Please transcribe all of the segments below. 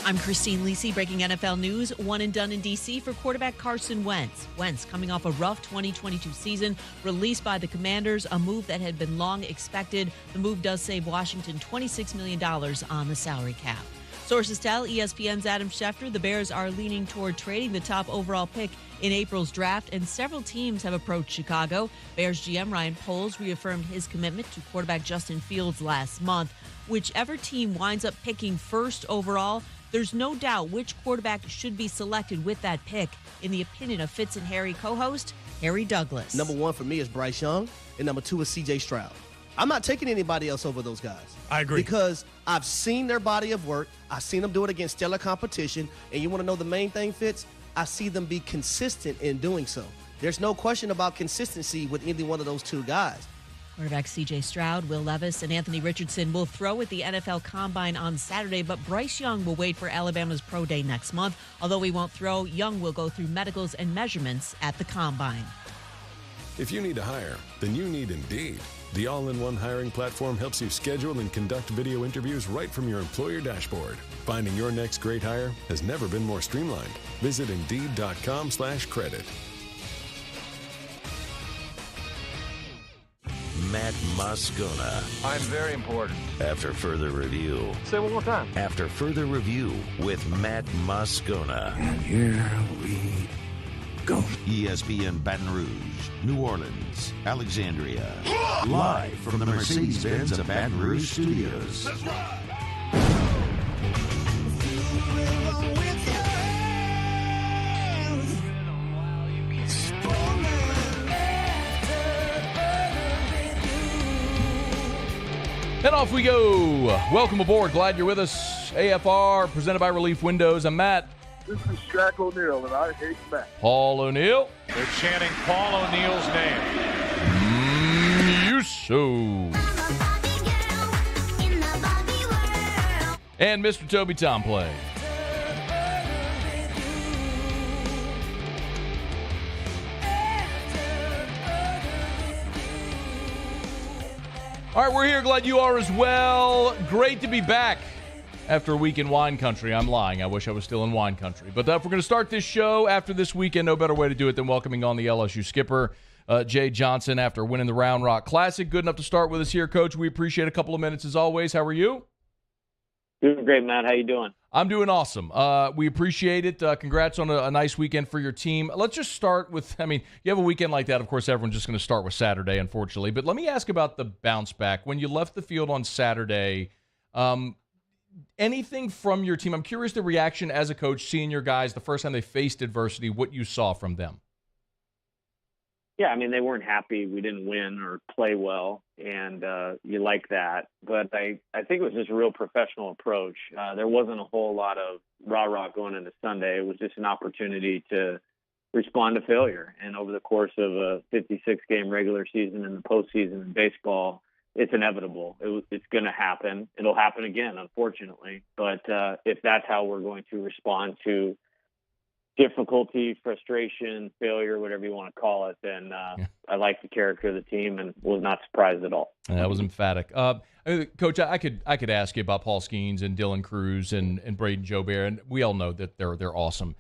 I'm Christine Lisi, breaking NFL news. One and done in D.C. for quarterback Carson Wentz. Wentz coming off a rough 2022 season, released by the Commanders, a move that had been long expected. The move does save Washington $26 million on the salary cap. Sources tell ESPN's Adam Schefter the Bears are leaning toward trading the top overall pick in April's draft, and several teams have approached Chicago. Bears GM Ryan Poles reaffirmed his commitment to quarterback Justin Fields last month. Whichever team winds up picking first overall, there's no doubt which quarterback should be selected with that pick, in the opinion of Fitz and Harry co-host Harry Douglas. Number one for me is Bryce Young, and number two is C.J. Stroud. I'm not taking anybody else over those guys. I agree. Because I've seen their body of work. I've seen them do it against stellar competition. And you want to know the main thing, Fitz? I see them be consistent in doing so. There's no question about consistency with either one of those two guys. Quarterback C.J. Stroud, Will Levis, and Anthony Richardson will throw at the NFL Combine on Saturday, but Bryce Young will wait for Alabama's Pro Day next month. Although he won't throw, Young will go through medicals and measurements at the Combine. If you need to hire, then you need Indeed. The all-in-one hiring platform helps you schedule and conduct video interviews right from your employer dashboard. Finding your next great hire has never been more streamlined. Visit Indeed.com/credit. Matt Moscona. I'm very important. After further review. Say it one more time. After further review with Matt Moscona. And here we go. ESPN Baton Rouge, New Orleans, Alexandria. Live from the Mercedes-Benz of Baton Rouge studios. That's right. And off we go. Welcome aboard. Glad you're with us. AFR, presented by Relief Windows. I'm Matt. This is Shaq O'Neal, and I hate Matt. Paul O'Neal. They're chanting Paul O'Neal's name. You so. And Mr. Toby Tomplay. All right, we're here. Glad you are as well. Great to be back after a week in wine country. I'm lying. I wish I was still in wine country. But if we're going to start this show after this weekend, no better way to do it than welcoming on the LSU skipper, Jay Johnson, after winning the Round Rock Classic. Good enough to start with us here, Coach. We appreciate a couple of minutes as always. How are you? Doing great, Matt. How you doing? I'm doing awesome. We appreciate it. Congrats on a nice weekend for your team. Let's just start with, you have a weekend like that. Of course, everyone's just going to start with Saturday, unfortunately. But let me ask about the bounce back. When you left the field on Saturday, anything from your team? I'm curious the reaction as a coach, seeing your guys the first time they faced adversity, what you saw from them. Yeah, they weren't happy we didn't win or play well, and you like that. But I think it was just a real professional approach. There wasn't a whole lot of rah-rah going into Sunday. It was just an opportunity to respond to failure. And over the course of a 56-game regular season and the postseason in baseball, it's inevitable. It's going to happen. It'll happen again, unfortunately. But if that's how we're going to respond to difficulty, frustration, failure, whatever you want to call it, then I like the character of the team and was not surprised at all. That was emphatic. Coach, I could ask you about Paul Skeens and Dylan Cruz and Braden Joubert, and we all know that they're awesome.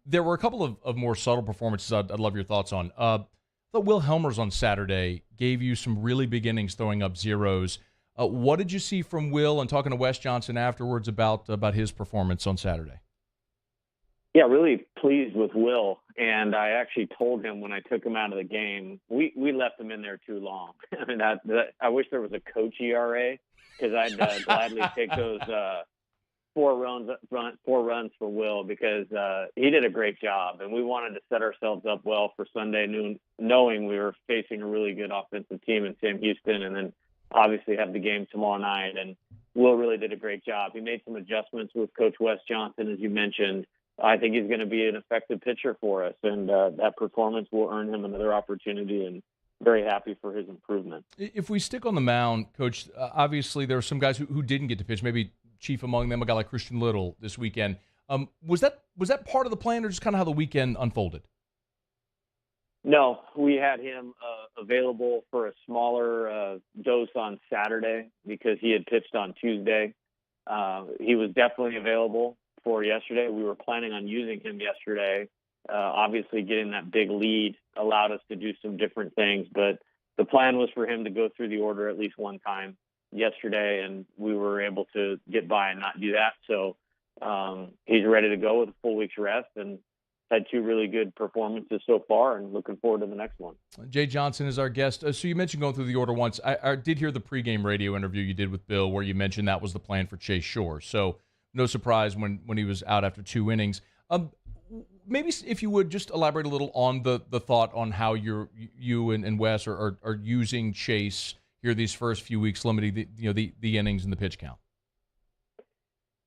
There were a couple of more subtle performances I'd love your thoughts on. I thought Will Helmers on Saturday gave you some really big innings throwing up zeros. What did you see from Will, and talking to Wes Johnson afterwards about his performance on Saturday? Yeah, really pleased with Will. And I actually told him when I took him out of the game, we left him in there too long. I wish there was a coach ERA, because I'd gladly take those 4 runs for Will, because he did a great job. And we wanted to set ourselves up well for Sunday noon, knowing we were facing a really good offensive team in Sam Houston, and then obviously have the game tomorrow night. And Will really did a great job. He made some adjustments with Coach Wes Johnson, as you mentioned. I think he's going to be an effective pitcher for us, and that performance will earn him another opportunity, and very happy for his improvement. If we stick on the mound, Coach, obviously there are some guys who didn't get to pitch, maybe chief among them, a guy like Christian Little this weekend. Was that part of the plan, or just kind of how the weekend unfolded? No, we had him available for a smaller dose on Saturday because he had pitched on Tuesday. He was definitely available for yesterday. We were planning on using him yesterday. Obviously, getting that big lead allowed us to do some different things, but the plan was for him to go through the order at least one time yesterday, and we were able to get by and not do that. So he's ready to go with a full week's rest, and had 2 really good performances so far, and looking forward to the next one. Jay Johnson is our guest. So you mentioned going through the order once. I did hear the pregame radio interview you did with Bill where you mentioned that was the plan for Chase Shores. So no surprise when he was out after 2 innings. Maybe if you would just elaborate a little on the thought on how you and Wes are using Chase here these first few weeks, limiting the innings and the pitch count.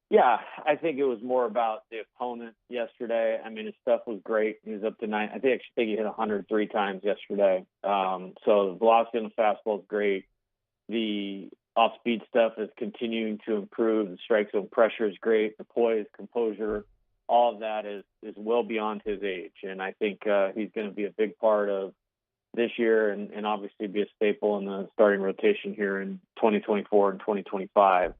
Yeah, I think it was more about the opponent yesterday. I mean, his stuff was great. He was up to 9. I think he hit 103 times yesterday. So the velocity on the fastball is great. The off-speed stuff is continuing to improve. The strike zone pressure is great. The poise, composure, all of that is well beyond his age. And I think he's going to be a big part of this year and obviously be a staple in the starting rotation here in 2024 and 2025.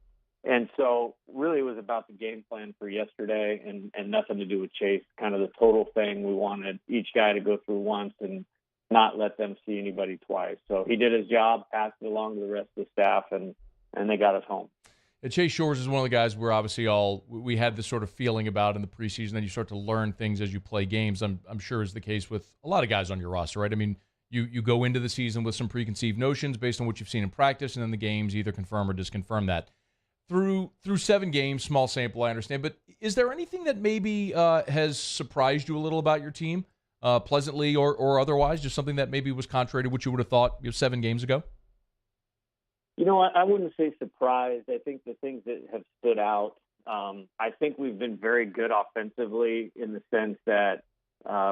And so really it was about the game plan for yesterday and nothing to do with Chase, kind of the total thing. We wanted each guy to go through once and not let them see anybody twice. So he did his job, passed it along to the rest of the staff, and they got us home. And Chase Shores is one of the guys we're obviously we had this sort of feeling about in the preseason. Then you start to learn things as you play games. I'm sure is the case with a lot of guys on your roster, right? I mean, you go into the season with some preconceived notions based on what you've seen in practice, and then the games either confirm or disconfirm that. Through 7 games, small sample, I understand, but is there anything that maybe has surprised you a little about your team, pleasantly or otherwise, just something that maybe was contrary to what you would have thought 7 games ago? You know, I wouldn't say surprised. I think the things that have stood out, I think we've been very good offensively in the sense that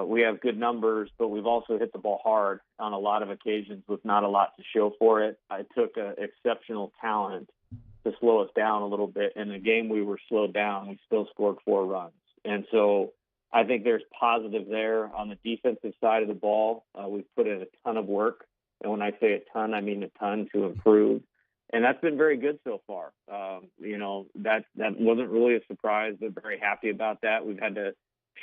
we have good numbers, but we've also hit the ball hard on a lot of occasions with not a lot to show for it. I took exceptional talent to slow us down a little bit. In the game we were slowed down, we still scored 4 runs. And so I think there's positive there. On the defensive side of the ball, we've put in a ton of work. And when I say a ton, I mean a ton to improve. And that's been very good so far. That wasn't really a surprise, but very happy about that. We've had to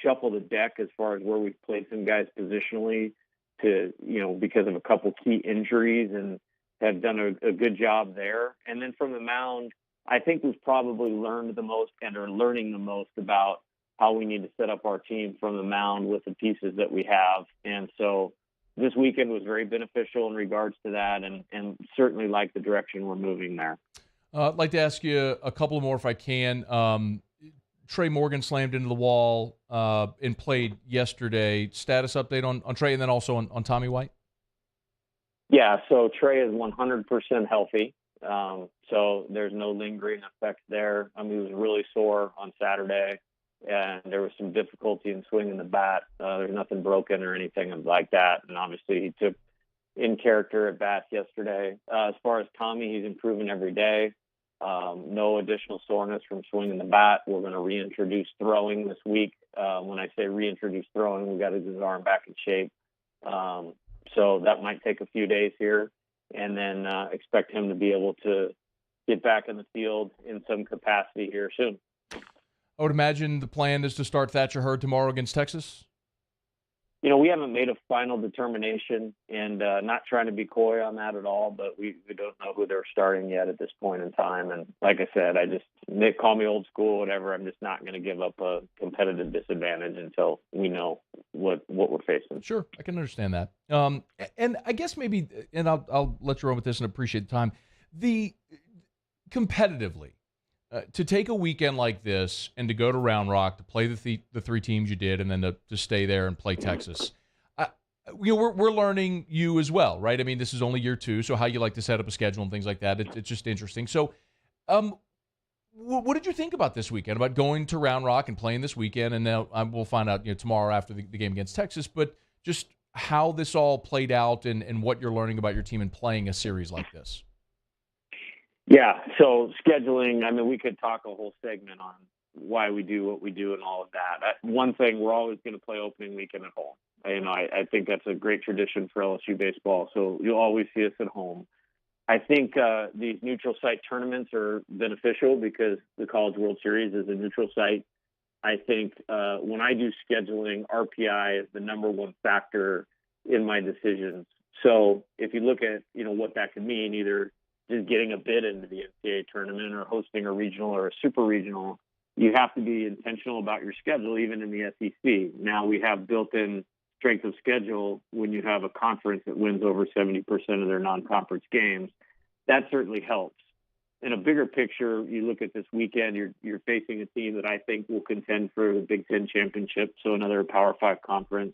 shuffle the deck as far as where we've played some guys positionally because of a couple key injuries, and have done a good job there. And then from the mound, I think we've probably learned the most and are learning the most about how we need to set up our team from the mound with the pieces that we have. And so this weekend was very beneficial in regards to that, and certainly like the direction we're moving there. I'd like to ask you a couple more if I can. Trey Morgan slammed into the wall and played yesterday. Status update on Trey, and then also on Tommy White? Yeah, so Trey is 100% healthy, so there's no lingering effects there. I mean, he was really sore on Saturday, and there was some difficulty in swinging the bat. There's nothing broken or anything like that, and obviously he took in character at bats yesterday. As far as Tommy, he's improving every day. No additional soreness from swinging the bat. We're going to reintroduce throwing this week. When I say reintroduce throwing, we got to get his arm back in shape. So that might take a few days here, and then expect him to be able to get back in the field in some capacity here soon. I would imagine the plan is to start Thatcher Hurd tomorrow against Texas? We haven't made a final determination, and not trying to be coy on that at all, but we don't know who they're starting yet at this point in time. And like I said, Nick, call me old school, whatever. I'm just not going to give up a competitive disadvantage until we know what we're facing. Sure, I can understand that. And I guess maybe, and I'll let you run with this and appreciate the time. Competitively, to take a weekend like this and to go to Round Rock to play the 3 teams you did, and then to stay there and play Texas, we're learning you as well, right? I mean, this is only year 2, so how you like to set up a schedule and things like that, it's just interesting. So, what did you think about this weekend, about going to Round Rock and playing this weekend? And now we'll find out tomorrow after the game against Texas, but just how this all played out and what you're learning about your team and playing a series like this. Yeah, so scheduling, I mean, we could talk a whole segment on why we do what we do and all of that. One thing, we're always going to play opening weekend at home. I think that's a great tradition for LSU baseball, so you'll always see us at home. I think these neutral site tournaments are beneficial because the College World Series is a neutral site I think when I do scheduling, RPI is the number one factor in my decisions. So if you look at, what that can mean, either just getting a bid into the NCAA tournament or hosting a regional or a super regional, you have to be intentional about your schedule, even in the SEC. Now we have built-in strength of schedule when you have a conference that wins over 70% of their non-conference games. That certainly helps. In a bigger picture, you look at this weekend, you're facing a team that I think will contend for the Big Ten championship, so another Power 5 conference.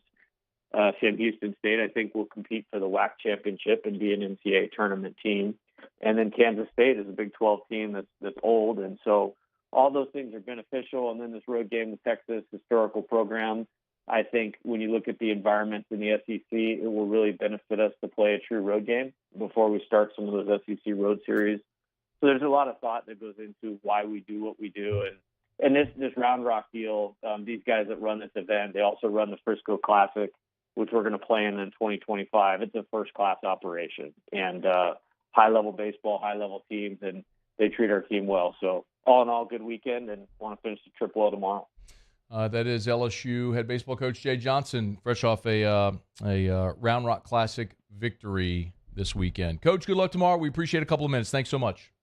Sam Houston State, I think, will compete for the WAC championship and be an NCAA tournament team. And then Kansas State is a Big 12 team that's old, and so all those things are beneficial. And then this road game with Texas, historical program, I think when you look at the environment in the SEC, it will really benefit us to play a true road game before we start some of those SEC road series. So there's a lot of thought that goes into why we do what we do. And this Round Rock deal, these guys that run this event, they also run the Frisco Classic, which we're going to play in 2025. It's a first-class operation. And high-level baseball, high-level teams, and they treat our team well. So all in all, good weekend, and want to finish the trip well tomorrow. That is LSU head baseball coach Jay Johnson, fresh off a Round Rock Classic victory this weekend. Coach, good luck tomorrow. We appreciate a couple of minutes. Thanks so much.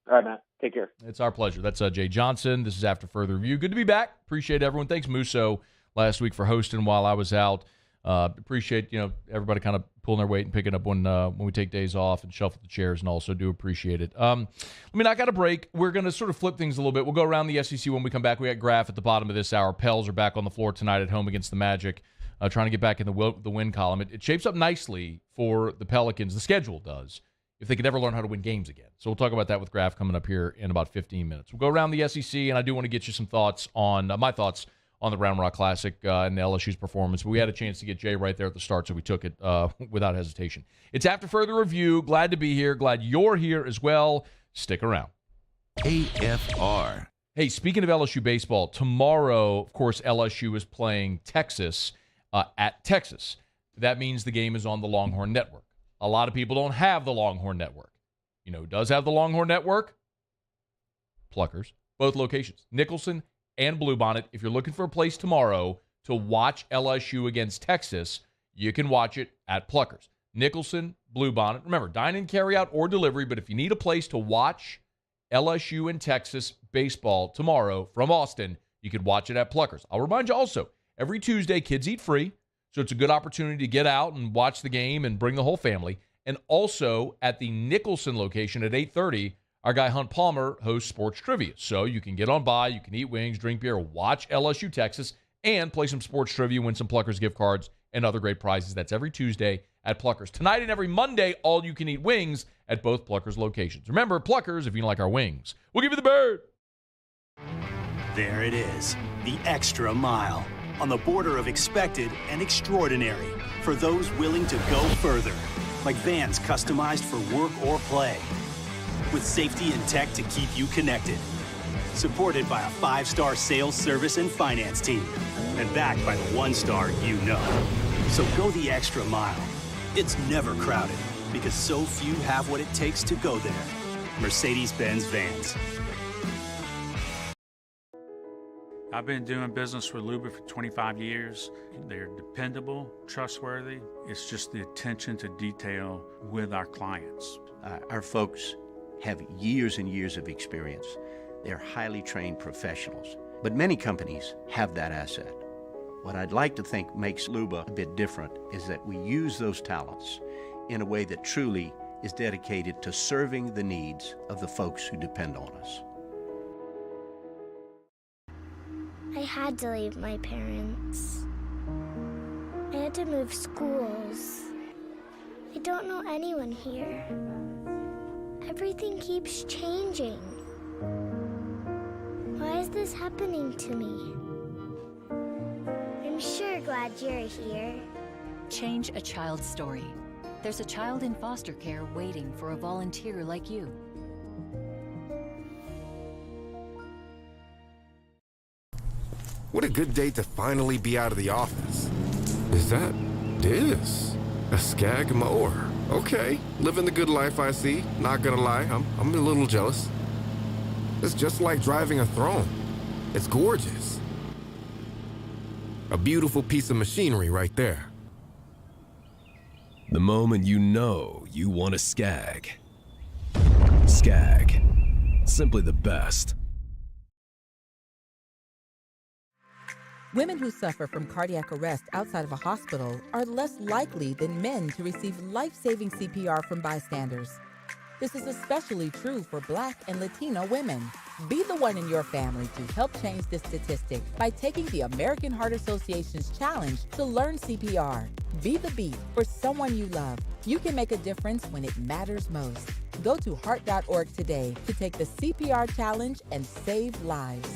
All right, Matt. Take care. It's our pleasure. That's Jay Johnson. This is After Further Review. Good to be back. Appreciate everyone. Thanks, Musso, last week for hosting while I was out. Appreciate everybody kind of pulling their weight and picking up when we take days off and shuffle the chairs, and also do appreciate it. I got a break. We're going to sort of flip things a little bit. We'll go around the SEC when we come back. We got Graff at the bottom of this hour. Pels are back on the floor tonight at home against the Magic, trying to get back in the win column. It shapes up nicely for the Pelicans. The schedule does, if they could ever learn how to win games again. So we'll talk about that with Graff coming up here in about 15 minutes. We'll go around the SEC, and I do want to get you some thoughts on my thoughts on the Round Rock Classic and LSU's performance. But we had a chance to get Jay right there at the start, so we took it without hesitation. It's After Further Review. Glad to be here. Glad you're here as well. Stick around. AFR. Hey, speaking of LSU baseball, tomorrow, of course, LSU is playing Texas at Texas. That means the game is on the Longhorn Network. A lot of people don't have the Longhorn Network. You know who does have the Longhorn Network? Pluckers. Both locations. Nicholson and Bluebonnet. If you're looking for a place tomorrow to watch LSU against Texas, you can watch it at Pluckers. Nicholson, Bluebonnet. Remember, dine-in, carry-out, or delivery, but if you need a place to watch LSU and Texas baseball tomorrow from Austin, you can watch it at Pluckers. I'll remind you also, every Tuesday, kids eat free, so it's a good opportunity to get out and watch the game and bring the whole family. And also at the Nicholson location at 8:30, our guy Hunt Palmer hosts Sports Trivia. So you can get on by, you can eat wings, drink beer, watch LSU Texas, and play some Sports Trivia, win some Pluckers gift cards, and other great prizes. That's every Tuesday at Pluckers. Tonight and every Monday, all you can eat wings at both Pluckers locations. Remember, Pluckers, if you like our wings, we'll give you the bird. There it is, the extra mile, on the border of expected and extraordinary, for those willing to go further, like vans customized for work or play, with safety and tech to keep you connected. Supported by a 5-star sales, service, and finance team. And backed by the 1-star you know. So go the extra mile. It's never crowded, because so few have what it takes to go there. Mercedes-Benz Vans. I've been doing business with Luba for 25 years. They're dependable, trustworthy. It's just the attention to detail with our clients. Our folks have years and years of experience. They're highly trained professionals, but many companies have that asset. What I'd like to think makes Luba a bit different is that we use those talents in a way that truly is dedicated to serving the needs of the folks who depend on us. I had to leave my parents. I had to move schools. I don't know anyone here. Everything keeps changing. Why is this happening to me? I'm sure glad you're here. Change a child's story. There's a child in foster care waiting for a volunteer like you. What a good day to finally be out of the office. Is that this? A Skag mower. Okay, living the good life I see. Not gonna lie, I'm a little jealous. It's just like driving a throne. It's gorgeous. A beautiful piece of machinery right there. The moment you know you want a Skag. Skag. Simply the best. Women who suffer from cardiac arrest outside of a hospital are less likely than men to receive life-saving CPR from bystanders. This is especially true for Black and Latino women. Be the one in your family to help change this statistic by taking the American Heart Association's challenge to learn CPR. Be the beat for someone you love. You can make a difference when it matters most. Go to heart.org today to take the CPR challenge and save lives.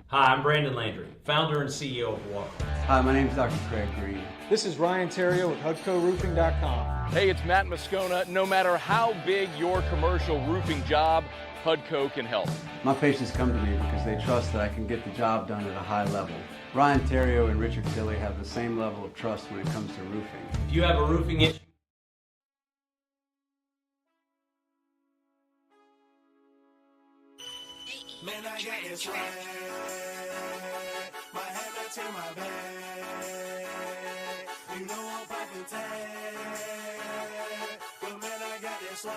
Hi, I'm Brandon Landry, founder and CEO of Water. Hi, my name is Dr. Craig Green. This is Ryan Terrio with HUDCORoofing.com. Hey, it's Matt Moscona. No matter how big your commercial roofing job, HUDCO can help. My patients come to me because they trust that I can get the job done at a high level. Ryan Terrio and Richard Tilley have the same level of trust when it comes to roofing. If you have a roofing issue, Man, I got this swag. My head back to my bag. You know I'm popping tag. But man, I got this swag.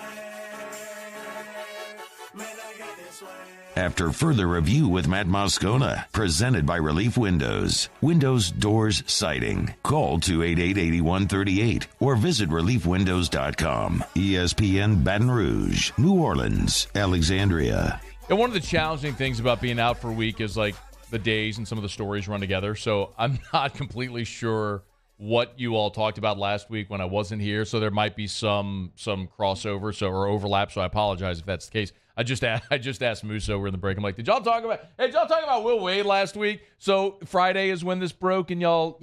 Man, I got this swag. After further review with Matt Moscona, presented by Relief Windows. Windows, doors, siding. Call 288-8138 or visit reliefwindows.com. ESPN Baton Rouge, New Orleans, Alexandria. And one of the challenging things about being out for a week is like the days and some of the stories run together. So I'm not completely sure what you all talked about last week when I wasn't here. So there might be some crossover or overlap. So I apologize if that's the case. I just asked Musso over in the break. I'm like, did y'all talk about Will Wade last week? So Friday is when this broke, and y'all.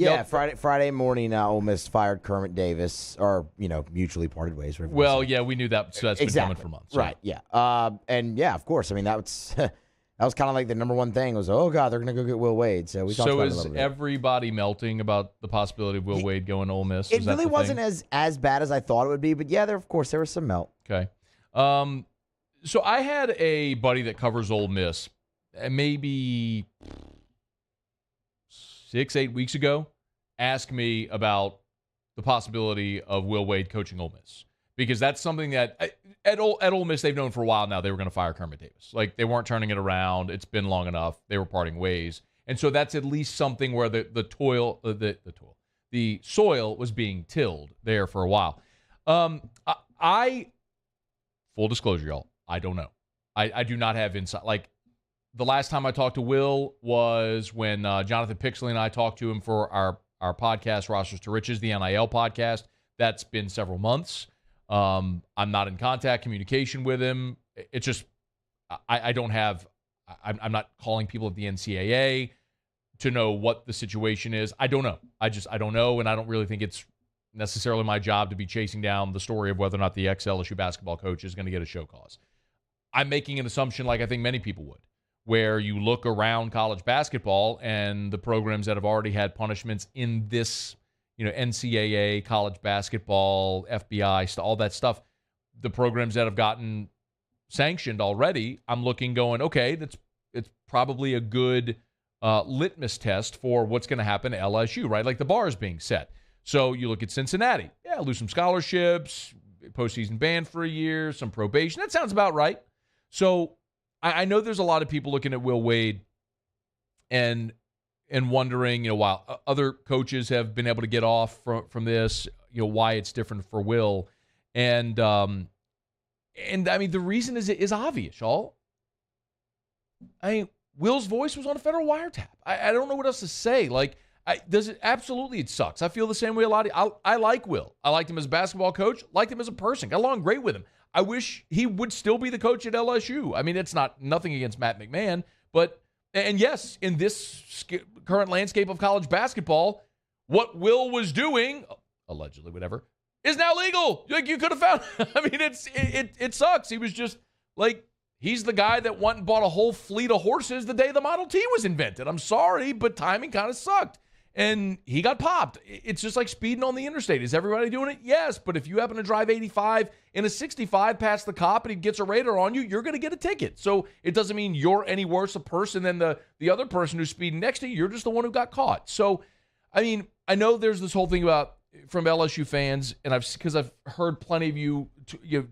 Friday morning. Ole Miss fired Kermit Davis, or mutually parted ways. Well, yeah, we knew that. So that's been coming for months, right? Yeah, and yeah, of course. I mean, that was kind of like the number one thing was, oh God, they're going to go get Will Wade. So we talked about it a little bit. So is everybody melting about the possibility of Will Wade going to Ole Miss? It really wasn't as bad as I thought it would be, but yeah, there was some melt. Okay. So I had a buddy that covers Ole Miss maybe 6-8 weeks ago ask me about the possibility of Will Wade coaching Ole Miss, because that's something that at Ole Miss they've known for a while now. They were going to fire Kermit Davis. Like, they weren't turning it around. It's been long enough. They were parting ways. And so that's at least something where the soil was being tilled there for a while. Full disclosure, y'all, I don't know. I do not have insight. Like, the last time I talked to Will was when Jonathan Pixley and I talked to him for our podcast, Rosters to Riches, the NIL podcast. That's been several months. I'm not in communication with him. It's just, I don't have, I'm not calling people at the NCAA to know what the situation is. I don't know. I don't know, and I don't really think it's necessarily my job to be chasing down the story of whether or not the ex-LSU basketball coach is going to get a show cause. I'm making an assumption, like I think many people would, where you look around college basketball and the programs that have already had punishments in this, NCAA, college basketball, FBI, all that stuff, the programs that have gotten sanctioned already, I'm looking going, okay, it's probably a good litmus test for what's going to happen to LSU, right? Like, the bar is being set. So you look at Cincinnati. Yeah, lose some scholarships, postseason ban for a year, some probation. That sounds about right. So I know there's a lot of people looking at Will Wade and wondering, while other coaches have been able to get off from this, why it's different for Will. And I mean, the reason is obvious, y'all. Will's voice was on a federal wiretap. I don't know what else to say. Like, absolutely, it sucks. I feel the same way a lot of I like Will. I liked him as a basketball coach, liked him as a person, got along great with him. I wish he would still be the coach at LSU. I mean, it's nothing against Matt McMahon, but, and yes, in this current landscape of college basketball, what Will was doing, allegedly, whatever, is now legal. Like, you could have found, I mean, it sucks. He was just like, he's the guy that went and bought a whole fleet of horses the day the Model T was invented. I'm sorry, but timing kind of sucked. and he got popped. It's just like speeding on the interstate. Is everybody doing it? Yes, but if you happen to drive 85 in a 65 past the cop and he gets a radar on you, you're going to get a ticket. So it doesn't mean you're any worse a person than the other person who's speeding next to you. You're just the one who got caught. So, I mean, I know there's this whole thing about from LSU fans, and because I've heard plenty of you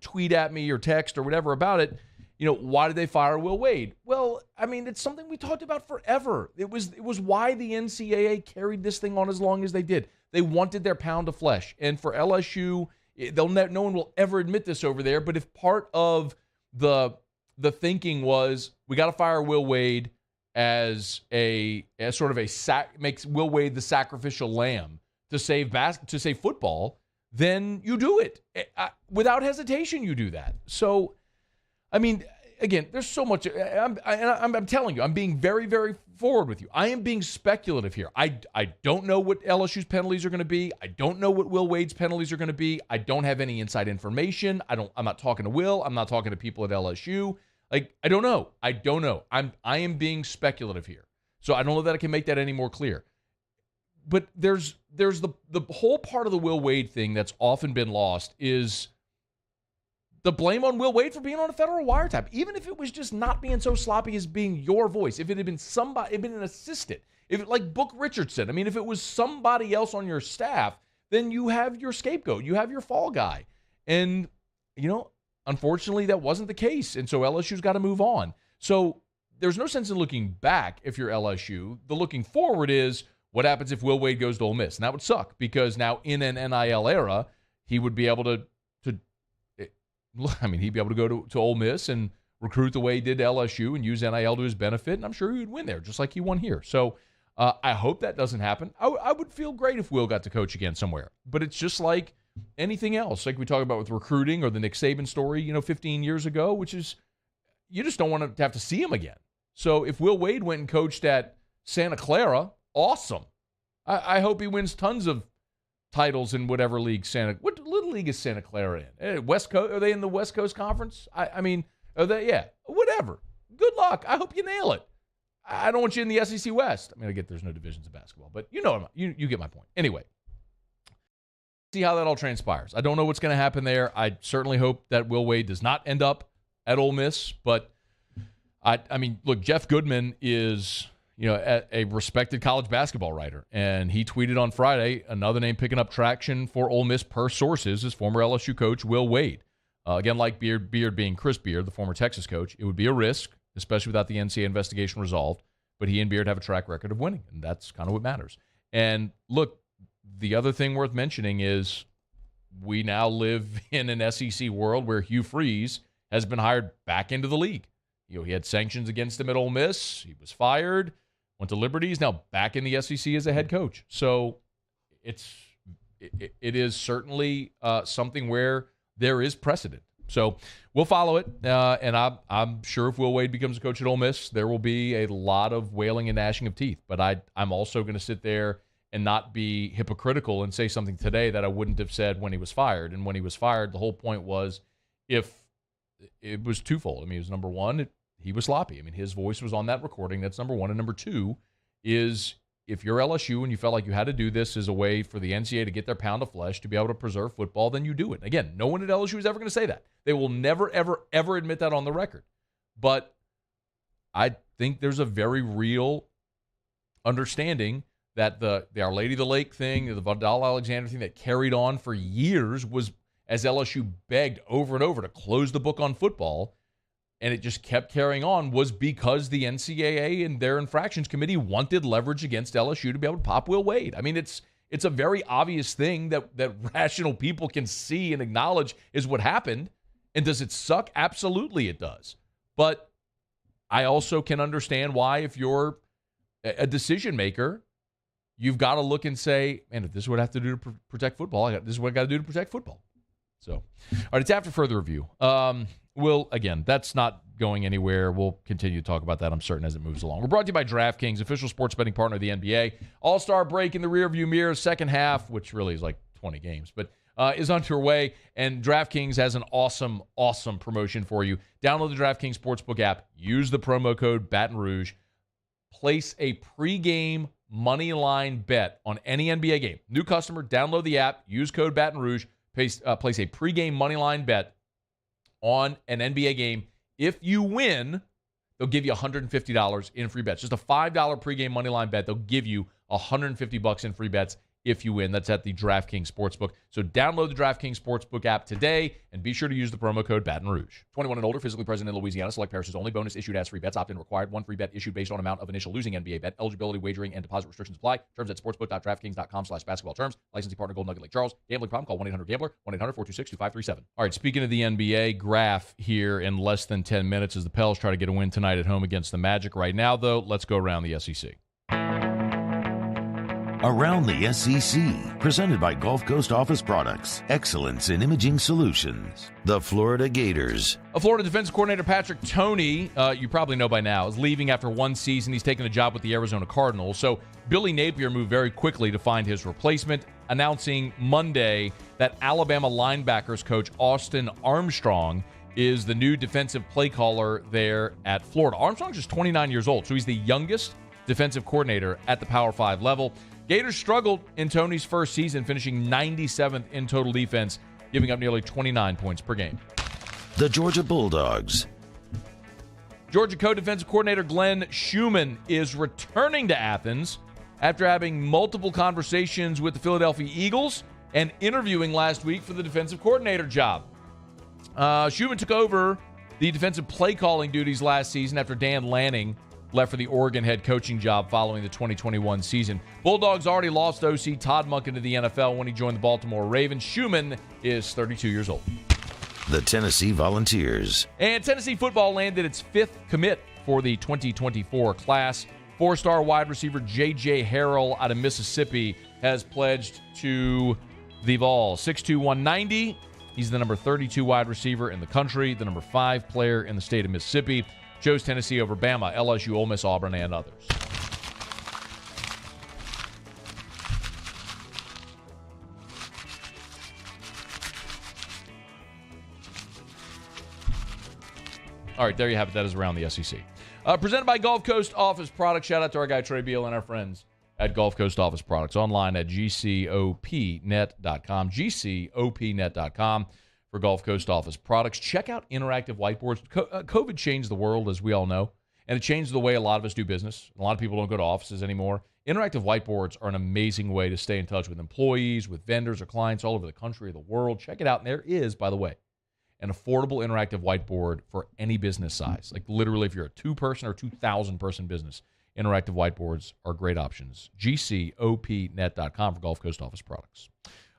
tweet at me or text or whatever about it. Why did they fire Will Wade? Well, I mean, it's something we talked about forever. It was why the NCAA carried this thing on as long as they did. They wanted their pound of flesh. And for LSU, no one will ever admit this over there, but if part of the thinking was we got to fire Will Wade as sort of makes Will Wade the sacrificial lamb to save football, then you do it. Without hesitation, you do that. So, I mean, again, there's so much. I'm telling you, I'm being very, very forward with you. I am being speculative here. I don't know what LSU's penalties are going to be. I don't know what Will Wade's penalties are going to be. I don't have any inside information. I'm not talking to Will. I'm not talking to people at LSU. Like, I don't know. I am being speculative here. So I don't know that I can make that any more clear. But there's the whole part of the Will Wade thing that's often been lost is the blame on Will Wade for being on a federal wiretap, even if it was just not being so sloppy as being your voice. If it had been somebody, it had been an assistant, like Book Richardson. I mean, if it was somebody else on your staff, then you have your scapegoat, you have your fall guy. And, unfortunately, that wasn't the case. And so LSU's got to move on. So there's no sense in looking back if you're LSU. The looking forward is what happens if Will Wade goes to Ole Miss. And that would suck because now in an NIL era, he would be able to he'd be able to go to Ole Miss and recruit the way he did to LSU and use NIL to his benefit, and I'm sure he would win there, just like he won here. So I hope that doesn't happen. I would feel great if Will got to coach again somewhere, but it's just like anything else, like we talk about with recruiting or the Nick Saban story, 15 years ago, which is you just don't want to have to see him again. So if Will Wade went and coached at Santa Clara, awesome. I hope he wins tons of titles in whatever league what little league is Santa Clara in? West Coast? Are they in the West Coast Conference? I mean, are they? Yeah, whatever. Good luck. I hope you nail it. I don't want you in the SEC West. I mean, I get there's no divisions of basketball, but you get my point. Anyway, see how that all transpires. I don't know what's going to happen there. I certainly hope that Will Wade does not end up at Ole Miss, but I mean, look, Jeff Goodman is a respected college basketball writer. And he tweeted on Friday, another name picking up traction for Ole Miss per sources is former LSU coach Will Wade. Again, like Beard being Chris Beard, the former Texas coach, it would be a risk, especially without the NCAA investigation resolved. But he and Beard have a track record of winning, and that's kind of what matters. And look, the other thing worth mentioning is we now live in an SEC world where Hugh Freeze has been hired back into the league. He had sanctions against him at Ole Miss. He was fired. Went to Liberty. He's now back in the SEC as a head coach. So it is certainly something where there is precedent. So we'll follow it. And I'm sure if Will Wade becomes a coach at Ole Miss, there will be a lot of wailing and gnashing of teeth. But I'm also going to sit there and not be hypocritical and say something today that I wouldn't have said when he was fired. And when he was fired, the whole point was if it was twofold. I mean, it was number one, he was sloppy. I mean, his voice was on that recording. That's number one. And number two is if you're LSU and you felt like you had to do this as a way for the NCAA to get their pound of flesh to be able to preserve football, then you do it. Again, no one at LSU is ever going to say that. They will never, ever, ever admit that on the record. But I think there's a very real understanding that the Our Lady of the Lake thing, the Vidal Alexander thing that carried on for years was as LSU begged over and over to close the book on football, and it just kept carrying on, was because the NCAA and their infractions committee wanted leverage against LSU to be able to pop Will Wade. I mean, it's a very obvious thing that rational people can see and acknowledge is what happened. And does it suck? Absolutely it does. But I also can understand why, if you're a decision maker, you've got to look and say, man, if this is what I have to do to protect football, this is what I got to do to protect football. So, all right, it's after further review. Again, that's not going anywhere. We'll continue to talk about that, I'm certain, as it moves along. We're brought to you by DraftKings, official sports betting partner of the NBA. All-Star break in the rearview mirror, second half, which really is like 20 games, but is underway, and DraftKings has an awesome, awesome promotion for you. Download the DraftKings Sportsbook app, use the promo code Baton Rouge, place a pregame money line bet on any NBA game. New customer, download the app, use code Baton Rouge, place a pregame money line bet on an NBA game. If you win, they'll give you $150 in free bets. Just a $5 pregame money line bet. They'll give you $150 in free bets if you win. That's at the DraftKings Sportsbook. So download the DraftKings Sportsbook app today and be sure to use the promo code Baton Rouge. 21 and older, physically present in Louisiana. Select parishes only. Bonus issued as free bets. Opt-in required. One free bet issued based on amount of initial losing NBA bet. Eligibility, wagering, and deposit restrictions apply. Terms at sportsbook.draftkings.com/basketball terms. Licensing partner Gold Nugget Lake Charles. Gambling problem? Call 1-800-GAMBLER. 1-800-426-2537. All right, speaking of the NBA, Graf here in less than 10 minutes as the Pels try to get a win tonight at home against the Magic. Right now, though, let's go around the SEC. Around the SEC, presented by Gulf Coast Office Products, excellence in imaging solutions. The Florida Gators. Florida defensive coordinator Patrick Toney, you probably know by now, is leaving after one season. He's taken a job with the Arizona Cardinals. So Billy Napier moved very quickly to find his replacement, announcing Monday that Alabama linebackers coach Austin Armstrong is the new defensive play caller there at Florida. Armstrong's just 29 years old, so he's the youngest defensive coordinator at the Power 5 level. Gators struggled in Toney's first season, finishing 97th in total defense, giving up nearly 29 points per game. The Georgia Bulldogs. Georgia co-defensive coordinator Glenn Schumann is returning to Athens after having multiple conversations with the Philadelphia Eagles and interviewing last week for the defensive coordinator job. Schumann took over the defensive play calling duties last season after Dan Lanning left for the Oregon head coaching job following the 2021 season. Bulldogs already lost OC Todd Monken to the NFL when he joined the Baltimore Ravens. Schumann is 32 years old. The Tennessee Volunteers. And Tennessee football landed its fifth commit for the 2024 class. Four-star wide receiver J.J. Harrell out of Mississippi has pledged to the Vols. 6'2", 190. He's the number 32 wide receiver in the country, the number 5 player in the state of Mississippi. Chose Tennessee over Bama, LSU, Ole Miss, Auburn, and others. All right, there you have it. That is around the SEC. Presented by Gulf Coast Office Products. Shout out to our guy Trey Beal and our friends at Gulf Coast Office Products. Online at gcopnet.com. gcopnet.com. For Gulf Coast Office Products. Check out interactive whiteboards. COVID changed the world, as we all know, and it changed the way a lot of us do business. A lot of people don't go to offices anymore. Interactive whiteboards are an amazing way to stay in touch with employees, with vendors or clients all over the country or the world. Check it out. And there is, by the way, an affordable interactive whiteboard for any business size. Like literally, if you're a 2-person or 2,000-person business, interactive whiteboards are great options. gcopnet.com for Gulf Coast Office Products.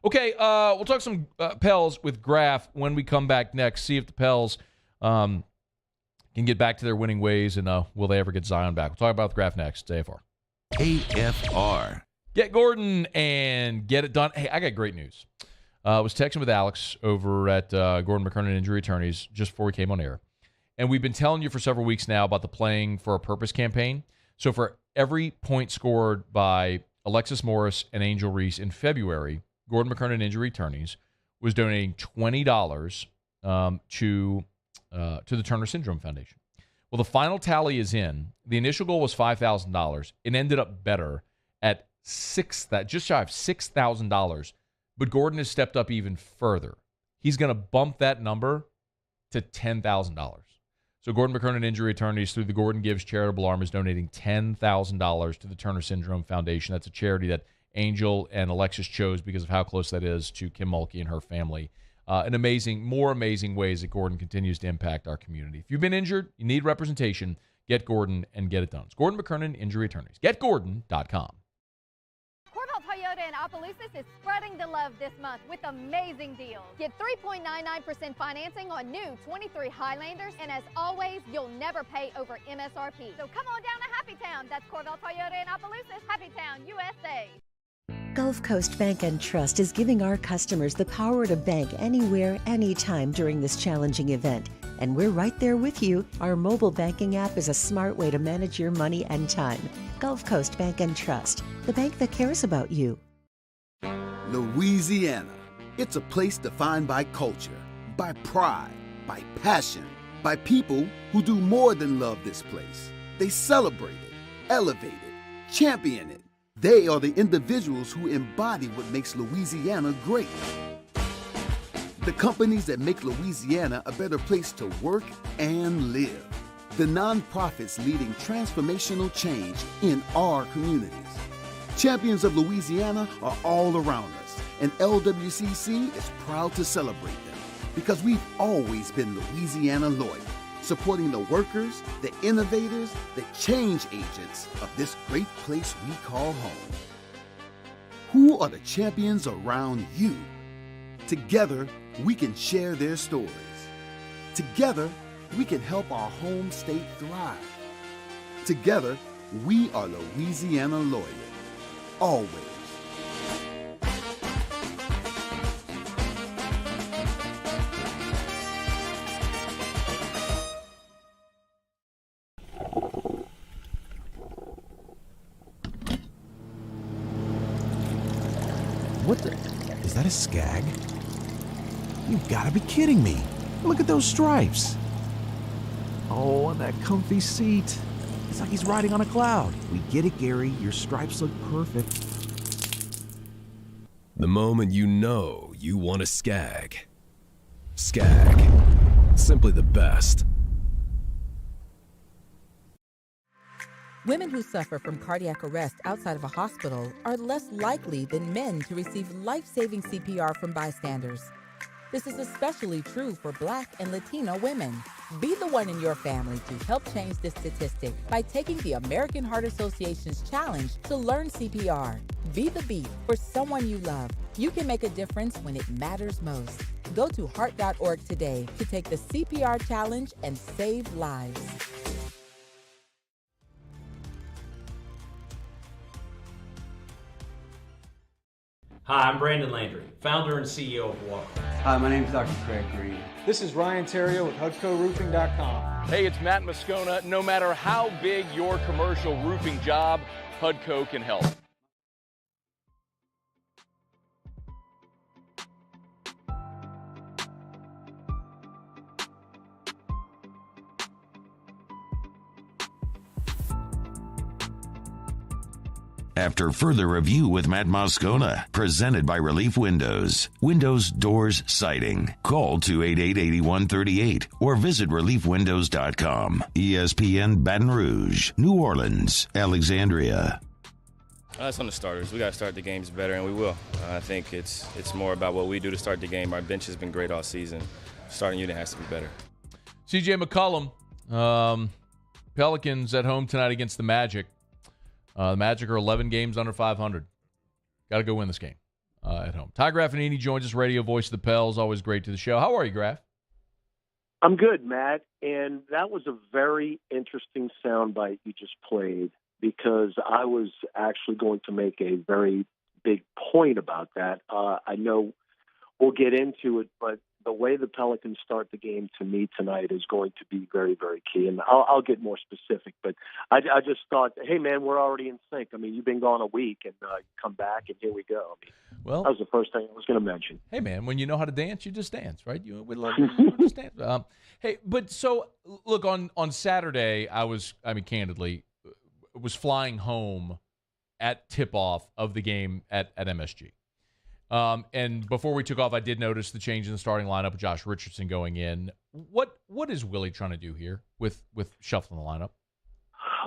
Okay, we'll talk some Pels with Graf when we come back next. See if the Pels can get back to their winning ways, and will they ever get Zion back? We'll talk about Graf next. It's AFR. AFR. Get Gordon and get it done. Hey, I got great news. I was texting with Alex over at Gordon McKernan Injury Attorneys just before we came on air, and we've been telling you for several weeks now about the Playing for a Purpose campaign. So for every point scored by Alexis Morris and Angel Reese in February, Gordon McKernan Injury Attorneys was donating $20 to the Turner Syndrome Foundation. Well, the final tally is in. The initial goal was $5,000. It ended up better at just shy of $6,000. But Gordon has stepped up even further. He's going to bump that number to $10,000. So Gordon McKernan Injury Attorneys through the Gordon Gives Charitable Arm is donating $10,000 to the Turner Syndrome Foundation. That's a charity that Angel and Alexis chose because of how close that is to Kim Mulkey and her family. More amazing ways that Gordon continues to impact our community. If you've been injured, you need representation, get Gordon and get it done. It's Gordon McKernan Injury Attorneys. GetGordon.com. Corval Toyota in Opelousas is spreading the love this month with amazing deals. Get 3.99% financing on new 23 Highlanders, and as always, you'll never pay over MSRP. So come on down to Happy Town. That's Corval Toyota in Opelousas, Happy Town, USA. Gulf Coast Bank and Trust is giving our customers the power to bank anywhere, anytime during this challenging event. And we're right there with you. Our mobile banking app is a smart way to manage your money and time. Gulf Coast Bank and Trust, the bank that cares about you. Louisiana. It's a place defined by culture, by pride, by passion, by people who do more than love this place. They celebrate it, elevate it, champion it, They are the individuals who embody what makes Louisiana great. The companies that make Louisiana a better place to work and live. The nonprofits leading transformational change in our communities. Champions of Louisiana are all around us, and LWCC is proud to celebrate them because we've always been Louisiana loyal, supporting the workers, the innovators, the change agents of this great place we call home. Who are the champions around you? Together, we can share their stories. Together, we can help our home state thrive. Together, we are Louisiana loyal. Always. What the? Is that a skag? You've got to be kidding me. Look at those stripes. Oh, and that comfy seat. It's like he's riding on a cloud. We get it, Gary. Your stripes look perfect. The moment you know you want a skag. Skag. Simply the best. Women who suffer from cardiac arrest outside of a hospital are less likely than men to receive life-saving CPR from bystanders. This is especially true for Black and Latino women. Be the one in your family to help change this statistic by taking the American Heart Association's challenge to learn CPR. Be the beat for someone you love. You can make a difference when it matters most. Go to heart.org today to take the CPR challenge and save lives. Hi, I'm Brandon Landry, founder and CEO of Walk. Hi, my name is Dr. Craig Green. This is Ryan Terrio with HUDCORoofing.com. Hey, it's Matt Moscona. No matter how big your commercial roofing job, HUDCO can help. After further review with Matt Moscona, presented by Relief Windows. Windows, doors, siding. Call 288-8138 or visit reliefwindows.com. ESPN Baton Rouge, New Orleans, Alexandria. That's on the starters. We got to start the games better, and we will. I think it's more about what we do to start the game. Our bench has been great all season. Starting unit has to be better. CJ McCollum, Pelicans at home tonight against the Magic. The Magic are 11 games under 500. Got to go win this game at home. Todd Graffagnini joins us, radio voice of the Pels. Always great to the show. How are you, Graff? I'm good, Matt. And that was a very interesting soundbite you just played because I was actually going to make a very big point about that. I know we'll get into it, but the way the Pelicans start the game to me tonight is going to be very, very key. And I'll get more specific, but I just thought, hey, man, we're already in sync. I mean, you've been gone a week and come back and here we go. I mean, well, that was the first thing I was going to mention. Hey, man, when you know how to dance, you just dance, right? You just dance. Hey, but so look, on Saturday, candidly, was flying home at tip-off of the game at MSG. And before we took off, I did notice the change in the starting lineup with Josh Richardson going in. What is Willie trying to do here with shuffling the lineup?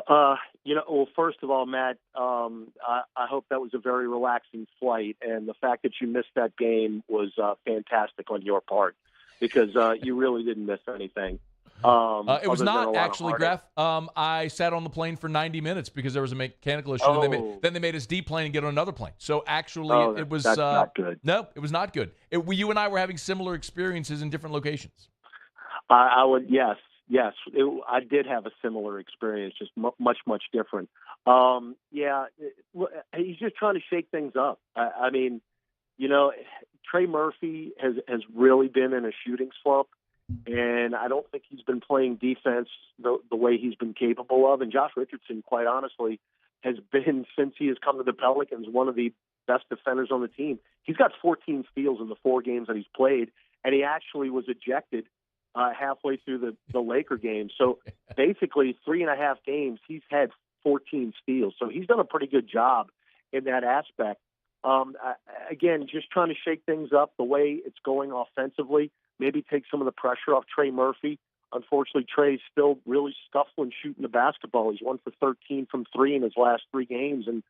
Well, first of all, Matt, I hope that was a very relaxing flight, and the fact that you missed that game was fantastic on your part because you really didn't miss anything. It was not actually, Graf. I sat on the plane for 90 minutes because there was a mechanical issue. And then they made us deplane and get on another plane. So actually, it was that's not good. No, it was not good. You and I were having similar experiences in different locations. I would, yes. I did have a similar experience, just much different. He's just trying to shake things up. I mean, Trey Murphy has really been in a shooting slump. And I don't think he's been playing defense the way he's been capable of. And Josh Richardson, quite honestly, has been, since he has come to the Pelicans, one of the best defenders on the team. He's got 14 steals in the 4 games that he's played, and he actually was ejected halfway through the Laker game. So basically 3.5 games, he's had 14 steals. So he's done a pretty good job. in that aspect. Again, just trying to shake things up the way it's going offensively, maybe take some of the pressure off Trey Murphy. Unfortunately, Trey's still really scuffling shooting the basketball. He's 1 for 13 from 3 in his last 3 games, and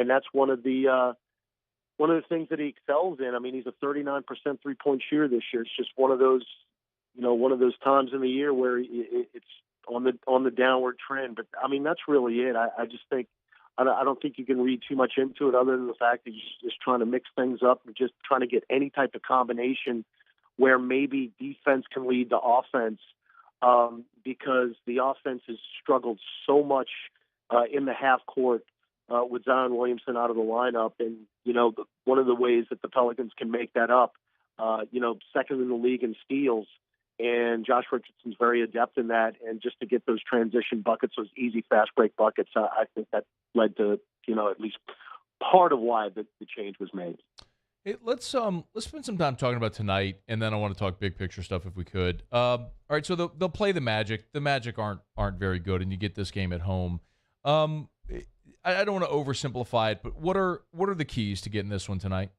that's one of the things that he excels in. I mean, he's a 39% three-point shooter this year. It's just one of those times in the year where it's on the downward trend. But I mean, that's really it. I just think I don't think you can read too much into it, other than the fact that he's just trying to mix things up and just trying to get any type of combination where maybe defense can lead to offense. Because the offense has struggled so much in the half court with Zion Williamson out of the lineup. And, one of the ways that the Pelicans can make that up, second in the league in steals. And Josh Richardson's very adept in that. And just to get those transition buckets, those easy fast break buckets, I think that led to, at least part of why the change was made. Hey, let's spend some time talking about tonight, and then I want to talk big picture stuff if we could. All right, so they'll play the Magic. The Magic aren't very good, and you get this game at home. I don't want to oversimplify it, but what are the keys to getting this one tonight?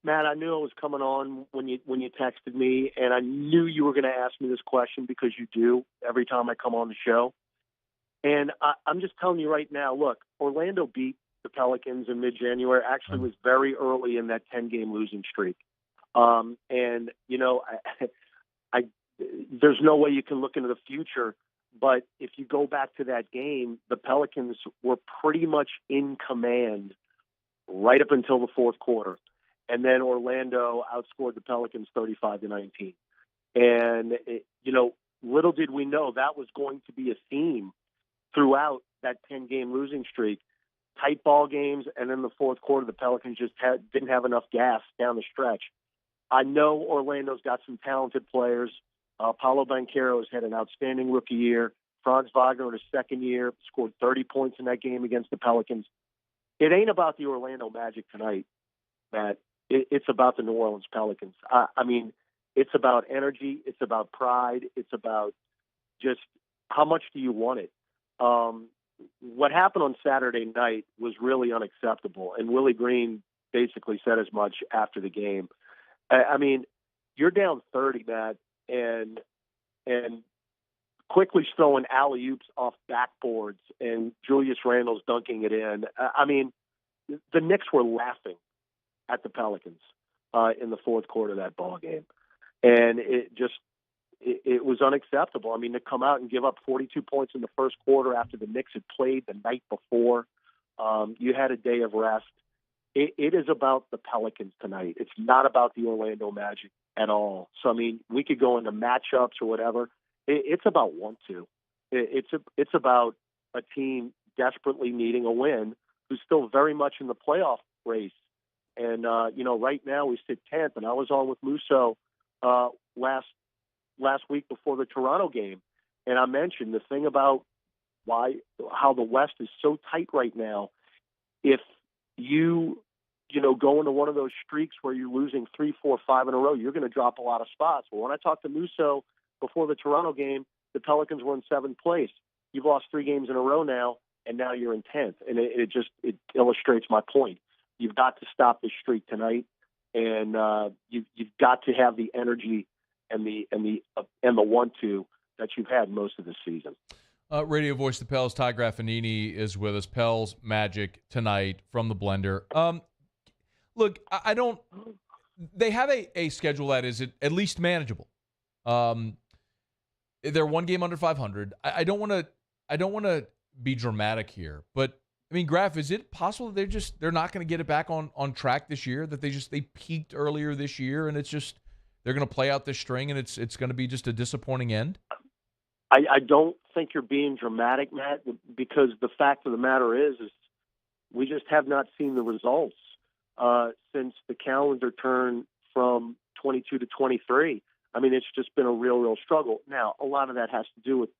Matt, I knew I was coming on when you texted me, and I knew you were going to ask me this question because you do every time I come on the show. And I'm just telling you right now, look, Orlando beat the Pelicans in mid-January. Actually was very early in that 10-game losing streak. And, there's no way you can look into the future, but if you go back to that game, the Pelicans were pretty much in command right up until the fourth quarter. And then Orlando outscored the Pelicans 35-19. And, little did we know that was going to be a theme throughout that 10-game losing streak. Tight ball games, and then the fourth quarter, the Pelicans just didn't have enough gas down the stretch. I know Orlando's got some talented players. Paulo Banchero's had an outstanding rookie year. Franz Wagner in his second year scored 30 points in that game against the Pelicans. It ain't about the Orlando Magic tonight, Matt. It's about the New Orleans Pelicans. I mean, it's about energy. It's about pride. It's about just how much do you want it. What happened on Saturday night was really unacceptable, and Willie Green basically said as much after the game. I mean, you're down 30, Matt, and quickly throwing alley-oops off backboards, and Julius Randle's dunking it in. I mean, the Knicks were laughing at the Pelicans in the fourth quarter of that ball game, and it was unacceptable. I mean, to come out and give up 42 points in the first quarter after the Knicks had played the night before, you had a day of rest. It is about the Pelicans tonight. It's not about the Orlando Magic at all. So, I mean, we could go into matchups or whatever. It's about want-to. It's about a team desperately needing a win who's still very much in the playoff race. And, right now we sit 10th, and I was on with Musso last week before the Toronto game, and I mentioned the thing about how the West is so tight right now. If you go into one of those streaks where you're losing 3, 4, 5 in a row, you're going to drop a lot of spots. Well, when I talked to Musso before the Toronto game, the Pelicans were in 7th place. You've lost 3 games in a row now, and now you're in 10th, and it illustrates my point. You've got to stop this streak tonight, and you've got to have the energy and the want-to that you've had most of the season. Radio voice of the Pels, Todd Graffagnini is with us. Pels Magic tonight from the Blender. Look, I don't. They have a schedule that is at least manageable. They're one game under 500. I don't want to be dramatic here, but I mean, Graff, is it possible that they're not going to get it back on track this year? That they peaked earlier this year, and it's just they're going to play out this string, and it's going to be just a disappointing end? I don't think you're being dramatic, Matt, because the fact of the matter is we just have not seen the results since the calendar turned from 22 to 23. I mean, it's just been a real struggle. Now, a lot of that has to do with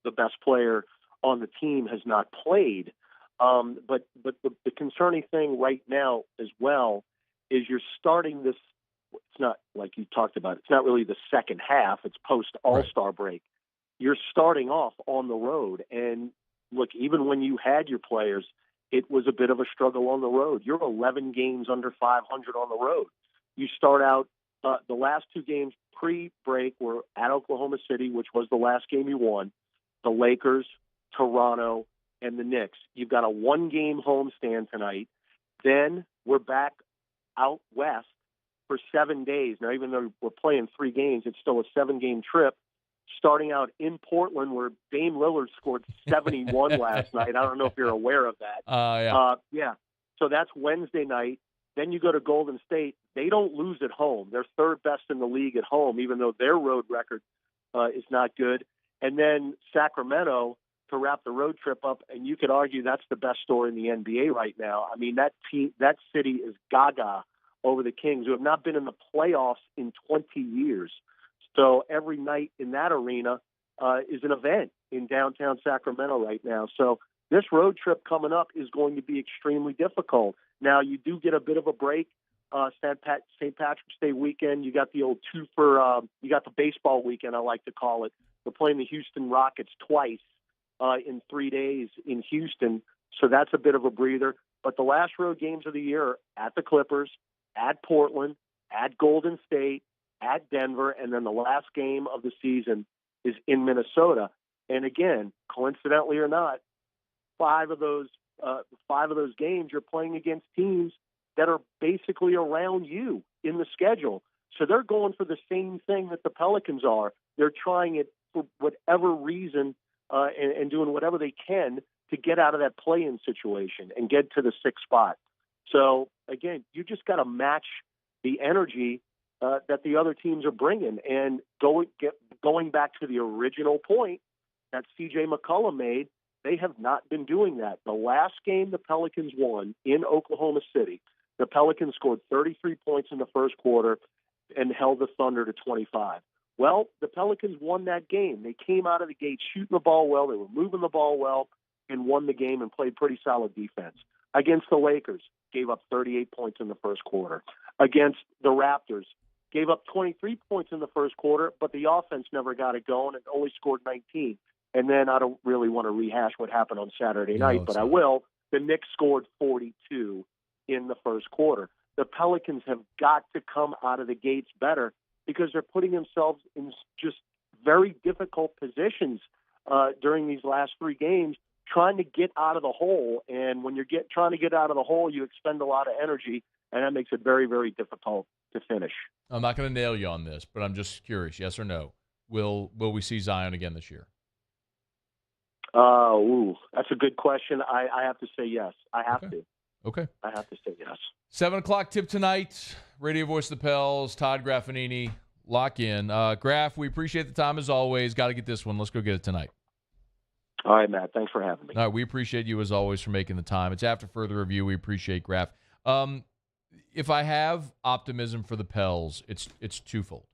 the best player on the team has not played. But the concerning thing right now as well is you're starting this. It's not like you talked about. It's not really the second half. It's post All-Star break. You're starting off on the road, and look, even when you had your players, it was a bit of a struggle on the road. You're 11 games under 500 on the road. You start out, the last two games pre-break were at Oklahoma City, which was the last game you won, the Lakers, Toronto, and the Knicks. You've got a one-game homestand tonight. Then we're back out west for 7 days. Now, even though we're playing 3 games, it's still a 7-game trip. Starting out in Portland, where Dame Lillard scored 71 last night. I don't know if you're aware of that. Yeah. So that's Wednesday night. Then you go to Golden State. They don't lose at home. They're third best in the league at home, even though their road record is not good. And then Sacramento to wrap the road trip up, and you could argue that's the best story in the NBA right now. I mean, that city is gaga over the Kings, who have not been in the playoffs in 20 years. So every night in that arena is an event in downtown Sacramento right now. So this road trip coming up is going to be extremely difficult. Now, you do get a bit of a break. St. Patrick's Day weekend, you got the old you got the baseball weekend, I like to call it. We're playing the Houston Rockets twice in 3 days in Houston. So that's a bit of a breather. But the last road games of the year are at the Clippers, at Portland, at Golden State, at Denver, and then the last game of the season is in Minnesota. And again, coincidentally or not, five of those games you're playing against teams that are basically around you in the schedule. So they're going for the same thing that the Pelicans are. They're trying it for whatever reason and doing whatever they can to get out of that play-in situation and get to the 6th spot. So again, you just got to match the energy that the other teams are bringing. And going back to the original point that C.J. McCollum made, they have not been doing that. The last game the Pelicans won in Oklahoma City, the Pelicans scored 33 points in the first quarter and held the Thunder to 25. Well, the Pelicans won that game. They came out of the gate shooting the ball well. They were moving the ball well and won the game and played pretty solid defense. Against the Lakers, gave up 38 points in the first quarter. Against the Raptors, gave up 23 points in the first quarter, but the offense never got it going and only scored 19. And then I don't really want to rehash what happened on Saturday night, but I will. The Knicks scored 42 in the first quarter. The Pelicans have got to come out of the gates better because they're putting themselves in just very difficult positions during these last 3 games, trying to get out of the hole. And when you're trying to get out of the hole, you expend a lot of energy, and that makes it very, very difficult to finish. I'm not going to nail you on this, but I'm just curious, yes or no? Will we see Zion again this year? That's a good question. I have to say yes. I have to. Okay. I have to say yes. 7 o'clock tip tonight. Radio Voice of the Pels, Todd Graffagnini. Lock in. Graff, we appreciate the time as always. Got to get this one. Let's go get it tonight. All right, Matt. Thanks for having me. All right, we appreciate you as always for making the time. It's after further review. We appreciate Graff. If I have optimism for the Pels, it's twofold.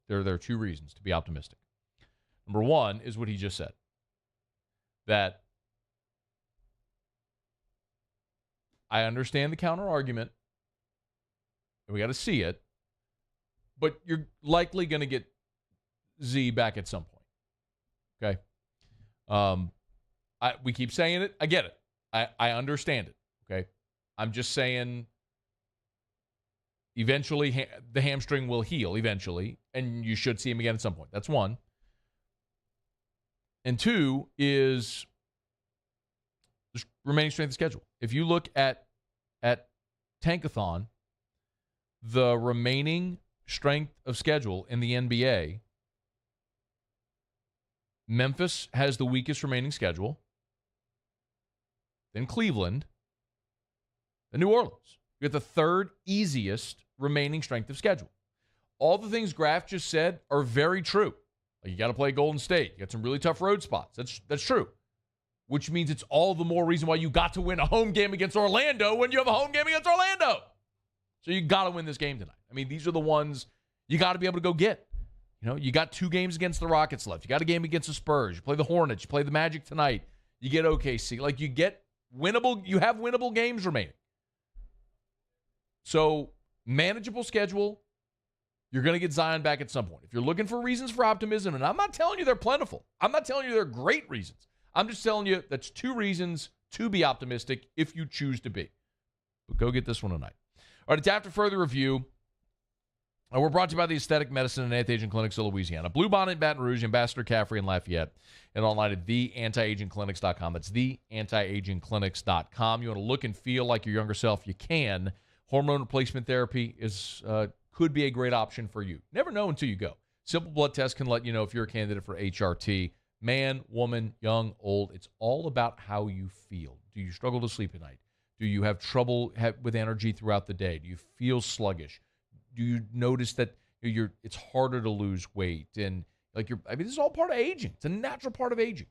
There are 2 reasons to be optimistic. Number 1 is what he just said. That I understand the counter argument, and we got to see it, but you're likely going to get Z back at some point. Okay? We keep saying it. I get it. I understand it. Okay? I'm just saying eventually the hamstring will heal eventually, and you should see him again at some point. That's 1. And 2 is the remaining strength of schedule. If you look at Tankathon, the remaining strength of schedule in the NBA, Memphis has the weakest remaining schedule, then Cleveland, then New Orleans. You get the 3rd easiest remaining strength of schedule. All the things Graff just said are very true. Like, you got to play Golden State. You got some really tough road spots. That's true. Which means it's all the more reason why you got to win a home game against Orlando when you have a home game against Orlando. So you got to win this game tonight. I mean, these are the ones you got to be able to go get. You know, you got 2 games against the Rockets left. You got a game against the Spurs. You play the Hornets. You play the Magic tonight. You get OKC. Like, you get winnable. You have winnable games remaining. So, manageable schedule. You're going to get Zion back at some point. If you're looking for reasons for optimism, and I'm not telling you they're plentiful. I'm not telling you they're great reasons. I'm just telling you that's 2 reasons to be optimistic if you choose to be. But go get this one tonight. All right, it's After Further Review. We're brought to you by the Aesthetic Medicine and Anti-Aging Clinics of Louisiana. Blue Bonnet, Baton Rouge, Ambassador Caffrey, and Lafayette. And online at theantiagingclinics.com. That's theantiagingclinics.com. You want to look and feel like your younger self, you can. Hormone replacement therapy could be a great option for you. Never know until you go. Simple blood test can let you know if you're a candidate for HRT. Man, woman, young, old, it's all about how you feel. Do you struggle to sleep at night? Do you have trouble with energy throughout the day? Do you feel sluggish? Do you notice that it's harder to lose weight? And this is all part of aging. It's a natural part of aging.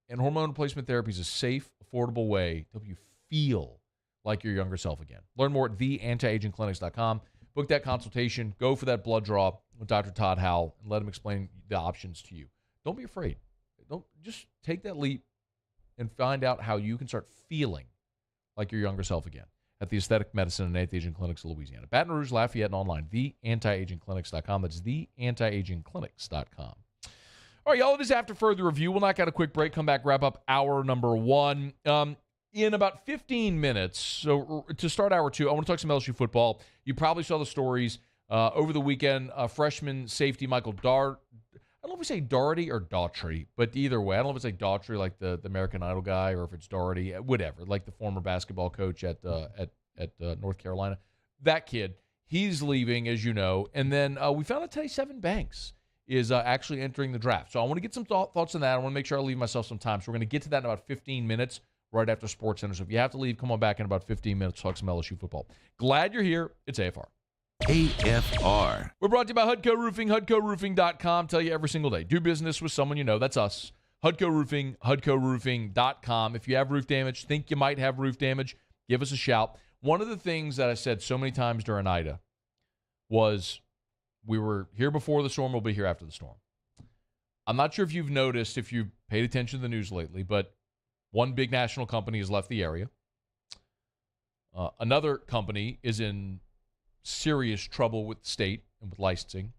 And hormone replacement therapy is a safe, affordable way to help you feel like your younger self again. Learn more at theantiagingclinics.com. Book that consultation. Go for that blood draw with Dr. Todd Howell and let him explain the options to you. Don't be afraid. Don't just take that leap and find out how you can start feeling like your younger self again at the Aesthetic Medicine and Anti-Aging Clinics of Louisiana. Baton Rouge, Lafayette, and online, theantiagingclinics.com. That's theantiagingclinics.com. All right, y'all, it is After Further Review. We'll knock out a quick break, come back, wrap up hour number one. In about 15 minutes, so to start hour two, I want to talk some LSU football. You probably saw the stories over the weekend. Freshman safety Michael Dart. I don't know if we say Daugherty or Daughtry, but either way, I don't know if it's like Daughtry, like the American Idol guy, or if it's Daugherty, whatever, like the former basketball coach at North Carolina. That kid, he's leaving, as you know. And then we found out today Sevyn Banks is actually entering the draft. So I want to get some thoughts on that. I want to make sure I leave myself some time. So we're going to get to that in about 15 minutes right after SportsCenter. So if you have to leave, come on back in about 15 minutes, talk some LSU football. Glad you're here. It's AFR. AFR. We're brought to you by Hudco Roofing, HudcoRoofing.com. Tell you every single day, do business with someone you know. That's us. Hudco Roofing, HudcoRoofing.com. If you have roof damage, think you might have roof damage, give us a shout. One of the things that I said so many times during Ida was we were here before the storm, we'll be here after the storm. I'm not sure if you've noticed, if you've paid attention to the news lately, but one big national company has left the area. Another company is in serious trouble with the state and with licensing.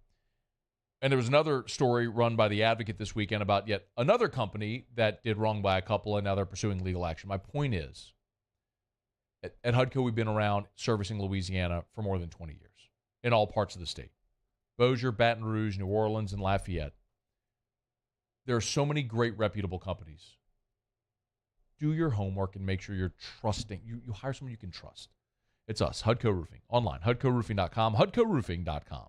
And there was another story run by The Advocate this weekend about yet another company that did wrong by a couple, and now they're pursuing legal action. My point is, at Hudco, we've been around servicing Louisiana for more than 20 years in all parts of the state. Bossier, Baton Rouge, New Orleans, and Lafayette. There are so many great reputable companies. Do your homework and make sure you're trusting. You hire someone you can trust. It's us, Hudco Roofing. Online, HudcoRoofing.com, HudcoRoofing.com.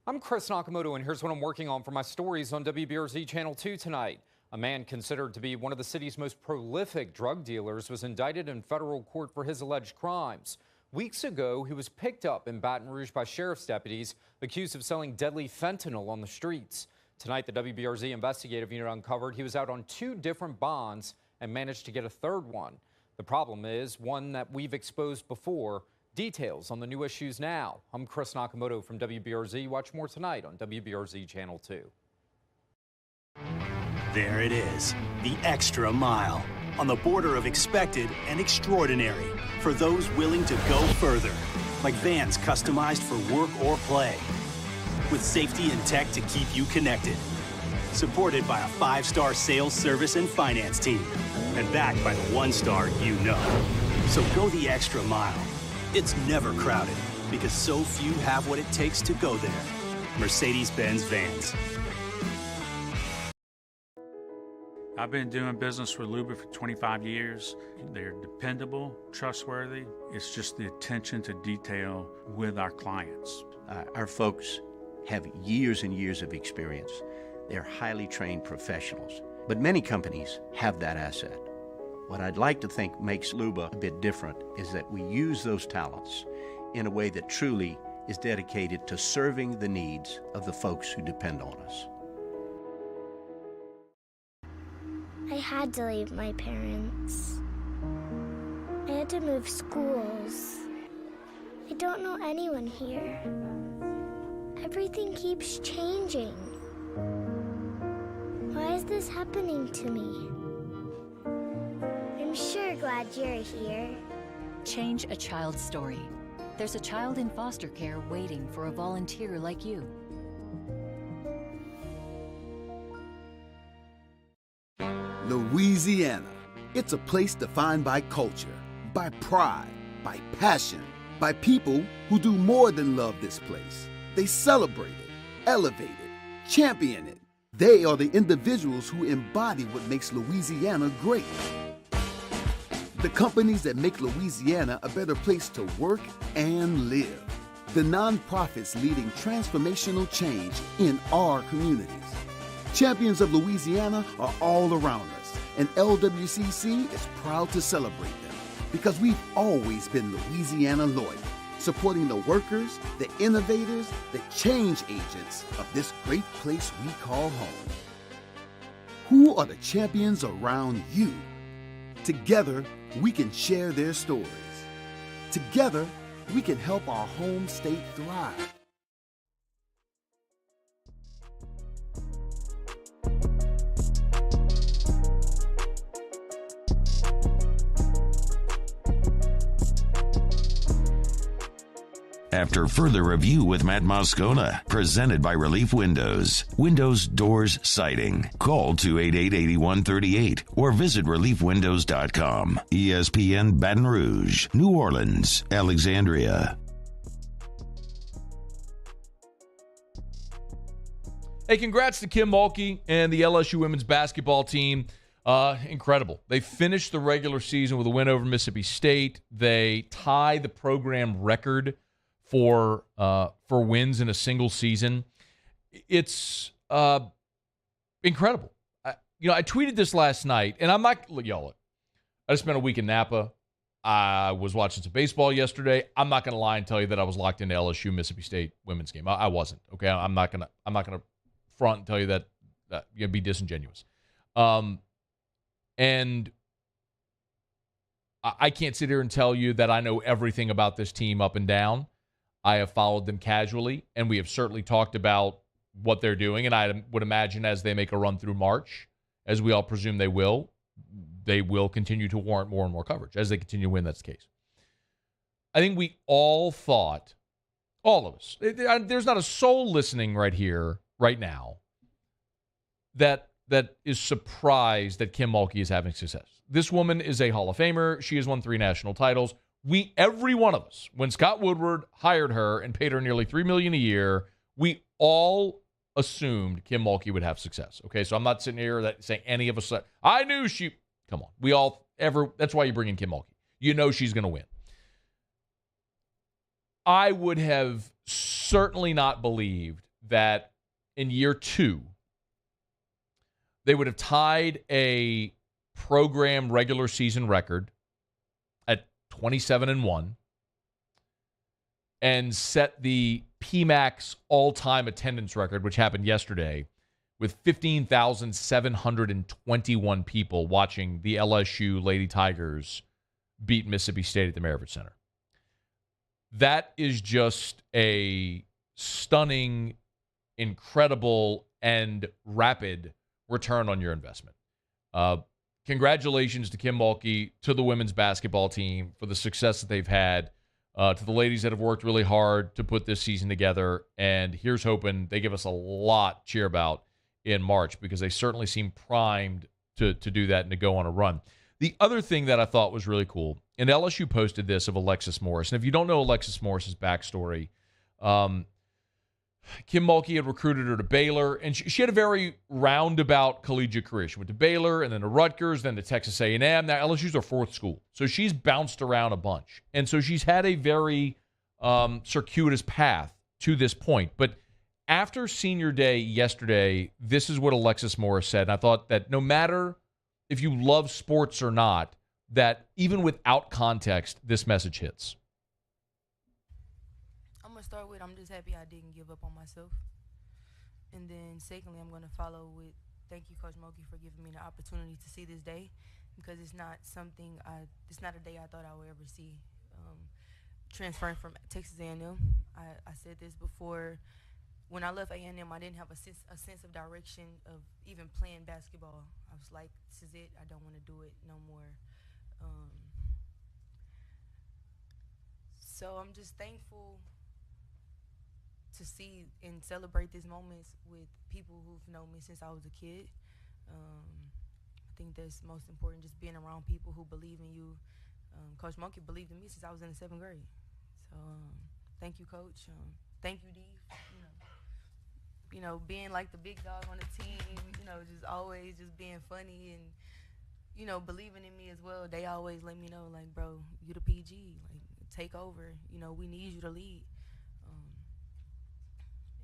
I'm Chris Nakamoto, and here's what I'm working on for my stories on WBRZ Channel 2 tonight. A man considered to be one of the city's most prolific drug dealers was indicted in federal court for his alleged crimes. Weeks ago, he was picked up in Baton Rouge by sheriff's deputies accused of selling deadly fentanyl on the streets. Tonight, the WBRZ investigative unit uncovered he was out on 2 different bonds and managed to get a third one. The problem is one that we've exposed before. Details on the new issues now. I'm Chris Nakamoto from WBRZ. Watch more tonight on WBRZ Channel 2. There it is, the extra mile, on the border of expected and extraordinary for those willing to go further, like vans customized for work or play, with safety and tech to keep you connected. Supported by a 5-star sales, service, and finance team, and backed by the 1-star you know. So go the extra mile. It's never crowded, because so few have what it takes to go there. Mercedes-Benz Vans. I've been doing business with Luba for 25 years. They're dependable, trustworthy. It's just the attention to detail with our clients. Our folks have years and years of experience. They're highly trained professionals, but many companies have that asset. What I'd like to think makes Luba a bit different is that we use those talents in a way that truly is dedicated to serving the needs of the folks who depend on us. I had to leave my parents. I had to move schools. I don't know anyone here. Everything keeps changing. Why is this happening to me? I'm sure glad you're here. Change a child's story. There's a child in foster care waiting for a volunteer like you. Louisiana, It's a place defined by culture, by pride, by passion, by people who do more than love this place. They celebrate it, elevate it, champion it. They are the individuals who embody what makes Louisiana great. The companies that make Louisiana a better place to work and live. The nonprofits leading transformational change in our communities. Champions of Louisiana are all around us, and LWCC is proud to celebrate them because we've always been Louisiana loyal, supporting the workers, the innovators, the change agents of this great place we call home. Who are the champions around you? Together, we can share their stories. Together, we can help our home state thrive. After further review with Matt Moscona, presented by Relief Windows. Windows, doors, siding. Call 288-8138 or visit reliefwindows.com. ESPN Baton Rouge, New Orleans, Alexandria. Hey, congrats to Kim Mulkey and the LSU women's basketball team. Incredible. They finished the regular season with a win over Mississippi State. They tie the program record for wins in a single season. It's incredible. I tweeted this last night, and I'm not y'all. I just spent a week in Napa. I was watching some baseball yesterday. I'm not going to lie and tell you that I was locked into LSU Mississippi State women's game. I wasn't. Okay, I'm not gonna front and tell you that you'd be disingenuous. And I can't sit here and tell you that I know everything about this team up and down. I have followed them casually, and we have certainly talked about what they're doing. And I would imagine as they make a run through March, as we all presume they will continue to warrant more and more coverage. As they continue to win, that's the case. I think we all thought, all of us, there's not a soul listening right here, right now, that is surprised that Kim Mulkey is having success. This woman is a Hall of Famer. She has won 3 national titles. Every one of us, when Scott Woodward hired her and paid her nearly $3 million a year, we all assumed Kim Mulkey would have success. Okay, so I'm not sitting here saying any of us. I knew she. Come on, that's why you bring in Kim Mulkey. You know she's going to win. I would have certainly not believed that in year 2 they would have tied a program regular season record at 27-1 and set the PMAX all-time attendance record, which happened yesterday, with 15,721 people watching the LSU Lady Tigers beat Mississippi State at the Maravich Center. That is just a stunning, incredible, and rapid return on your investment. Congratulations to Kim Mulkey, to the women's basketball team for the success that they've had, to the ladies that have worked really hard to put this season together. And here's hoping they give us a lot to cheer about in March, because they certainly seem primed to do that and to go on a run. The other thing that I thought was really cool, and LSU posted this of Alexis Morris. And if you don't know Alexis Morris's backstory, Kim Mulkey had recruited her to Baylor, and she had a very roundabout collegiate career. She went to Baylor, and then to Rutgers, then to Texas A&M. Now, LSU's her 4th school, so she's bounced around a bunch. And so she's had a very circuitous path to this point. But after senior day yesterday, this is what Alexis Morris said. And I thought that no matter if you love sports or not, that even without context, this message hits. I'm going to start with, I'm just happy I didn't give up on myself. And then secondly, I'm going to follow with, thank you, Coach Mulkey, for giving me the opportunity to see this day, because it's not it's not a day I thought I would ever see. Transferring from Texas A&M, I said this before. When I left A&M, I didn't have a sense of direction of even playing basketball. I was like, this is it. I don't want to do it no more. So I'm just thankful to see and celebrate these moments with people who've known me since I was a kid. think that's most important, just being around people who believe in you. Coach Monkey believed in me since I was in the 7th grade. So thank you, Coach. Thank you, Dee. You know, being like the big dog on the team, you know, just always just being funny and, you know, believing in me as well. They always let me know, like, bro, you the PG, like, take over. You know, we need you to lead.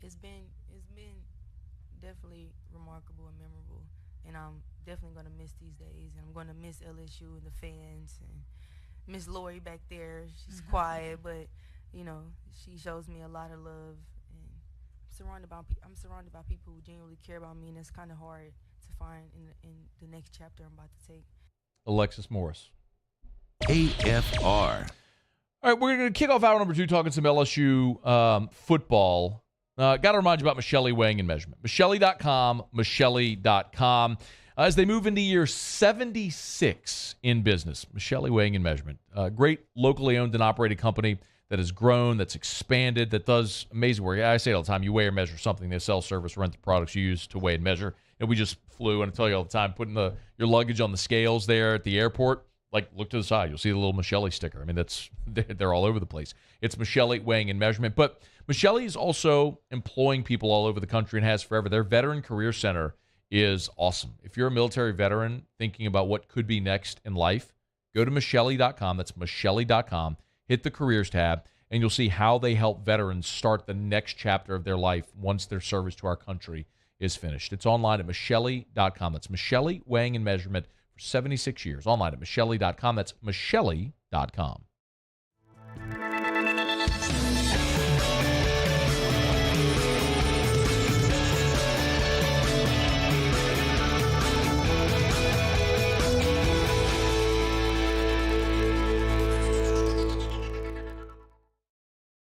It's been definitely remarkable and memorable, and I'm definitely gonna miss these days. And I'm gonna miss LSU and the fans and Miss Lori back there. She's quiet, but you know, she shows me a lot of love. And I'm surrounded by people who genuinely care about me, and it's kind of hard to find in the next chapter I'm about to take. Alexis Morris. AFR. All right, we're going to kick off hour number 2 talking some LSU football. Got to remind you about Michelli Weighing and Measurement. Michelli.com, Michelli.com. As they move into year 76 in business, Michelli Weighing and Measurement. Great locally owned and operated company that has grown, that's expanded, that does amazing work. I say it all the time, you weigh or measure something. They sell, service, rent the products you use to weigh and measure. And we just flew, and I tell you all the time, putting your luggage on the scales there at the airport, like, look to the side. You'll see the little Michelli sticker. I mean, they're all over the place. It's Michelli Weighing and Measurement. But Michelli is also employing people all over the country and has forever. Their Veteran Career Center is awesome. If you're a military veteran thinking about what could be next in life, go to Michelli.com. That's Michelli.com. Hit the Careers tab, and you'll see how they help veterans start the next chapter of their life once their service to our country is finished. It's online at Michelli.com. That's Michelli Weighing and Measurement for 76 years. Online at Michelli.com. That's Michelli.com.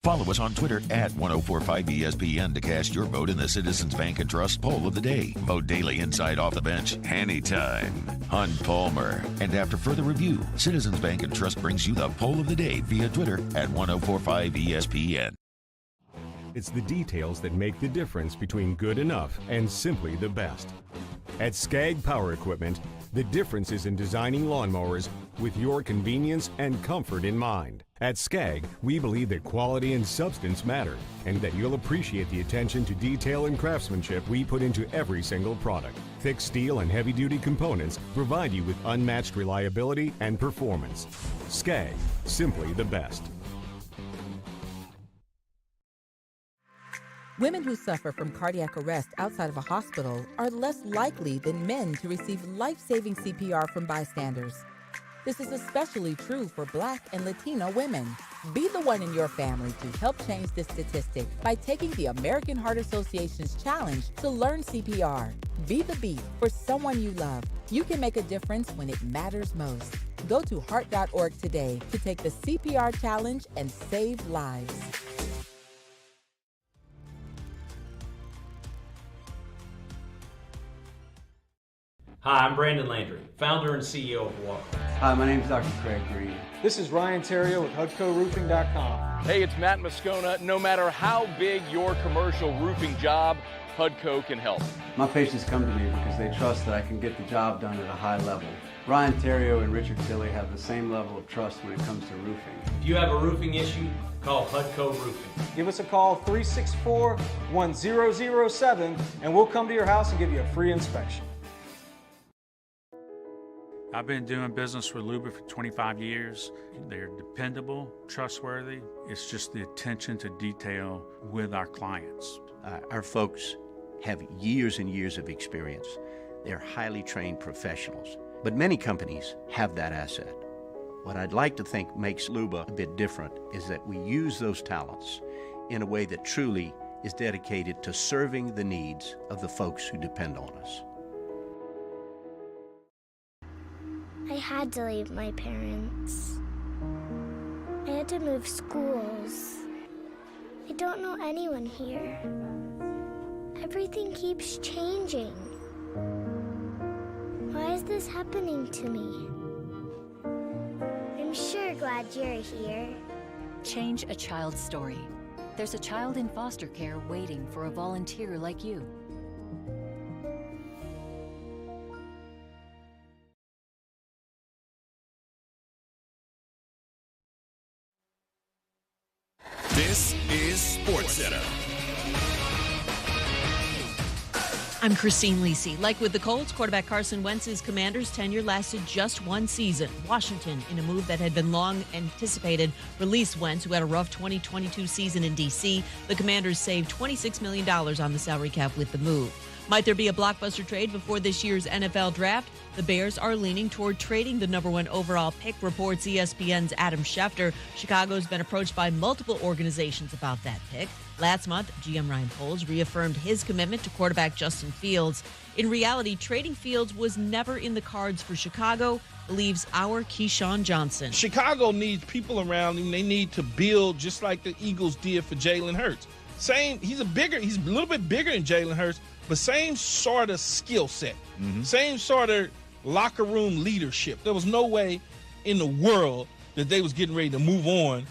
Follow us on Twitter at 1045ESPN to cast your vote in the Citizens Bank and Trust Poll of the Day. Vote daily inside Off the Bench, anytime. Hunt Palmer. And after further review, Citizens Bank and Trust brings you the Poll of the Day via Twitter at 1045ESPN. It's the details that make the difference between good enough and simply the best. At Skag Power Equipment, the difference is in designing lawnmowers with your convenience and comfort in mind. At Skag, we believe that quality and substance matter, and that you'll appreciate the attention to detail and craftsmanship we put into every single product. Thick steel and heavy-duty components provide you with unmatched reliability and performance. Skag, simply the best. Women who suffer from cardiac arrest outside of a hospital are less likely than men to receive life-saving CPR from bystanders. This is especially true for Black and Latino women. Be the one in your family to help change this statistic by taking the American Heart Association's challenge to learn CPR. Be the beat for someone you love. You can make a difference when it matters most. Go to heart.org today to take the CPR challenge and save lives. Hi, I'm Brandon Landry, founder and CEO of Water. Hi, my name is Dr. Craig Green. This is Ryan Terrio with HUDCORoofing.com. Hey, it's Matt Moscona. No matter how big your commercial roofing job, HUDCO can help. My patients come to me because they trust that I can get the job done at a high level. Ryan Terrio and Richard Tilley have the same level of trust when it comes to roofing. If you have a roofing issue, call HUDCO Roofing. Give us a call, 364-1007, and we'll come to your house and give you a free inspection. I've been doing business with Luba for 25 years. They're dependable, trustworthy. It's just the attention to detail with our clients. Our folks have years and years of experience. They're highly trained professionals. But many companies have that asset. What I'd like to think makes Luba a bit different is that we use those talents in a way that truly is dedicated to serving the needs of the folks who depend on us. I had to leave my parents. I had to move schools. I don't know anyone here. Everything keeps changing. Why is this happening to me? I'm sure glad you're here. Change a child's story. There's a child in foster care waiting for a volunteer like you. SportsCenter. I'm Christine Lisi. Like with the Colts, quarterback Carson Wentz's Commanders' tenure lasted just one season. Washington, in a move that had been long anticipated, released Wentz, who had a rough 2022 season in D.C. The Commanders saved $26 million on the salary cap with the move. Might there be a blockbuster trade before this year's NFL draft? The Bears are leaning toward trading the number 1 overall pick, reports ESPN's Adam Schefter. Chicago's been approached by multiple organizations about that pick. Last month, GM Ryan Poles reaffirmed his commitment to quarterback Justin Fields. In reality, trading Fields was never in the cards for Chicago, believes our Keyshawn Johnson. Chicago needs people around him. They need to build just like the Eagles did for Jalen Hurts. He's a little bit bigger than Jalen Hurts, but same sort of skill set, same sort of locker room leadership. There was no way in the world that they was getting ready to move on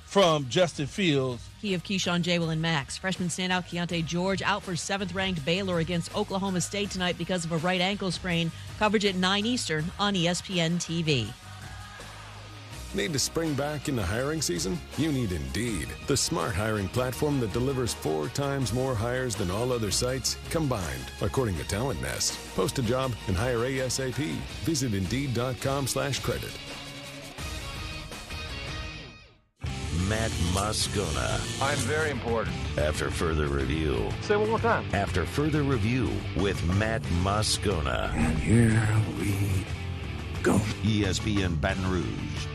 from Justin Fields. Key of Keyshawn, J. and Max. Freshman standout Keontae George out for 7th-ranked Baylor against Oklahoma State tonight because of a right ankle sprain. Coverage at 9 Eastern on ESPN TV. Need to spring back in the hiring season? You need Indeed, the smart hiring platform that delivers 4 times more hires than all other sites combined, according to Talent Nest. Post a job and hire ASAP. Visit Indeed.com/credit. Matt Moscona. I'm very important. After further review. Say it one more time. After further review with Matt Moscona. And here we go. ESPN Baton Rouge,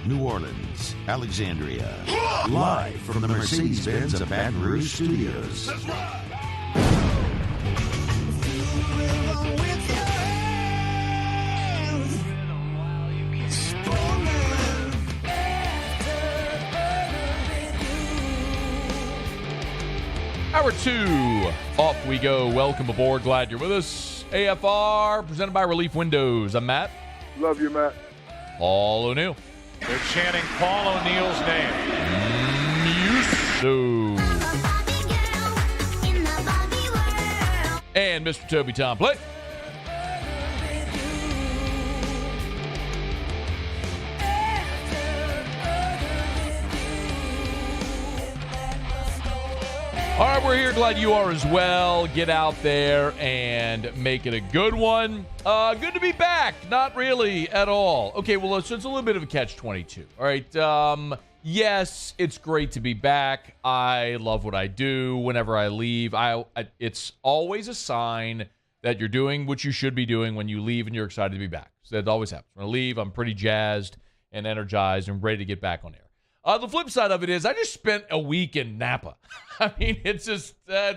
New Orleans, Alexandria. Live from the Mercedes-Benz of Baton Rouge studios. That's right. Hour 2, off we go. Welcome aboard. Glad you're with us. AFR, presented by Relief Windows. I'm Matt. Love you, Matt. Paul O'Neill. They're chanting Paul O'Neill's name. Musso. And Mr. Toby Tomplay. All right, we're here. Glad you are as well. Get out there and make it a good one. Good to be back. Not really at all. Okay, well, so it's a little bit of a catch-22. All right. Yes, it's great to be back. I love what I do. Whenever I leave, it's always a sign that you're doing what you should be doing when you leave and you're excited to be back. So that always happens. When I leave, I'm pretty jazzed and energized and ready to get back on air. The flip side of it is I just spent a week in Napa. I mean, it's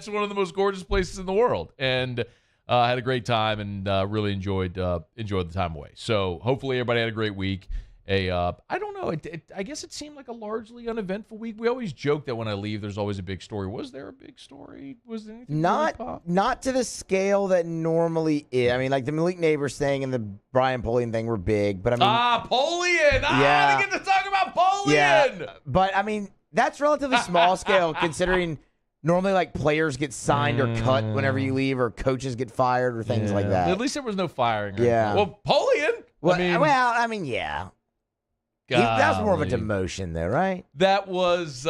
one of the most gorgeous places in the world. And I had a great time and really enjoyed the time away. So hopefully everybody had a great week. I don't know. I guess it seemed like a largely uneventful week. We always joke that when I leave, there's always a big story. Was there a big story? Was there anything? Not to the scale that normally is. I mean, like the Malik Neighbors thing and the Brian Polian thing were big, but I mean, Polian! Yeah, I get to talk about Polian. Yeah, but I mean, that's relatively small scale considering normally like players get signed or cut whenever you leave, or coaches get fired or things like that. At least there was no firing. Yeah. Well, Polian. I mean, yeah. That was more of a demotion there, right? That was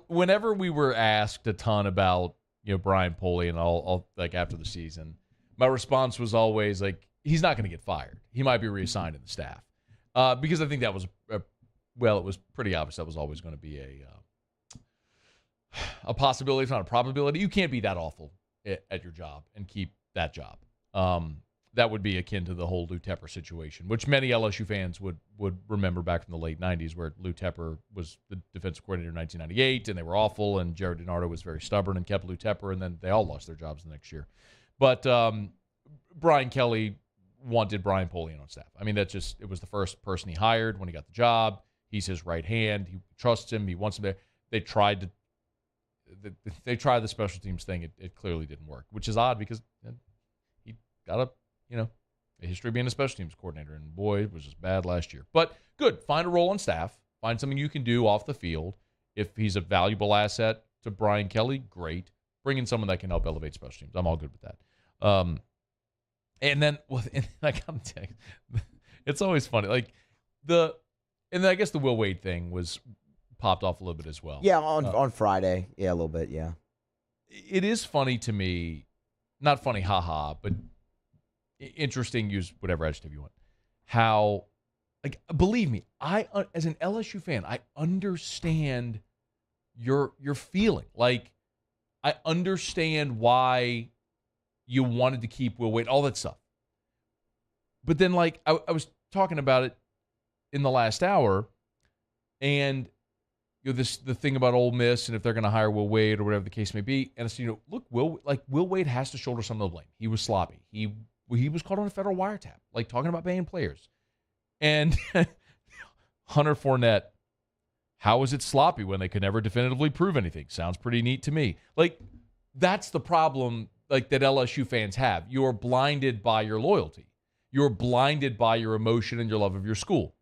whenever we were asked a ton about, Brian Polian all like after the season, my response was always like, he's not going to get fired. He might be reassigned to the staff. Because I think that was it was pretty obvious that was always going to be a possibility, if not a probability. You can't be that awful at your job and keep that job. That would be akin to the whole Lou Tepper situation, which many LSU fans would remember back from the late 90s, where Lou Tepper was the defensive coordinator in 1998, and they were awful, and Jared DiNardo was very stubborn and kept Lou Tepper, and then they all lost their jobs the next year. But Brian Kelly wanted Brian Polian on staff. I mean, it was the first person he hired when he got the job. He's his right hand. He trusts him. He wants him there. They tried the special teams thing. It clearly didn't work, which is odd because he got a history of being a special teams coordinator, and boy, it was just bad last year. But good, find a role on staff, find something you can do off the field. If he's a valuable asset to Brian Kelly, great. Bring in someone that can help elevate special teams. I'm all good with that. And then, I'm telling you, it's always funny. And then I guess the Will Wade thing was popped off a little bit as well. Yeah, on Friday. Yeah, a little bit, yeah. It is funny to me, not funny, haha, but interesting, use whatever adjective you want, how, like, believe me, I as an LSU fan, I understand your feeling. Like, I understand why you wanted to keep Will Wade, all that stuff. But then, like, I was talking about it in the last hour, and the thing about Ole Miss and if they're going to hire Will Wade or whatever the case may be, and it's, look, Will Wade has to shoulder some of the blame. He was sloppy. He was caught on a federal wiretap, like talking about paying players. And Hunter Fournette, how is it sloppy when they could never definitively prove anything? Sounds pretty neat to me. Like, that's the problem, like, that LSU fans have. You're blinded by your loyalty. You're blinded by your emotion and your love of your school.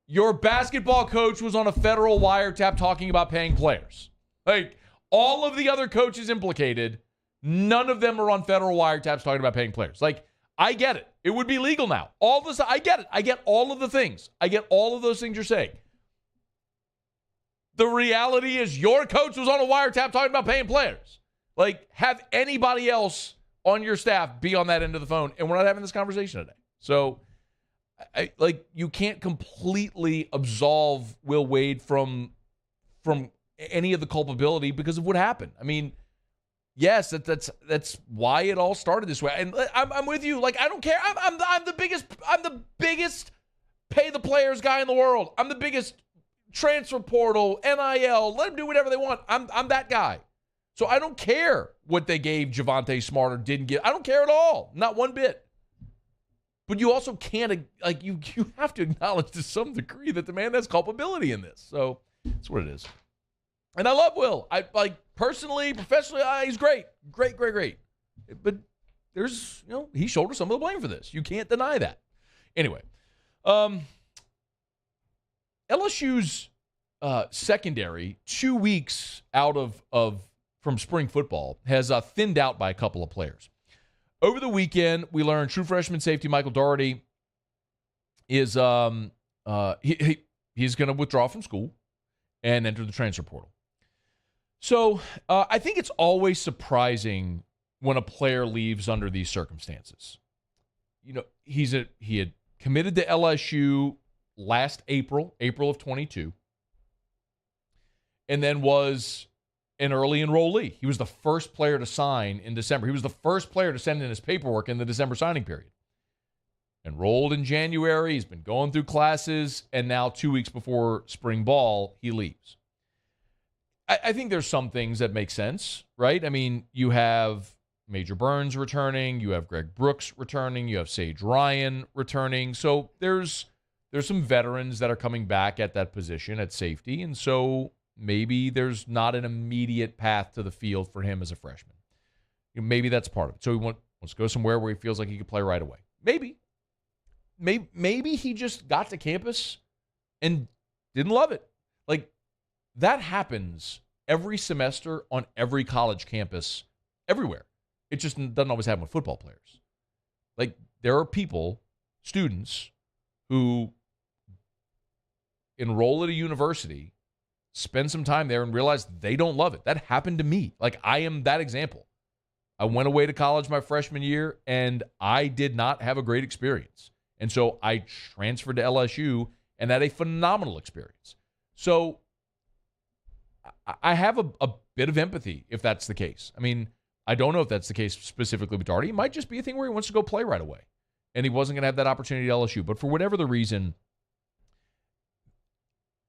Your basketball coach was on a federal wiretap talking about paying players. Like, all of the other coaches implicated, none of them are on federal wiretaps talking about paying players. Like, I get it. It would be legal now. All this, I get it. I get all of the things. I get all of those things you're saying. The reality is your coach was on a wiretap talking about paying players. Like, have anybody else on your staff be on that end of the phone, and we're not having this conversation today. So, you can't completely absolve Will Wade from any of the culpability because of what happened. I mean, yes, that's why it all started this way. And I'm with you. Like, I don't care. I'm the biggest pay the players guy in the world. I'm the biggest transfer portal, NIL. Let them do whatever they want. I'm that guy. So I don't care what they gave Javonte Smart or didn't give. I don't care at all. Not one bit. But you also can't, like, you have to acknowledge to some degree that the man has culpability in this. So that's what it is. And I love Will. I, like, personally, professionally, he's great. Great. But there's, he shouldered some of the blame for this. You can't deny that. Anyway, LSU's secondary, 2 weeks out from spring football, has thinned out by a couple of players. Over the weekend, we learned true freshman safety Michael Doherty is he's going to withdraw from school and enter the transfer portal. So I think it's always surprising when a player leaves under these circumstances. He had committed to LSU last April of 22, and then was an early enrollee. He was the first player to sign in December. He was the first player to send in his paperwork in the December signing period. Enrolled in January. He's been going through classes, and now 2 weeks before spring ball, he leaves. I think there's some things that make sense, right? I mean, you have Major Burns returning. You have Greg Brooks returning. You have Sage Ryan returning. So there's some veterans that are coming back at that position at safety, and so maybe there's not an immediate path to the field for him as a freshman. Maybe that's part of it. So he wants to go somewhere where he feels like he could play right away. Maybe he just got to campus and didn't love it. Like, that happens every semester on every college campus everywhere. It just doesn't always happen with football players. Like, there are people, students, who enroll at a university, spend some time there, and realize they don't love it. That happened to me. Like, I am that example. I went away to college my freshman year, and I did not have a great experience. And so I transferred to LSU and had a phenomenal experience. So I have a bit of empathy if that's the case. I mean, I don't know if that's the case specifically with Doherty. It might just be a thing where he wants to go play right away, and he wasn't going to have that opportunity at LSU. But for whatever the reason,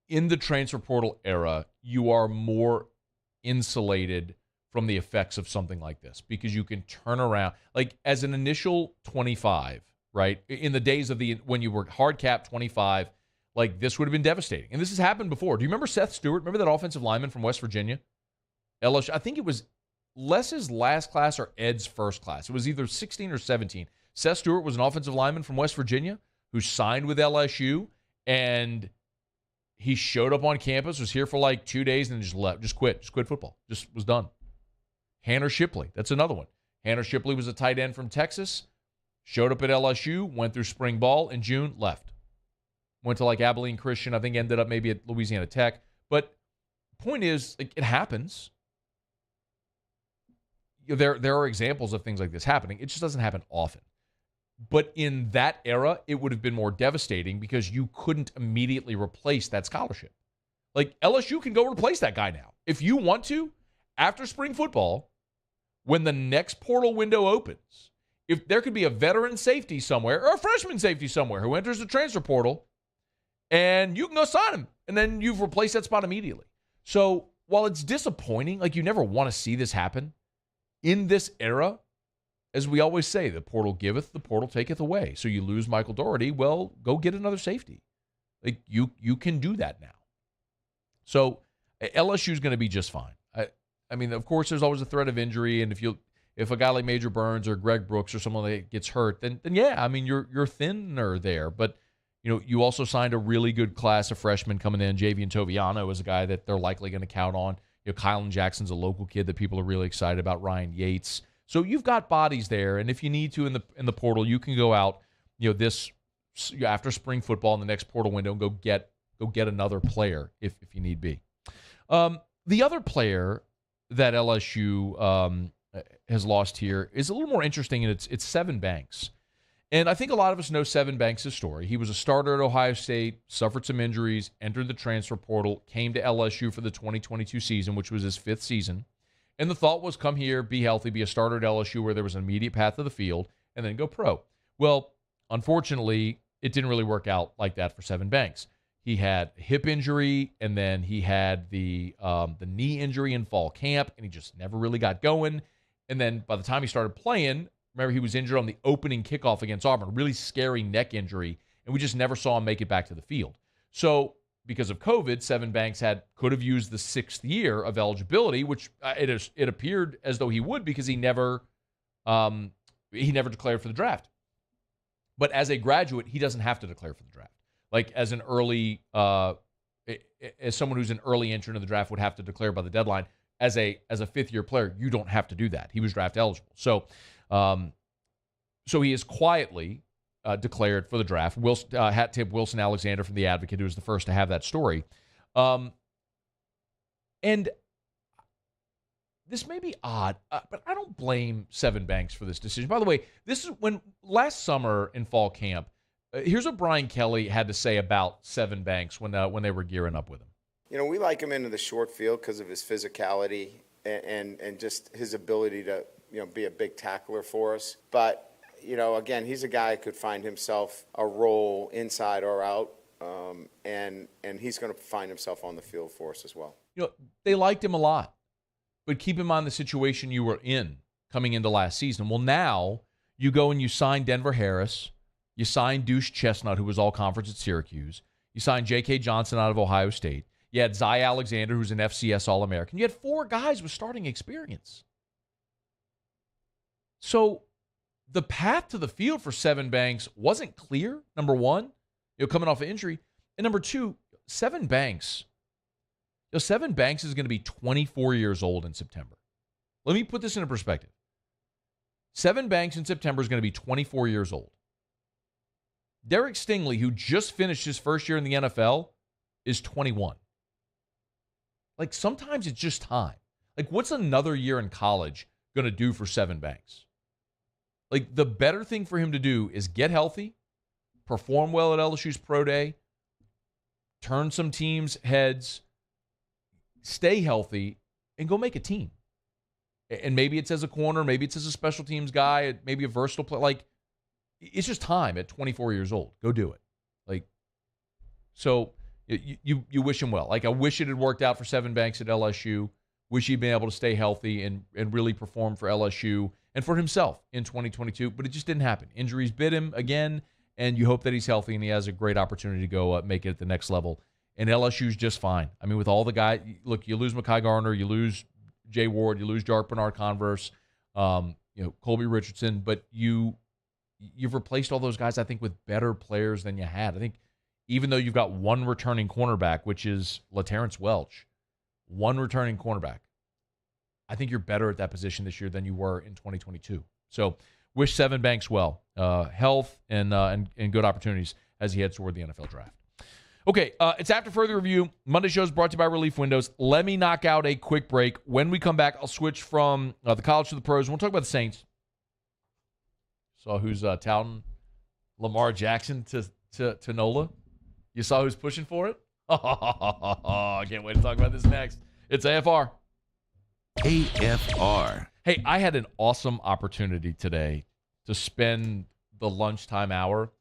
in the transfer portal era, you are more insulated from the effects of something like this because you can turn around. Like, as an initial 25, right, in the days of when you were hard cap 25, like, this would have been devastating. And this has happened before. Do you remember Seth Stewart? Remember that offensive lineman from West Virginia? LSU, I think it was Les's last class or Ed's first class. It was either 16 or 17. Seth Stewart was an offensive lineman from West Virginia who signed with LSU, and he showed up on campus, was here for like 2 days, and then just left, just quit football, just was done. Hannah Shipley, that's another one. Hannah Shipley was a tight end from Texas, showed up at LSU, went through spring ball in June, left. went to like Abilene Christian. I think ended up maybe at Louisiana Tech. But point is, like, it happens. There are examples of things like this happening. It just doesn't happen often. But in that era, it would have been more devastating because you couldn't immediately replace that scholarship. Like, LSU can go replace that guy now. If you want to, after spring football, when the next portal window opens, if there could be a veteran safety somewhere or a freshman safety somewhere who enters the transfer portal, and you can go sign him, and then you've replaced that spot immediately. So while it's disappointing, like, you never want to see this happen, in this era, as we always say, the portal giveth, the portal taketh away. So you lose Michael Doherty, well, go get another safety. Like, you can do that now. So LSU is going to be just fine. I mean, of course, there's always a threat of injury, and if a guy like Major Burns or Greg Brooks or someone that gets hurt, then yeah, I mean, you're thinner there. But you also signed a really good class of freshmen coming in. Javian Toviano is a guy that they're likely going to count on. Kylan Jackson's a local kid that people are really excited about. Ryan Yates. So you've got bodies there, and if you need to in the portal, you can go out, this after spring football in the next portal window and go get another player if you need be. The other player that LSU has lost here is a little more interesting, and it's Sevyn Banks. And I think a lot of us know Sevyn Banks' story. He was a starter at Ohio State, suffered some injuries, entered the transfer portal, came to LSU for the 2022 season, which was his 5th season. And the thought was, come here, be healthy, be a starter at LSU where there was an immediate path to the field, and then go pro. Well, unfortunately, it didn't really work out like that for Sevyn Banks. He had a hip injury, and then he had the knee injury in fall camp, and he just never really got going. And then by the time he started playing, remember, he was injured on the opening kickoff against Auburn, really scary neck injury, and we just never saw him make it back to the field. So because of COVID, Sevyn Banks could have used the 6th year of eligibility, which it appeared as though he would because he never declared for the draft. But as a graduate, he doesn't have to declare for the draft. Like as an early, as someone who's an early entrant in the draft would have to declare by the deadline. As a 5th-year player, you don't have to do that. He was draft eligible. So he is quietly declared for the draft. Hat tip Wilson Alexander from The Advocate, who was the first to have that story. And this may be odd, but I don't blame Sevyn Banks for this decision. By the way, this is when last summer in fall camp, here's what Brian Kelly had to say about Sevyn Banks when they were gearing up with him. We like him into the short field because of his physicality and just his ability to, be a big tackler for us. But, again, he's a guy who could find himself a role inside or out, and he's going to find himself on the field for us as well. They liked him a lot, but keep in mind the situation you were in coming into last season. Well, now you go and you sign Denver Harris, you sign Deuce Chestnut, who was all conference at Syracuse, you sign J.K. Johnson out of Ohio State, you had Zy Alexander, who's an FCS All-American. You had 4 guys with starting experience. So the path to the field for Sevyn Banks wasn't clear, number one, coming off an injury. And number 2, Sevyn Banks. Sevyn Banks is going to be 24 years old in September. Let me put this into perspective. Sevyn Banks in September is going to be 24 years old. Derek Stingley, who just finished his first year in the NFL, is 21. Like, sometimes it's just time. Like, what's another year in college going to do for Sevyn Banks? Like, the better thing for him to do is get healthy, perform well at LSU's Pro Day, turn some teams' heads, stay healthy, and go make a team. And maybe it's as a corner, maybe it's as a special teams guy, maybe a versatile player. Like, it's just time at 24 years old. Go do it. Like, so you wish him well. Like, I wish it had worked out for Sevyn Banks at LSU. Wish he'd been able to stay healthy and really perform for LSU and for himself in 2022, but it just didn't happen. Injuries bit him again, and you hope that he's healthy and he has a great opportunity to go make it at the next level. And LSU's just fine. I mean, with all the guys, look, you lose Mekhi Garner, you lose Jay Ward, you lose Jark Bernard-Converse, Colby Richardson, but you've replaced all those guys, I think, with better players than you had. I think even though you've got one returning cornerback, which is LaTerrence Welch, one returning cornerback, I think you're better at that position this year than you were in 2022. So wish Sevyn Banks well, health and good opportunities as he heads toward the NFL draft. Okay, it's After Further Review. Monday show is brought to you by Relief Windows. Let me knock out a quick break. When we come back, I'll switch from the college to the pros. We'll talk about the Saints. Saw who's touting Lamar Jackson to NOLA. You saw who's pushing for it? I can't wait to talk about this next. It's AFR. AFR. Hey, I had an awesome opportunity today to spend the lunchtime hour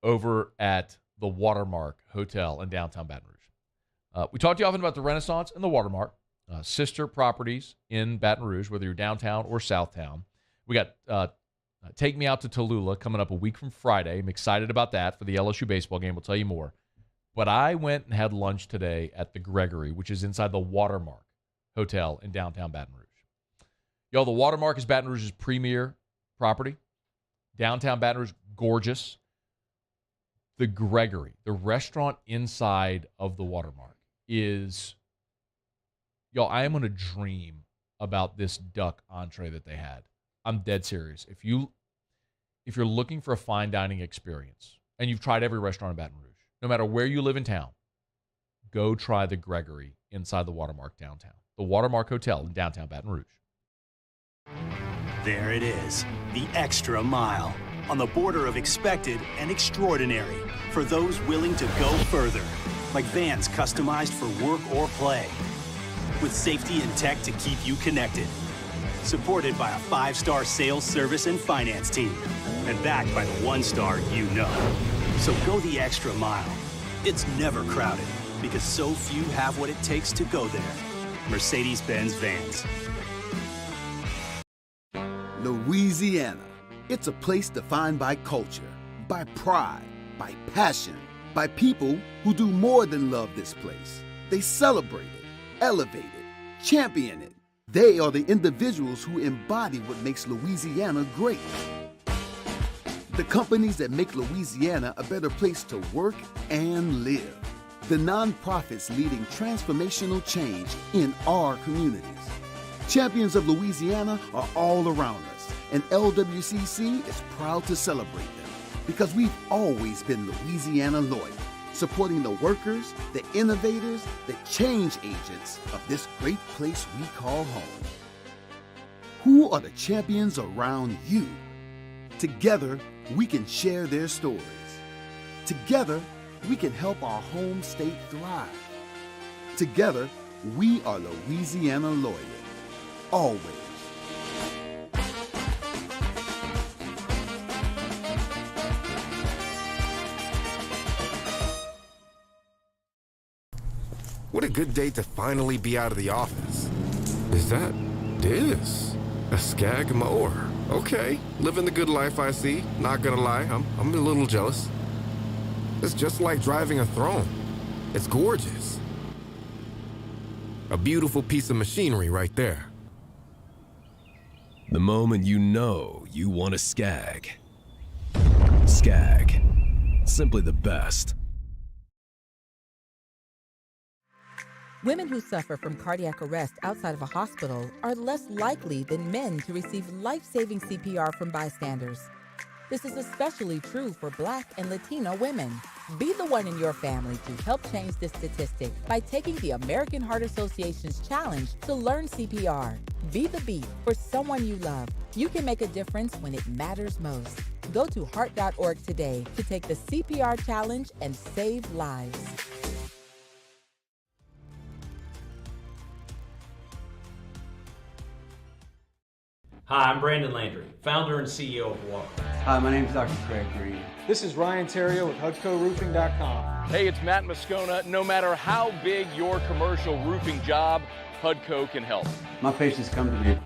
over at the Watermark Hotel in downtown Baton Rouge. We talk to you often about the Renaissance and the Watermark, sister properties in Baton Rouge, whether you're downtown or Southtown. We got Take Me Out to Tallulah coming up a week from Friday. I'm excited about that for the LSU baseball game. We'll tell you more. But I went and had lunch today at the Gregory, which is inside the Watermark Hotel in downtown Baton Rouge. Y'all, the Watermark is Baton Rouge's premier property. Downtown Baton Rouge, gorgeous. The Gregory, the restaurant inside of the Watermark is, y'all, I am going to dream about this duck entree that they had. I'm dead serious. If you're looking for a fine dining experience and you've tried every restaurant in Baton Rouge, no matter where you live in town, go try the Gregory inside the Watermark downtown. The Watermark Hotel in downtown Baton Rouge. There it is, the extra mile, on the border of expected and extraordinary for those willing to go further, like vans customized for work or play, with safety and tech to keep you connected, supported by a 5-star sales, service, and finance team, and backed by the 1-star you know. So go the extra mile. It's never crowded, because so few have what it takes to go there. Mercedes-Benz Vans. Louisiana. It's a place defined by culture, by pride, by passion, by people who do more than love this place. They celebrate it, elevate it, champion it. They are the individuals who embody what makes Louisiana great. The companies that make Louisiana a better place to work and live. The nonprofits leading transformational change in our communities. Champions of Louisiana are all around us, and LWCC is proud to celebrate them because we've always been Louisiana loyal, supporting the workers, the innovators, the change agents of this great place we call home. Who are the champions around you? Together, we can share their stories. Together, we can help our home state thrive. Together, we are Louisiana loyal. Always. What a good day to finally be out of the office. Is that this? A Skag mower. Okay, living the good life I see. Not gonna lie, I'm a little jealous. It's just like driving a throne. It's gorgeous. A beautiful piece of machinery right there. The moment you know you want a Skag. Skag. Simply the best. Women who suffer from cardiac arrest outside of a hospital are less likely than men to receive life-saving CPR from bystanders. This is especially true for Black and Latino women. Be the one in your family to help change this statistic by taking the American Heart Association's challenge to learn CPR. Be the beat for someone you love. You can make a difference when it matters most. Go to heart.org today to take the CPR challenge and save lives. Hi, I'm Brandon Landry, founder and CEO of Walker. Hi, my name is Dr. Craig Green. This is Ryan Terrio with HUDCORoofing.com. Hey, it's Matt Moscona. No matter how big your commercial roofing job, HUDCO can help. My patients come to me.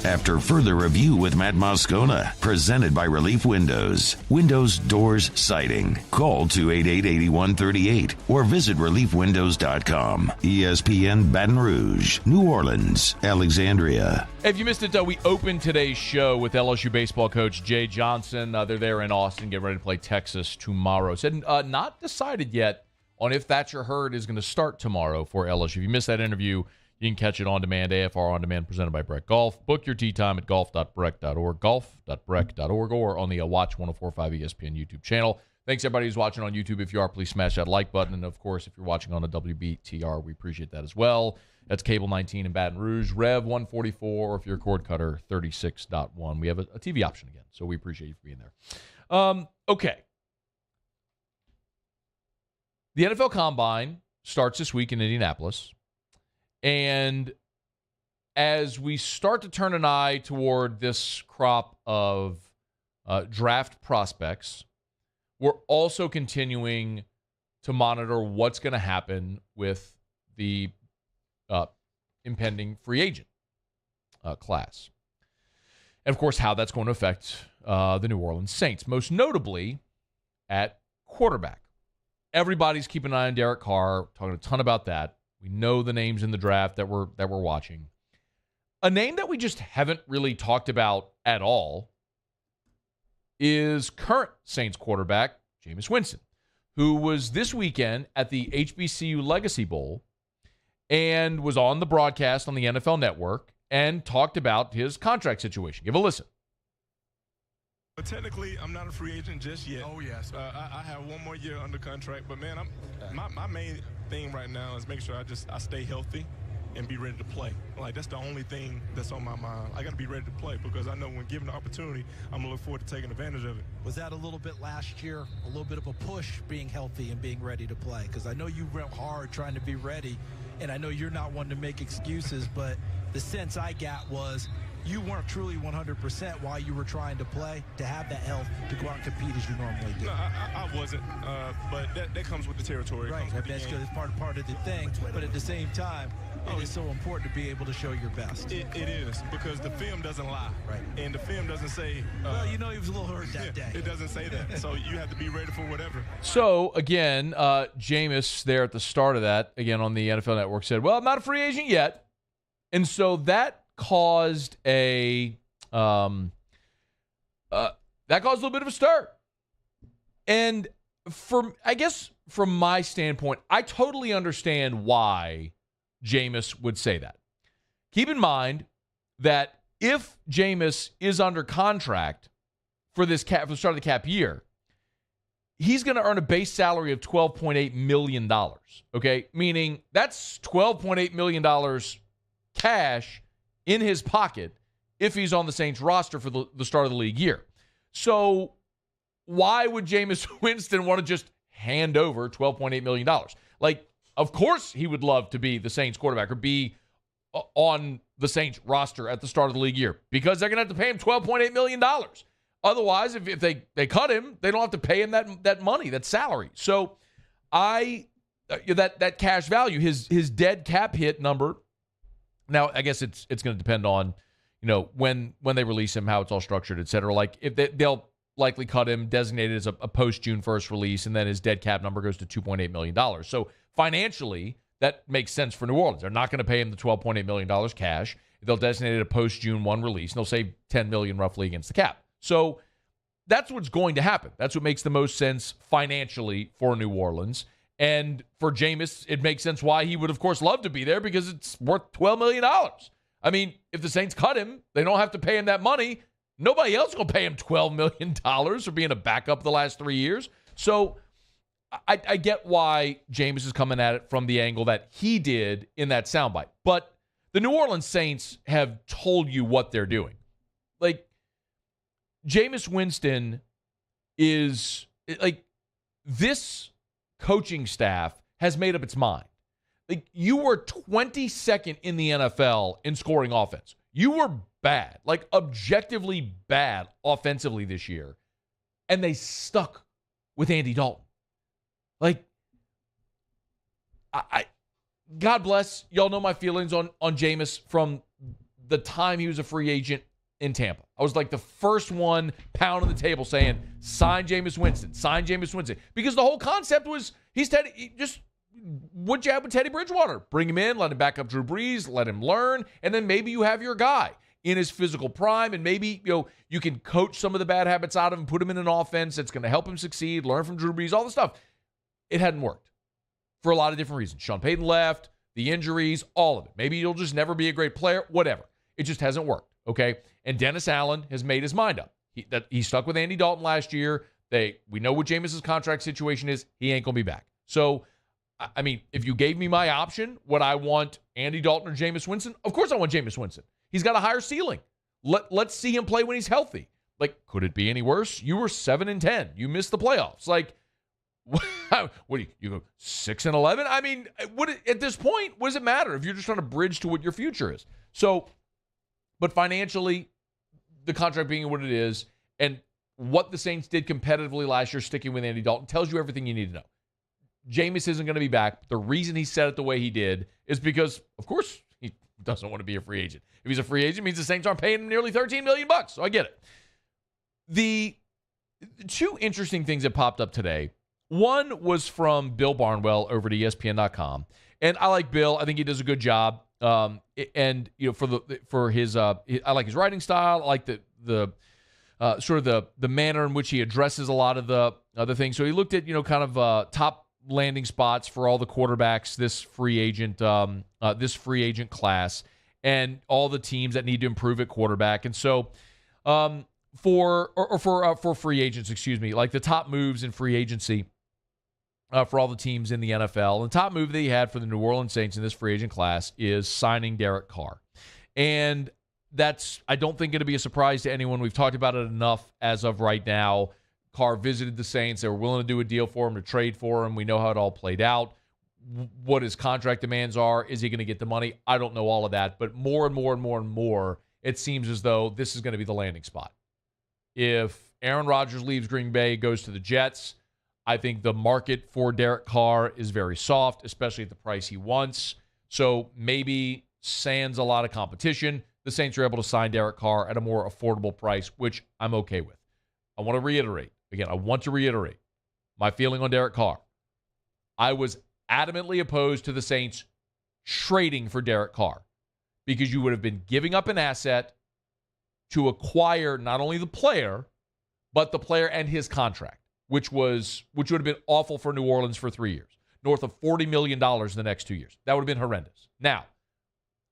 After further review with Matt Moscona, presented by Relief Windows. Windows, doors, siding. Call 288-8138 or visit reliefwindows.com. ESPN Baton Rouge, New Orleans, Alexandria. If you missed it, we opened today's show with LSU baseball coach Jay Johnson. They're there in Austin, getting ready to play Texas tomorrow. Said not decided yet on if Thatcher Hurd is going to start tomorrow for LSU. If you missed that interview, you can catch it on demand, AFR on demand, presented by Breck Golf. Book your tee time at golf.breck.org, golf.breck.org, or on the Watch 104.5 ESPN YouTube channel. Thanks, everybody who's watching on YouTube. If you are, please smash that like button. And, of course, if you're watching on the WBTR, we appreciate that as well. That's Cable 19 in Baton Rouge, Rev 144, or if you're a cord cutter, 36.1. We have a TV option again, so we appreciate you for being there. Okay. The NFL Combine starts this week in Indianapolis. And as we start to turn an eye toward this crop of draft prospects, we're also continuing to monitor what's going to happen with the impending free agent class. And, of course, how that's going to affect the New Orleans Saints, most notably at quarterback. Everybody's keeping an eye on Derek Carr, talking a ton about that. We know the names in the draft that we're watching. A name that we just haven't really talked about at all is current Saints quarterback Jameis Winston, who was this weekend at the HBCU Legacy Bowl and was on the broadcast on the NFL Network and talked about his contract situation. Give a listen. But technically, I'm not a free agent just yet. Oh, yes. I have one more year under contract. But, man, my main thing right now is make sure I stay healthy and be ready to play. Like, that's the only thing that's on my mind. I got to be ready to play because I know when given the opportunity, I'm going to look forward to taking advantage of it. Was that a little bit last year, a little bit of a push being healthy and being ready to play? Because I know you went hard trying to be ready, and I know you're not one to make excuses, but the sense I got was you weren't truly 100% while you were trying to play, to have that health to go out and compete as you normally do. No, I wasn't, but that comes with the territory. Right, that's good. It's part of the thing, but at the same time, it is so important to be able to show your best. It is, because the film doesn't lie. Right. And the film doesn't say... well, you know he was a little hurt that day. It doesn't say that, so you have to be ready for whatever. So, again, Jameis there at the start of that, again on the NFL Network, said, well, I'm not a free agent yet. And so that caused a little bit of a stir. And from my standpoint, I totally understand why Jameis would say that. Keep in mind that if Jameis is under contract for the start of the cap year, he's going to earn a base salary of $12.8 million. Okay? Meaning that's $12.8 million cash in his pocket if he's on the Saints roster for the start of the league year. So why would Jameis Winston want to just hand over $12.8 million? Like, of course he would love to be the Saints quarterback or be on the Saints roster at the start of the league year because they're going to have to pay him $12.8 million. Otherwise, if they cut him, they don't have to pay him that money, that salary. So that cash value, his dead cap hit number. Now, I guess it's going to depend on, when they release him, how it's all structured, et cetera. Like, if they'll likely cut him, designated as a post-June 1st release, and then his dead cap number goes to $2.8 million. So, financially, that makes sense for New Orleans. They're not going to pay him the $12.8 million cash. They'll designate it a post-June 1 release, and they'll save $10 million roughly against the cap. So, that's what's going to happen. That's what makes the most sense financially for New Orleans. And for Jameis, it makes sense why he would, of course, love to be there because it's worth $12 million. I mean, if the Saints cut him, they don't have to pay him that money. Nobody else is going to pay him $12 million for being a backup the last 3 years. So I get why Jameis is coming at it from the angle that he did in that soundbite. But the New Orleans Saints have told you what they're doing. Like, Jameis Winston is, like, this coaching staff has made up its mind. Like, you were 22nd in the NFL in scoring offense. You were bad, like objectively bad offensively this year. And they stuck with Andy Dalton. Like, I God bless. Y'all know my feelings on Jameis from the time he was a free agent in Tampa. I was like the first one pounding the table saying, sign Jameis Winston, sign Jameis Winston. Because the whole concept was just what you have with Teddy Bridgewater. Bring him in, let him back up Drew Brees, let him learn, and then maybe you have your guy in his physical prime, and maybe you can coach some of the bad habits out of him, put him in an offense that's going to help him succeed, learn from Drew Brees, all the stuff. It hadn't worked for a lot of different reasons. Sean Payton left, the injuries, all of it. Maybe you'll just never be a great player, whatever. It just hasn't worked, okay? And Dennis Allen has made his mind up. He stuck with Andy Dalton last year. We know what Jameis's contract situation is. He ain't going to be back. So, I mean, if you gave me my option, would I want Andy Dalton or Jameis Winston? Of course I want Jameis Winston. He's got a higher ceiling. Let's see him play when he's healthy. Like, could it be any worse? You were 7-10. You missed the playoffs. Like, what do you go 6-11? I mean, at this point, what does it matter if you're just trying to bridge to what your future is? So, but financially, the contract being what it is, and what the Saints did competitively last year, sticking with Andy Dalton, tells you everything you need to know. Jameis isn't going to be back. The reason he said it the way he did is because, of course, he doesn't want to be a free agent. If he's a free agent, it means the Saints aren't paying him nearly $13 million. So I get it. The two interesting things that popped up today. One was from Bill Barnwell over at ESPN.com, and I like Bill. I think he does a good job. And for his, I like his writing style. I like the sort of the manner in which he addresses a lot of the other things. So he looked at kind of top landing spots for all the quarterbacks this free agent class, and all the teams that need to improve at quarterback. And so for free agents, excuse me, like the top moves in free agency for all the teams in the NFL. And the top move that he had for the New Orleans Saints in this free agent class is signing Derek Carr. And that's, I don't think, going to be a surprise to anyone. We've talked about it enough as of right now. Carr visited the Saints. They were willing to do a deal for him, to trade for him. We know how it all played out. What his contract demands are. Is he going to get the money? I don't know all of that. But more and more and more and more, it seems as though this is going to be the landing spot. If Aaron Rodgers leaves Green Bay, goes to the Jets, I think the market for Derek Carr is very soft, especially at the price he wants. So maybe sans a lot of competition, the Saints are able to sign Derek Carr at a more affordable price, which I'm okay with. I want to reiterate my feeling on Derek Carr. I was adamantly opposed to the Saints trading for Derek Carr because you would have been giving up an asset to acquire not only the player, but the player and his contract, which would have been awful for New Orleans for 3 years, north of $40 million in the next 2 years. That would have been horrendous. Now,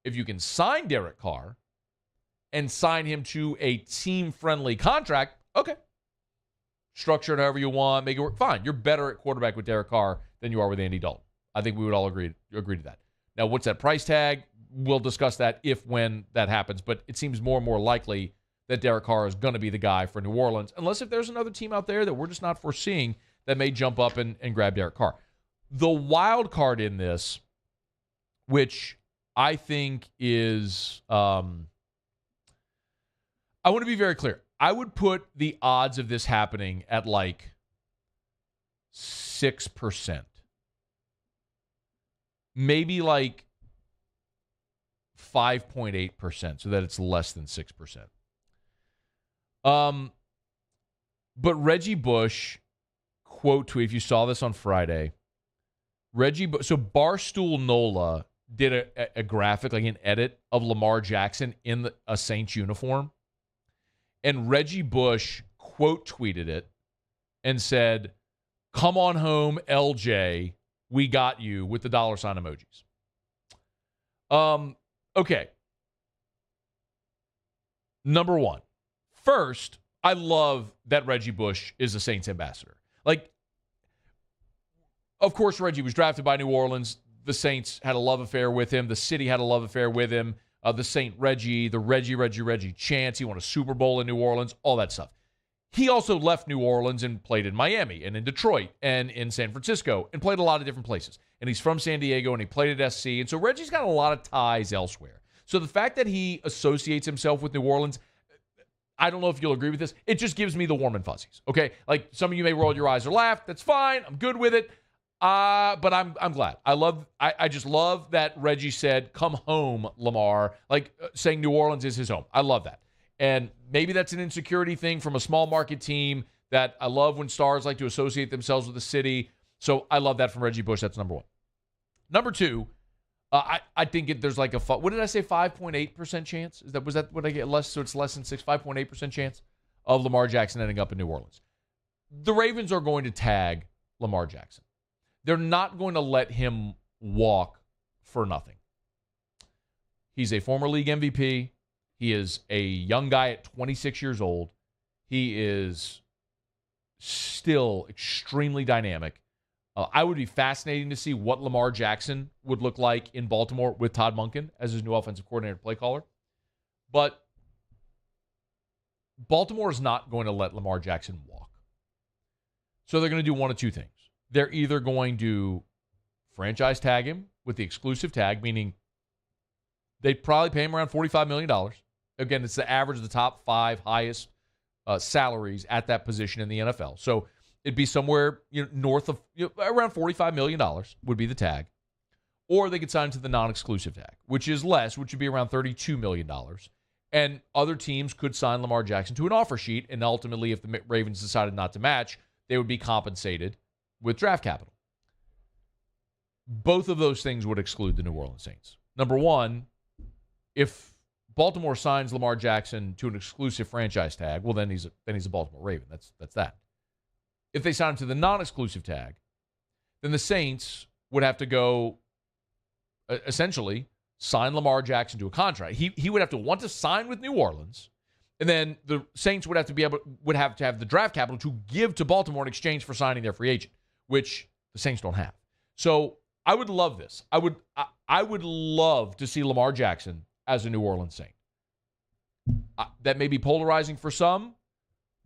if you can sign Derek Carr and sign him to a team-friendly contract, okay. Structure it however you want, make it work. Fine. You're better at quarterback with Derek Carr than you are with Andy Dalton. I think we would all agree to that. Now, what's that price tag? We'll discuss that when that happens, but it seems more and more likely that Derek Carr is going to be the guy for New Orleans, unless if there's another team out there that we're just not foreseeing that may jump up and grab Derek Carr. The wild card in this, which I think is, I want to be very clear. I would put the odds of this happening at like 6%. Maybe like 5.8%, so that it's less than 6%. But Reggie Bush, quote tweet, if you saw this on Friday, so Barstool Nola did a graphic, like an edit of Lamar Jackson in a Saints uniform. And Reggie Bush quote tweeted it and said, "Come on home, LJ. We got you," with the $sign emojis. Okay. Number one. First, I love that Reggie Bush is a Saints ambassador. Like, of course, Reggie was drafted by New Orleans. The Saints had a love affair with him. The city had a love affair with him. The Saint Reggie, the Reggie chants. He won a Super Bowl in New Orleans, all that stuff. He also left New Orleans and played in Miami and in Detroit and in San Francisco and played a lot of different places. And he's from San Diego and he played at SC. And so Reggie's got a lot of ties elsewhere. So the fact that he associates himself with New Orleans, I don't know if you'll agree with this. It just gives me the warm and fuzzies, okay? Like, some of you may roll your eyes or laugh. That's fine. I'm good with it. But I'm glad. I just love that Reggie said, "Come home, Lamar," like saying New Orleans is his home. I love that. And maybe that's an insecurity thing from a small market team that I love when stars like to associate themselves with the city. So I love that from Reggie Bush. That's number one. Number two, I think there's like what did I say? 5.8% chance? Was that what I get? Less, so it's less than 5.8% chance of Lamar Jackson ending up in New Orleans. The Ravens are going to tag Lamar Jackson. They're not going to let him walk for nothing. He's a former league MVP. He is a young guy at 26 years old. He is still extremely dynamic. I would be fascinating to see what Lamar Jackson would look like in Baltimore with Todd Monken as his new offensive coordinator, play caller. But Baltimore is not going to let Lamar Jackson walk. So they're going to do one of two things. They're either going to franchise tag him with the exclusive tag, meaning they'd probably pay him around $45 million. Again, it's the average of the top 5 highest salaries at that position in the NFL. So it'd be somewhere north of around $45 million would be the tag. Or they could sign to the non-exclusive tag, which is less, which would be around $32 million. And other teams could sign Lamar Jackson to an offer sheet, and ultimately, if the Ravens decided not to match, they would be compensated with draft capital. Both of those things would exclude the New Orleans Saints. Number one, if Baltimore signs Lamar Jackson to an exclusive franchise tag, well, then he's a Baltimore Raven. That's that. If they sign him to the non-exclusive tag, then the Saints would have to go essentially sign Lamar Jackson to a contract. He would have to want to sign with New Orleans, and then the Saints would have to have the draft capital to give to Baltimore in exchange for signing their free agent, which the Saints don't have. So I would love this. I would love to see Lamar Jackson as a New Orleans Saint. That may be polarizing for some.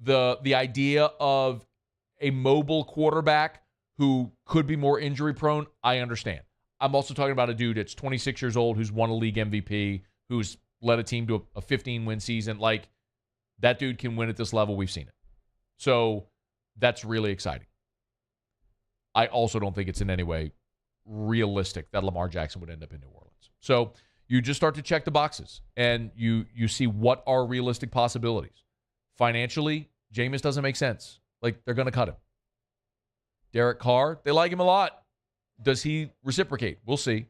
The idea of a mobile quarterback who could be more injury prone, I understand. I'm also talking about a dude that's 26 years old who's won a league MVP, who's led a team to a 15-win season. Like, that dude can win at this level. We've seen it. So that's really exciting. I also don't think it's in any way realistic that Lamar Jackson would end up in New Orleans. So you just start to check the boxes, and you see what are realistic possibilities. Financially, Jameis doesn't make sense. Like, they're going to cut him. Derek Carr, they like him a lot. Does he reciprocate? We'll see.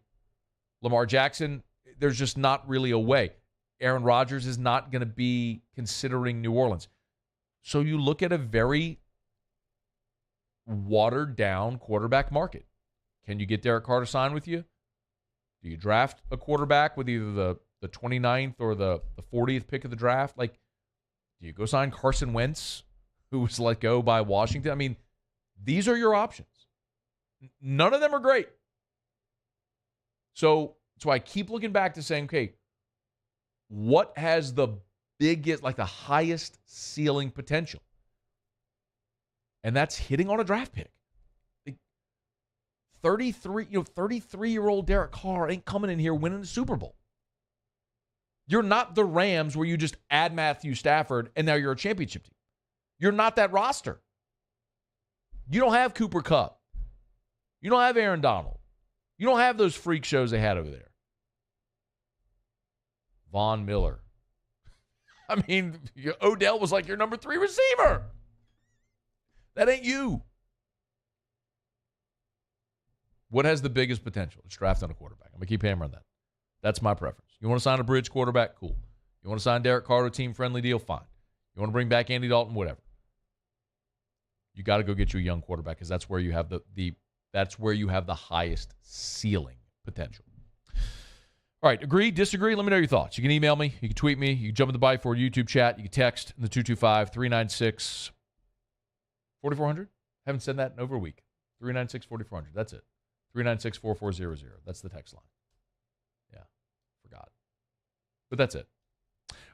Lamar Jackson, there's just not really a way. Aaron Rodgers is not going to be considering New Orleans. So you look at a very watered-down quarterback market. Can you get Derek Carr to sign with you? Do you draft a quarterback with either the 29th or the 40th pick of the draft? Like, do you go sign Carson Wentz, who was let go by Washington? I mean, these are your options. None of them are great. So I keep looking back to saying, okay, what has the biggest, like the highest ceiling potential? And that's hitting on a draft pick. 33-year-old Derek Carr ain't coming in here winning the Super Bowl. You're not the Rams where you just add Matthew Stafford and now you're a championship team. You're not that roster. You don't have Cooper Kupp. You don't have Aaron Donald. You don't have those freak shows they had over there. Von Miller. I mean, Odell was like your number 3 receiver. That ain't you. What has the biggest potential? It's drafting a quarterback. I'm going to keep hammering that. That's my preference. You want to sign a bridge quarterback? Cool. You want to sign Derek Carr to a team-friendly deal? Fine. You want to bring back Andy Dalton? Whatever. You got to go get you a young quarterback because that's where you have the highest ceiling potential. All right, agree, disagree? Let me know your thoughts. You can email me. You can tweet me. You can jump in the Bayou YouTube chat. You can text in the 225-396-4400. Haven't said that in over a week. 396-4400. That's it. 396-4400. That's the text line. Yeah, forgot. But that's it.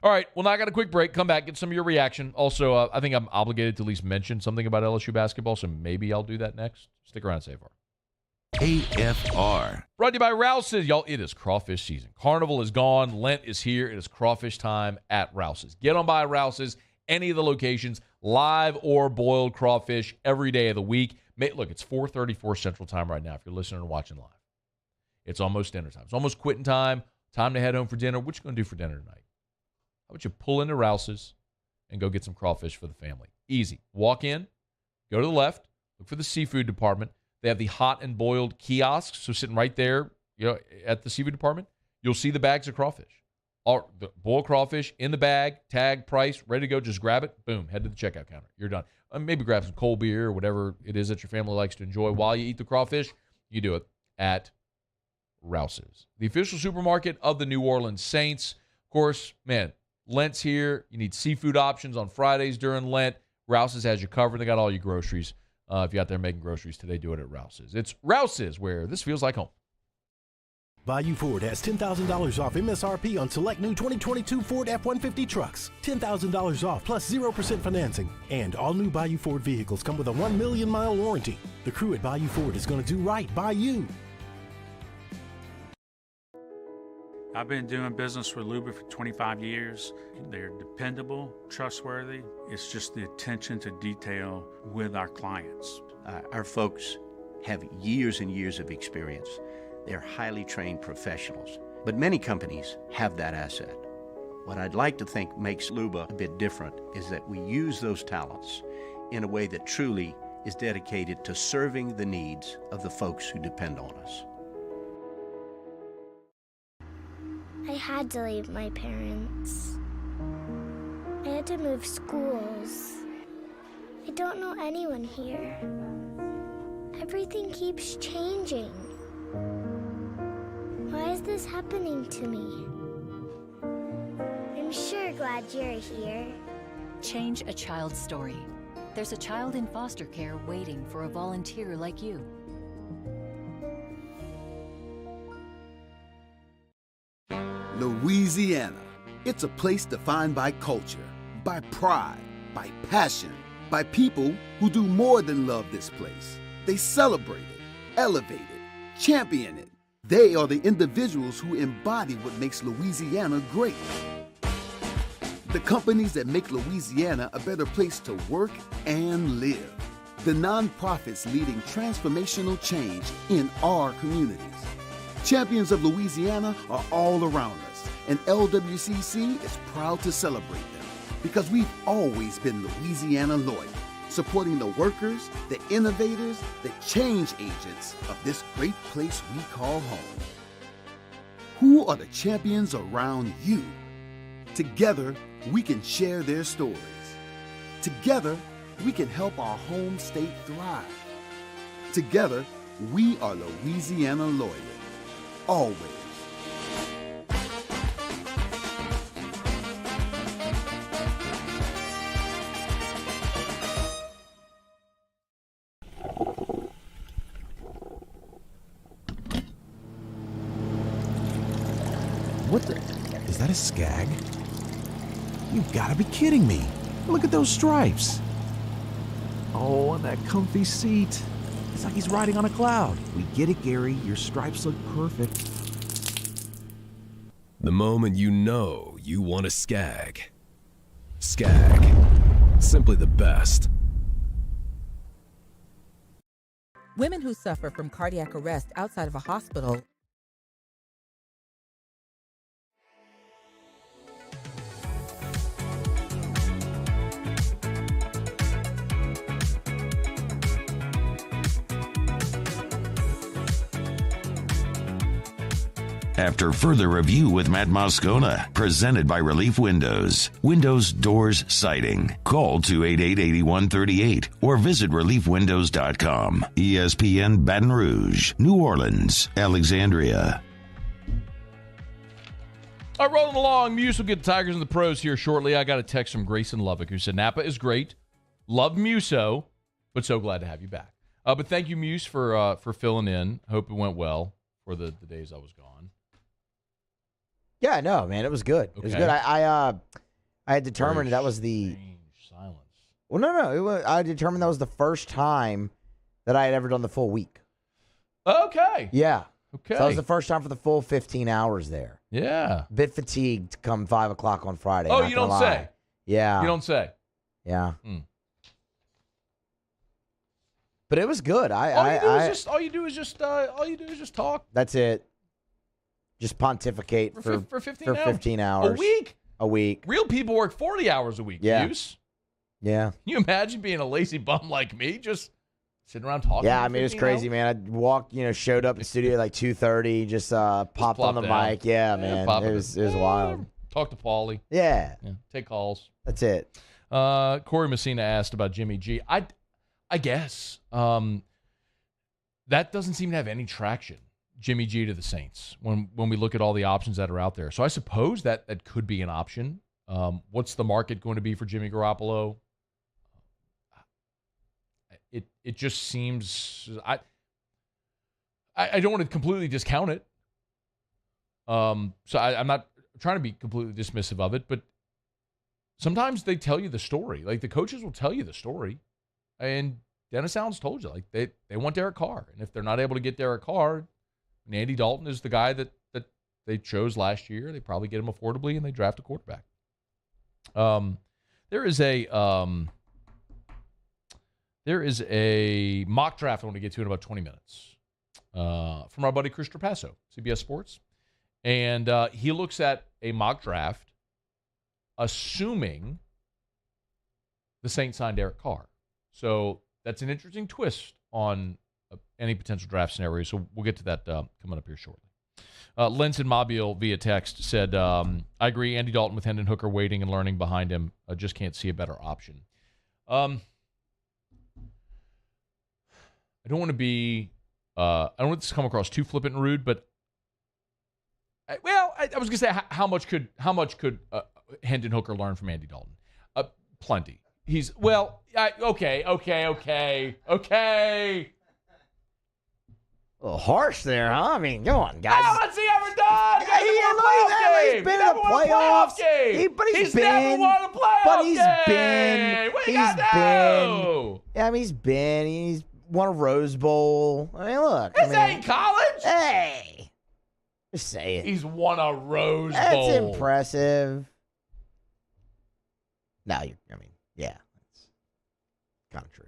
All right, well, now I got a quick break. Come back, get some of your reaction. Also, I think I'm obligated to at least mention something about LSU basketball, so maybe I'll do that next. Stick around, AFR. AFR. Brought to you by Rouse's. Y'all, it is crawfish season. Carnival is gone. Lent is here. It is crawfish time at Rouse's. Get on by Rouse's, any of the locations, live or boiled crawfish every day of the week. Look, it's 4:34 Central Time right now if you're listening or watching live. It's almost dinner time. It's almost quitting time. Time to head home for dinner. What you going to do for dinner tonight? How about you pull into Rouse's and go get some crawfish for the family? Easy. Walk in, go to the left, look for the seafood department. They have the hot and boiled kiosks, so sitting right there, at the seafood department, you'll see the bags of crawfish. The boiled crawfish in the bag, tag, price, ready to go. Just grab it. Boom. Head to the checkout counter. You're done. Maybe grab some cold beer or whatever it is that your family likes to enjoy while you eat the crawfish. You do it at Rouse's, the official supermarket of the New Orleans Saints. Of course, man, Lent's here. You need seafood options on Fridays during Lent. Rouse's has you covered. They got all your groceries. If you're out there making groceries today, do it at Rouse's. It's Rouse's, where this feels like home. Bayou Ford has $10,000 off MSRP on select new 2022 Ford F-150 trucks. $10,000 off plus 0% financing. And all new Bayou Ford vehicles come with a 1 million mile warranty. The crew at Bayou Ford is going to do right by you. I've been doing business with Luba for 25 years. They're dependable, trustworthy. It's just the attention to detail with our clients. Our folks have years and years of experience. They're highly trained professionals, but many companies have that asset. What I'd like to think makes Luba a bit different is that we use those talents in a way that truly is dedicated to serving the needs of the folks who depend on us. I had to leave my parents. I had to move schools. I don't know anyone here. Everything keeps changing. Why is this happening to me? I'm sure glad you're here. Change a child's story. There's a child in foster care waiting for a volunteer like you. Louisiana. It's a place defined by culture, by pride, by passion, by people who do more than love this place. They celebrate it, elevate it, champion it. They are the individuals who embody what makes Louisiana great. The companies that make Louisiana a better place to work and live. The nonprofits leading transformational change in our communities. Champions of Louisiana are all around us, and LWCC is proud to celebrate them because we've always been Louisiana loyal, supporting the workers, the innovators, the change agents of this great place we call home. Who are the champions around you? Together, we can share their stories. Together, we can help our home state thrive. Together, we are Louisiana loyal. Always. What the? Is that a skag? You've got to be kidding me. Look at those stripes. Oh, and that comfy seat. It's like he's riding on a cloud. We get it, Gary. Your stripes look perfect. The moment you know you want a skag. Skag. Simply the best. Women who suffer from cardiac arrest outside of a hospital After further review with Matt Moscona, presented by Relief Windows. Windows, doors, siding. Call 288-8138 or visit reliefwindows.com. ESPN Baton Rouge, New Orleans, Alexandria. All right, rolling along. Muse will get the Tigers and the pros here shortly. I got a text from Grayson Lovick who said, Napa is great. Love Muso, but so glad to have you back. But thank you, Muse, for filling in. Hope it went well for the days I was gone. Yeah, no, man, it was good. Okay. It was good. I had determined that was the silence. Well, no. I determined that was the first time that I had ever done the full week. Okay. Yeah. Okay. So that was the first time for the full 15 hours there. Yeah. Bit fatigued come 5 o'clock on Friday. Oh, you don't say. Yeah. You don't say. Yeah. But it was good. All you do is just talk. That's it. Just pontificate for 15 hours. A week. Real people work 40 hours a week. Yeah. Use. Yeah. Can you imagine being a lazy bum like me, just sitting around talking? Yeah, I mean, it was crazy, man. I walked, showed up in the studio at like 2:30, just popped on the mic. Yeah, man. It was wild. Talk to Paulie. Yeah. Take calls. That's it. Corey Messina asked about Jimmy G. I guess that doesn't seem to have any traction. Jimmy G to the Saints when we look at all the options that are out there. So I suppose that could be an option. What's the market going to be for Jimmy Garoppolo? It just seems I don't want to completely discount it. So I'm not trying to be completely dismissive of it, but sometimes they tell you the story. Like the coaches will tell you the story, and Dennis Allen's told you like they want Derek Carr, and if they're not able to get Derek Carr, and Andy Dalton is the guy that they chose last year. They probably get him affordably, and they draft a quarterback. There is a mock draft I want to get to in about 20 minutes from our buddy Chris Trapasso, CBS Sports. And he looks at a mock draft assuming the Saints signed Derek Carr. So that's an interesting twist on any potential draft scenario. So we'll get to that coming up here shortly. Linton Mobile via text said, I agree, Andy Dalton with Hendon Hooker waiting and learning behind him. I just can't see a better option. I don't want to be, I don't want this to come across too flippant and rude, but I was going to say, how much could Hendon Hooker learn from Andy Dalton? Plenty. He's, okay. A little harsh there, huh? I mean, come on, guys. What's he ever done? He's been in the playoffs. He's never won a playoff game. He's won a Rose Bowl. I mean, look. This ain't college. Hey. Just say it. He's won a Rose Bowl. That's impressive. No, yeah. It's kind of true.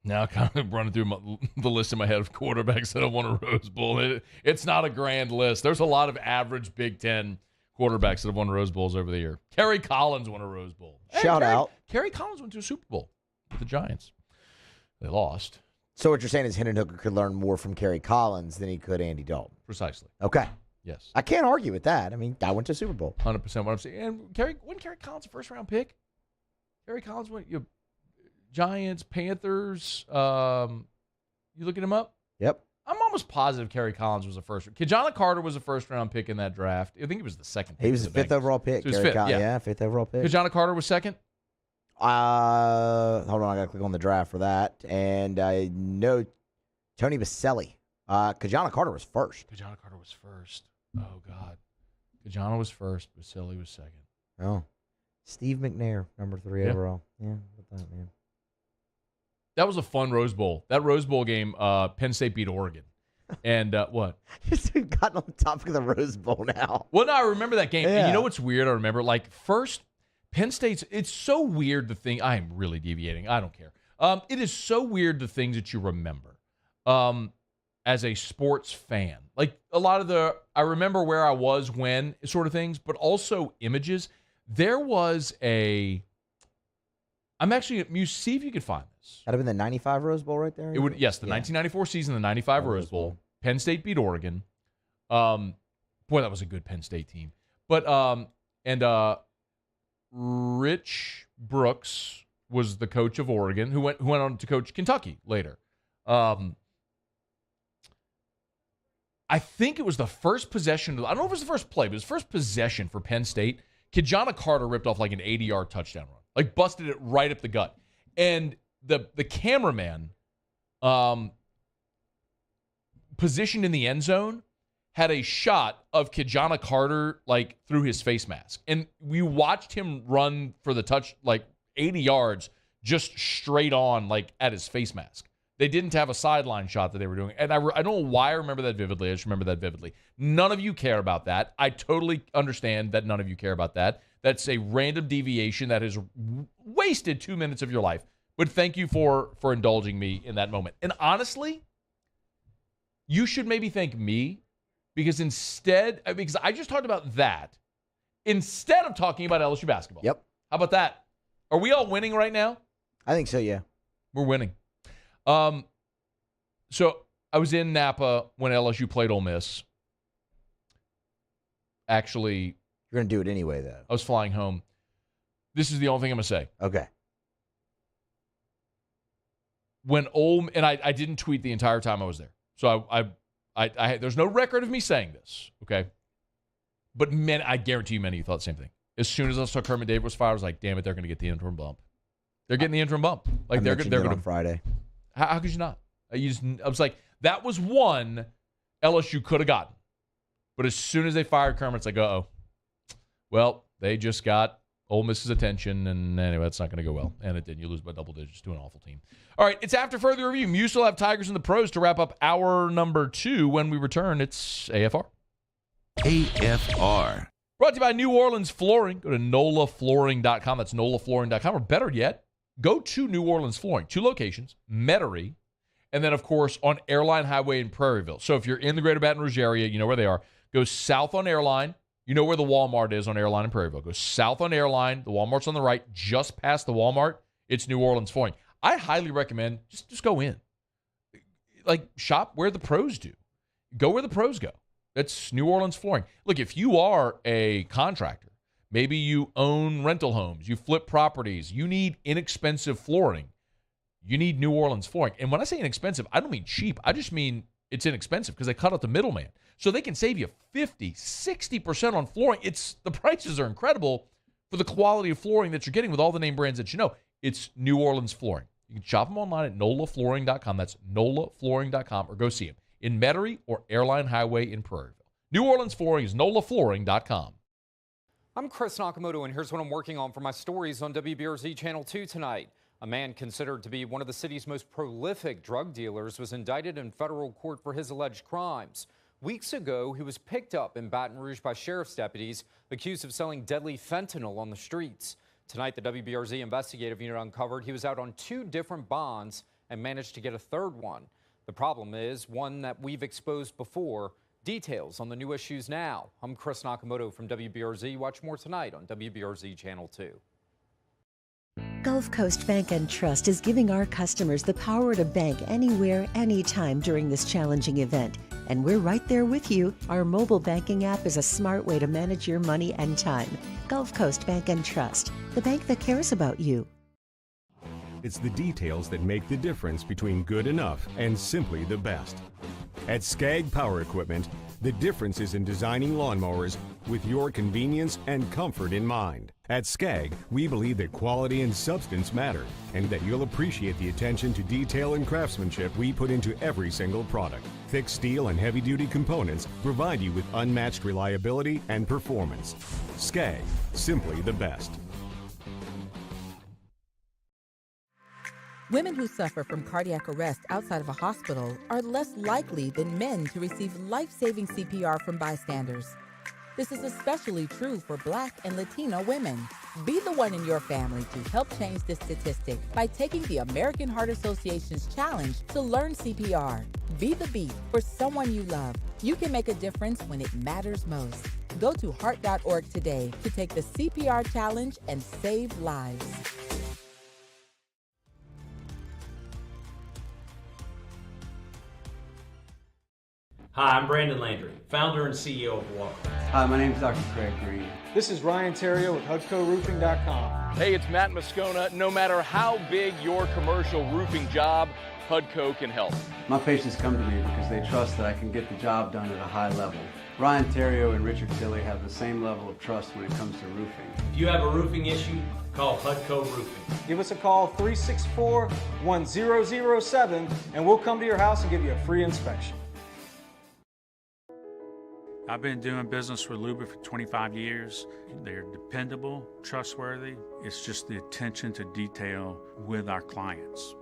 Now kind of running through the list in my head of quarterbacks that have won a Rose Bowl. It's not a grand list. There's a lot of average Big Ten quarterbacks that have won Rose Bowls over the year. Kerry Collins won a Rose Bowl. Shout out. Kerry Collins went to a Super Bowl with the Giants. They lost. So what you're saying is Hendon Hooker could learn more from Kerry Collins than he could Andy Dalton. Precisely. Okay. Yes. I can't argue with that. I mean, I went to a Super Bowl. 100% what I'm saying. And wasn't Kerry Collins a first-round pick? Kerry Collins went Giants, Panthers. You looking him up? Yep. I'm almost positive Kerry Collins was a first. Kijana Carter was a first-round pick in that draft. I think he was the second pick. He was the fifth overall pick. So fifth, fifth overall pick. Kijana Carter was second? Hold on, I got to click on the draft for that. And I know Tony Baselli. Kijana Carter was first. Kijana Carter was first. Oh, God. Kijana was first. Baselli was second. Oh. Steve McNair, number 3 overall. Yeah, what that, man. That was a fun Rose Bowl. That Rose Bowl game, Penn State beat Oregon. And what? We've gotten on the topic of the Rose Bowl now. Well, no, I remember that game. Yeah. And you know what's weird? I remember, first, Penn State's, it's so weird the thing, I am really deviating. I don't care. It is so weird the things that you remember as a sports fan. Like a lot of I remember where I was when sort of things, but also images. There was I'm actually, you see if you could find this. That'd have been the 95 Rose Bowl right there? It would, yes, the 1994 season, the 95 Rose Bowl. Penn State beat Oregon. Boy, that was a good Penn State team. But, Rich Brooks was the coach of Oregon, who went on to coach Kentucky later. I think it was the first possession. I don't know if it was the first play, but it was the first possession for Penn State. Kijana Carter ripped off like an 80-yard touchdown run. Like busted it right up the gut. And the cameraman positioned in the end zone had a shot of Kijana Carter like through his face mask. And we watched him run for the touch like 80 yards just straight on like at his face mask. They didn't have a sideline shot that they were doing. And I don't know why I remember that vividly. I just remember that vividly. None of you care about that. I totally understand that none of you care about that. That's a random deviation that has wasted 2 minutes of your life. But thank you for indulging me in that moment. And honestly, you should maybe thank me because I just talked about that instead of talking about LSU basketball. Yep. How about that? Are we all winning right now? I think so, yeah. We're winning. So I was in Napa when LSU played Ole Miss. Actually, you're going to do it anyway, though. I was flying home. This is the only thing I'm going to say. Okay. I didn't tweet the entire time I was there. So I there's no record of me saying this, okay? But I guarantee you many of you thought the same thing. As soon as I saw Kermit Davis was fired, I was like, damn it, they're going to get the interim bump. They're getting the interim bump. Like they're going to on Friday. How could you not? I was like, that was one LSU could have gotten. But as soon as they fired Kermit, it's like, uh-oh. Well, they just got Ole Miss's attention, and anyway, it's not going to go well. And it didn't. You lose by double digits to an awful team. All right, it's after further review. You still have Tigers and the Pros to wrap up hour number 2. When we return, it's AFR. AFR. Brought to you by New Orleans Flooring. Go to nolaflooring.com. That's nolaflooring.com. Or better yet, go to New Orleans Flooring. 2 locations, Metairie, and then, of course, on Airline Highway in Prairieville. So if you're in the greater Baton Rouge area, you know where they are. Go south on Airline. You know where the Walmart is on Airline in Prairieville. Go south on Airline. The Walmart's on the right. Just past the Walmart, it's New Orleans Flooring. I highly recommend just go in. Like, shop where the pros do. Go where the pros go. That's New Orleans Flooring. Look, if you are a contractor, maybe you own rental homes, you flip properties, you need inexpensive flooring, you need New Orleans Flooring. And when I say inexpensive, I don't mean cheap. I just mean it's inexpensive because they cut out the middleman. So they can save you 50, 60% on flooring. The prices are incredible for the quality of flooring that you're getting with all the name brands that you know. It's New Orleans Flooring. You can shop them online at nolaflooring.com. That's nolaflooring.com, or go see them in Metairie or Airline Highway in Prairieville. New Orleans Flooring is nolaflooring.com. I'm Chris Nakamoto, and here's what I'm working on for my stories on WBRZ Channel 2 tonight. A man considered to be one of the city's most prolific drug dealers was indicted in federal court for his alleged crimes. Weeks ago, he was picked up in Baton Rouge by sheriff's deputies accused of selling deadly fentanyl on the streets. Tonight, the WBRZ investigative unit uncovered he was out on 2 different bonds and managed to get a third one. The problem is one that we've exposed before. Details on the new issues now. I'm Chris Nakamoto from WBRZ. Watch more tonight on WBRZ Channel 2. Gulf Coast Bank and Trust is giving our customers the power to bank anywhere, anytime during this challenging event. And we're right there with you. Our mobile banking app is a smart way to manage your money and time. Gulf Coast Bank and Trust, the bank that cares about you. It's the details that make the difference between good enough and simply the best. At Skag Power Equipment, the difference is in designing lawnmowers with your convenience and comfort in mind. At Skag, we believe that quality and substance matter, and that you'll appreciate the attention to detail and craftsmanship we put into every single product. Thick steel and heavy-duty components provide you with unmatched reliability and performance. Skag, simply the best. Women who suffer from cardiac arrest outside of a hospital are less likely than men to receive life-saving CPR from bystanders. This is especially true for Black and Latino women. Be the one in your family to help change this statistic by taking the American Heart Association's challenge to learn CPR. Be the beat for someone you love. You can make a difference when it matters most. Go to heart.org today to take the CPR challenge and save lives. Hi, I'm Brandon Landry, founder and CEO of Walker. Hi, my name is Dr. Craig Green. This is Ryan Terrio with HUDCORoofing.com. Hey, it's Matt Moscona. No matter how big your commercial roofing job, HUDCO can help. My patients come to me because they trust that I can get the job done at a high level. Ryan Terrio and Richard Tilley have the same level of trust when it comes to roofing. If you have a roofing issue, call HUDCO Roofing. Give us a call, 364-1007, and we'll come to your house and give you a free inspection. I've been doing business with Luba for 25 years. They're dependable, trustworthy. It's just the attention to detail with our clients.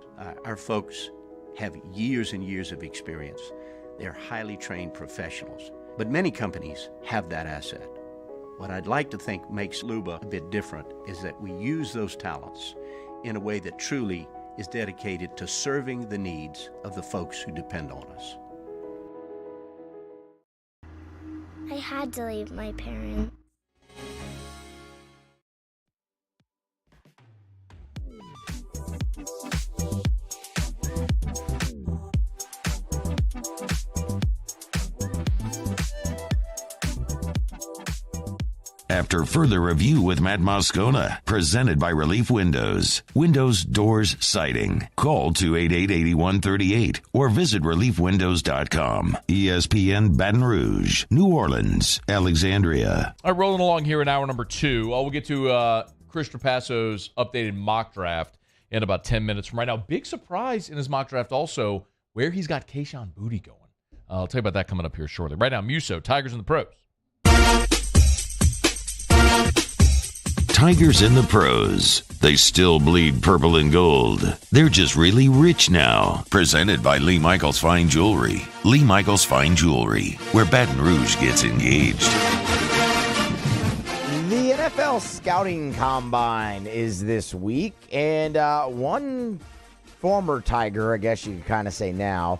Our folks have years and years of experience. They're highly trained professionals. But many companies have that asset. What I'd like to think makes Luba a bit different is that we use those talents in a way that truly is dedicated to serving the needs of the folks who depend on us. I had to leave my parents. After further review with Matt Moscona, presented by Relief Windows. Windows, doors, siding. Call 288-8138 or visit reliefwindows.com. ESPN Baton Rouge, New Orleans, Alexandria. All right, rolling along here in hour number 2. We'll get to Chris Trapasso's updated mock draft in about 10 minutes from right now. Big surprise in his mock draft also where he's got Kayshon Boutte going. I'll tell you about that coming up here shortly. Right now, Musso, Tigers in the Pros. Tigers in the Pros. They still bleed purple and gold. They're just really rich now. Presented by Lee Michaels Fine Jewelry. Lee Michaels Fine Jewelry, where Baton Rouge gets engaged. The NFL Scouting Combine is this week, and one former Tiger, I guess you could kind of say now,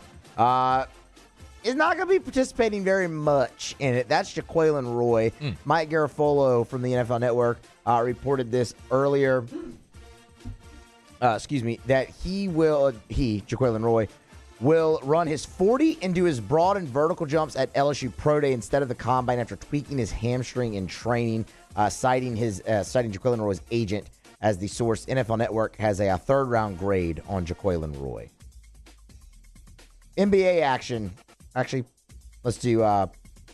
is not going to be participating very much in it. That's Jaquelin Roy. Mike Garafolo from the NFL Network reported this earlier. That Jaquelin Roy, will run his 40 and do his broad and vertical jumps at LSU Pro Day instead of the Combine after tweaking his hamstring in training, citing Jaquelin Roy's agent as the source. NFL Network has a third-round grade on Jaquelin Roy. NBA action. Actually, let's do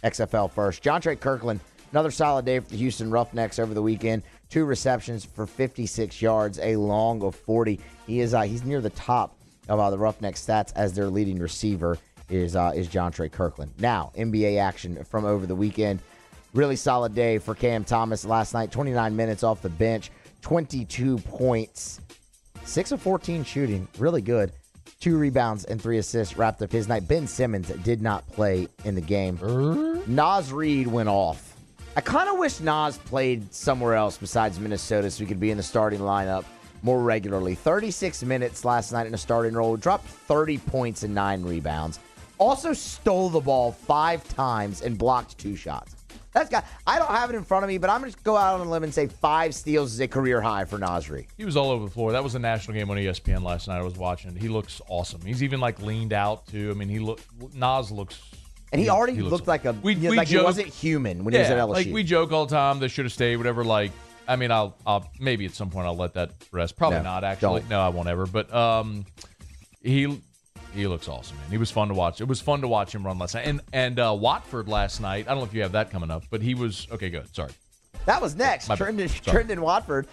XFL first. Jontre Kirkland, another solid day for the Houston Roughnecks over the weekend. 2 receptions for 56 yards, a long of 40. He's near the top of the Roughnecks stats as their leading receiver is Jontre Kirkland. Now, NBA action from over the weekend. Really solid day for Cam Thomas last night. 29 minutes off the bench, 22 points, 6 of 14 shooting. Really good. 2 rebounds and 3 assists wrapped up his night. Ben Simmons did not play in the game. Naz Reid went off. I kind of wish Naz played somewhere else besides Minnesota so he could be in the starting lineup more regularly. 36 minutes last night in a starting role. Dropped 30 points and 9 rebounds. Also stole the ball 5 times and blocked 2 shots. I don't have it in front of me, but I'm going to go out on a limb and say 5 steals is a career high for Naz Reid. He was all over the floor. That was a national game on ESPN last night I was watching. He looks awesome. He's even leaned out too. I mean, Naz looks. And he already looked like he wasn't human when he was at LSU. We joke all the time. They should have stayed. Whatever. I'll maybe at some point I'll let that rest. Probably not actually. Don't. No, I won't ever. But he looks awesome, man. He was fun to watch. It was fun to watch him run last night. And Watford last night, I don't know if you have that coming up, but he was – okay, good. Sorry. That was next. Trendon Watford.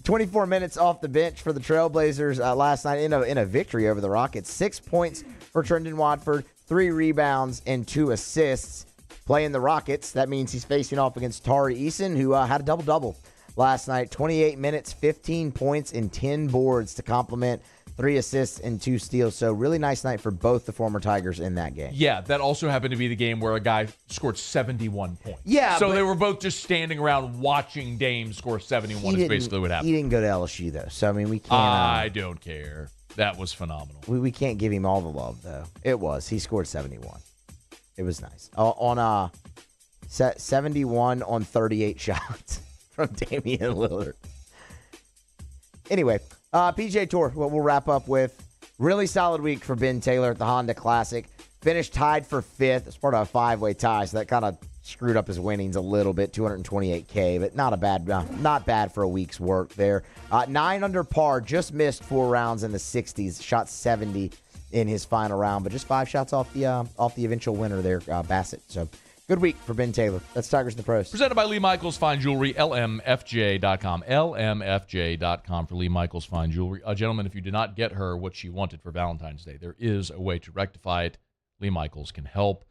24 minutes off the bench for the Trailblazers last night in a victory over the Rockets. 6 points for Trendon Watford, 3 rebounds and 2 assists. Playing the Rockets, that means he's facing off against Tari Eason, who had a double-double last night. 28 minutes, 15 points, and 10 boards to complement 3 assists and 2 steals. So really nice night for both the former Tigers in that game. Yeah, that also happened to be the game where a guy scored 71 points. Yeah. So they were both just standing around watching Dame score 71 is basically what happened. He didn't go to LSU, though. So, I mean, we can't. I don't care. That was phenomenal. We can't give him all the love, though. It was. He scored 71. It was nice. On 71 on 38 shots from Damian Lillard. Anyway, PGA Tour, what we'll wrap up with. Really solid week for Ben Taylor at the Honda Classic. Finished tied for 5th. It's part of a 5-way tie, so that kind of screwed up his winnings a little bit, $228K, but not bad for a week's work there. 9 under par, just missed 4 rounds in the 60s, shot 70 in his final round, but just 5 shots off the eventual winner there, Bassett. So good week for Ben Taylor. That's Tigers in the Pros. Presented by Lee Michaels Fine Jewelry, LMFJ.com. LMFJ.com for Lee Michaels Fine Jewelry. Gentlemen, if you did not get her what she wanted for Valentine's Day, there is a way to rectify it. Lee Michaels can help.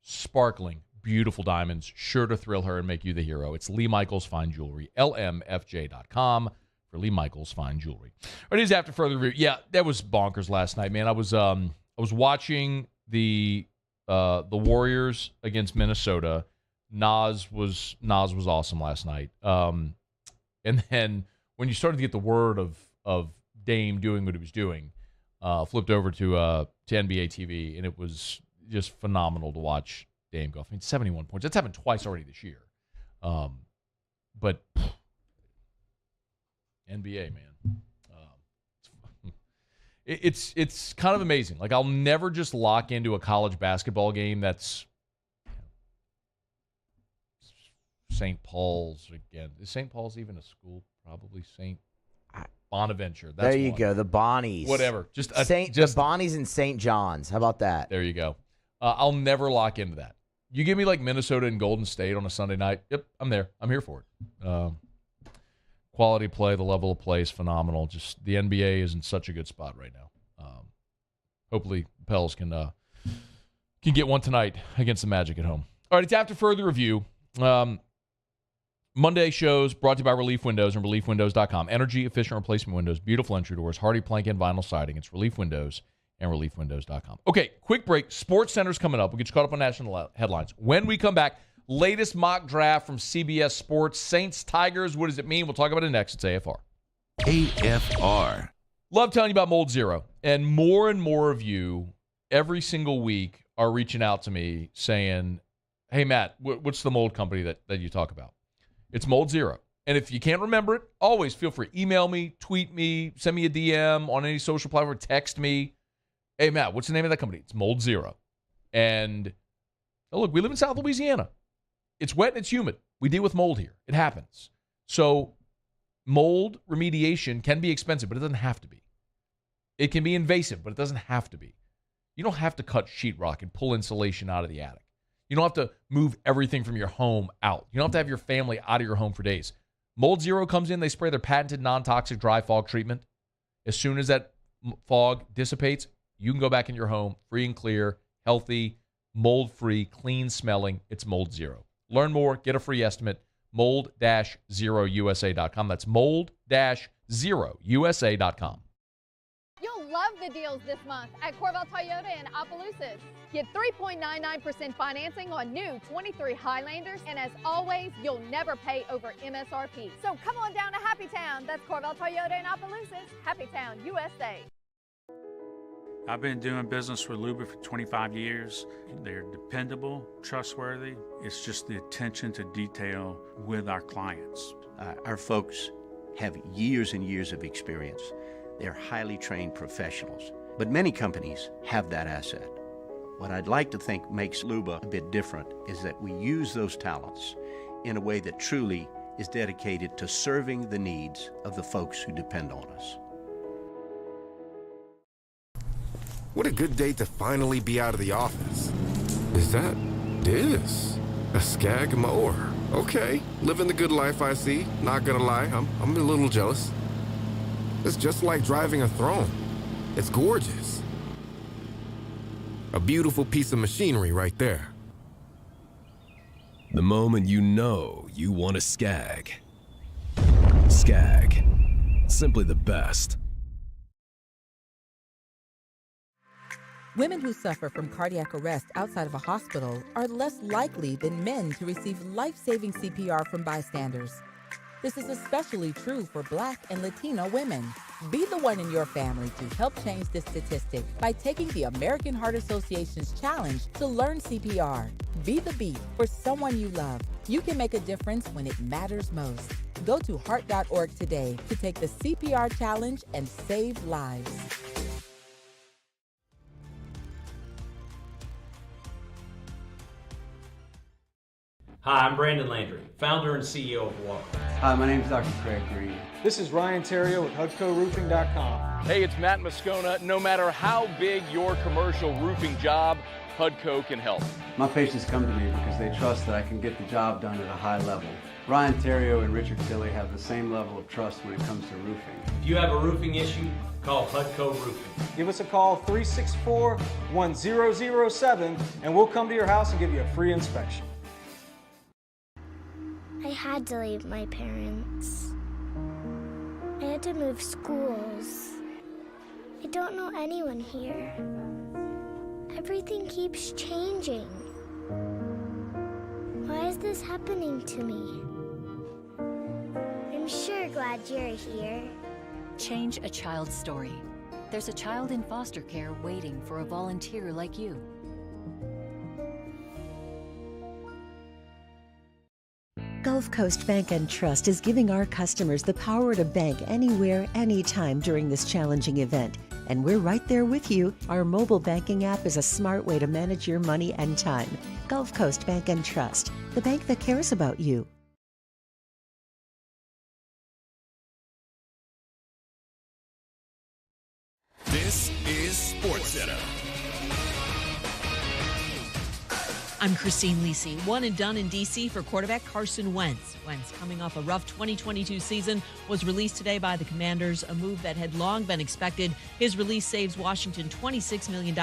Sparkling, beautiful diamonds, sure to thrill her and make you the hero. It's Lee Michaels Fine Jewelry, LMFJ.com for Lee Michaels Fine Jewelry. It is after further review. Yeah, that was bonkers last night, man. I was watching the Warriors against Minnesota. Nas was awesome last night. And then when you started to get the word of Dame doing what he was doing, flipped over to NBA TV, and it was just phenomenal to watch Dame go. I mean, 71 points. That's happened twice already this year. But NBA, man, it's kind of amazing. Like, I'll never just lock into a college basketball game that's St. Paul's again. Is St. Paul's even a school? Probably St. Bonaventure. That's there you go. The Bonnies. Whatever. The Bonnies and St. John's. How about that? There you go. I'll never lock into that. You give me like Minnesota and Golden State on a Sunday night. Yep, I'm there. I'm here for it. Quality play, the level of play is phenomenal. Just the NBA is in such a good spot right now. Hopefully, Pels can get one tonight against the Magic at home. All right, it's after further review. Monday shows brought to you by Relief Windows and ReliefWindows.com. Energy efficient replacement windows, beautiful entry doors, hardy plank and vinyl siding. It's Relief Windows and ReliefWindows.com. Okay, quick break. SportsCenter's coming up. We'll get you caught up on national headlines. When we come back, latest mock draft from CBS Sports. Saints, Tigers, what does it mean? We'll talk about it next. It's AFR. AFR. Love telling you about Mold Zero. And more of you every single week are reaching out to me saying, hey, Matt, what's the mold company that you talk about? It's Mold Zero. And if you can't remember it, always feel free. Email me, tweet me, send me a DM on any social platform, text me. Hey, Matt, what's the name of that company? It's Mold Zero. And look, we live in South Louisiana. It's wet and it's humid. We deal with mold here. It happens. So mold remediation can be expensive, but it doesn't have to be. It can be invasive, but it doesn't have to be. You don't have to cut sheetrock and pull insulation out of the attic. You don't have to move everything from your home out. You don't have to have your family out of your home for days. Mold Zero comes in. They spray their patented non-toxic dry fog treatment. As soon as that fog dissipates, you can go back in your home free and clear, healthy, mold-free, clean-smelling. It's Mold Zero. Learn more. Get a free estimate. Mold-0USA.com. That's Mold-0USA.com. You'll love the deals this month at Corval Toyota in Opelousas. Get 3.99% financing on new 23 Highlanders, and as always, you'll never pay over MSRP. So come on down to Happy Town. That's Corval Toyota in Opelousas. Happy Town, USA. I've been doing business with Luba for 25 years. They're dependable, trustworthy. It's just the attention to detail with our clients. Our folks have years and years of experience. They're highly trained professionals, but many companies have that asset. What I'd like to think makes Luba a bit different is that we use those talents in a way that truly is dedicated to serving the needs of the folks who depend on us. What a good day to finally be out of the office. Is that this? A Skag mower. Okay, living the good life I see. Not gonna lie, I'm a little jealous. It's just like driving a throne. It's gorgeous. A beautiful piece of machinery right there. The moment you know you want a Skag. Skag. Simply the best. Women who suffer from cardiac arrest outside of a hospital are less likely than men to receive life-saving CPR from bystanders. This is especially true for Black and Latino women. Be the one in your family to help change this statistic by taking the American Heart Association's challenge to learn CPR. Be the beat for someone you love. You can make a difference when it matters most. Go to heart.org today to take the CPR challenge and save lives. Hi, I'm Brandon Landry, founder and CEO of Walker. Hi, my name is Dr. Craig Green. This is Ryan Terrio with HUDCORoofing.com. Hey, it's Matt Moscona. No matter how big your commercial roofing job, HUDCO can help. My patients come to me because they trust that I can get the job done at a high level. Ryan Terrio and Richard Tilley have the same level of trust when it comes to roofing. If you have a roofing issue, call HUDCO Roofing. Give us a call, 364-1007, and we'll come to your house and give you a free inspection. I had to leave my parents. I had to move schools. I don't know anyone here. Everything keeps changing. Why is this happening to me? I'm sure glad you're here. Change a child's story. There's a child in foster care waiting for a volunteer like you. Gulf Coast Bank and Trust is giving our customers the power to bank anywhere, anytime during this challenging event. And we're right there with you. Our mobile banking app is a smart way to manage your money and time. Gulf Coast Bank and Trust, the bank that cares about you. This is SportsCenter. I'm Christine Lisi. One and done in D.C. for quarterback Carson Wentz. Wentz, coming off a rough 2022 season, was released today by the Commanders, a move that had long been expected. His release saves Washington $26 million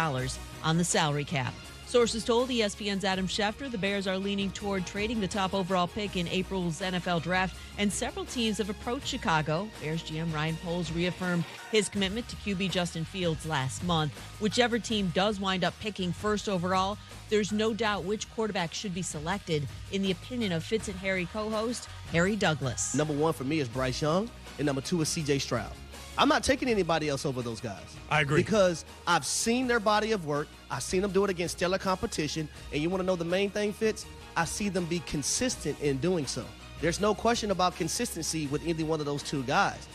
on the salary cap. Sources told ESPN's Adam Schefter the Bears are leaning toward trading the top overall pick in April's NFL draft, and several teams have approached Chicago. Bears GM Ryan Poles reaffirmed his commitment to QB Justin Fields last month. Whichever team does wind up picking first overall, there's no doubt which quarterback should be selected, in the opinion of Fitz and Harry co-host Harry Douglas. Number one for me is Bryce Young, and number two is C.J. Stroud. I'm not taking anybody else over those guys. I agree. Because I've seen their body of work. I've seen them do it against stellar competition. And you want to know the main thing, Fitz? I see them be consistent in doing so. There's no question about consistency with either one of those two guys.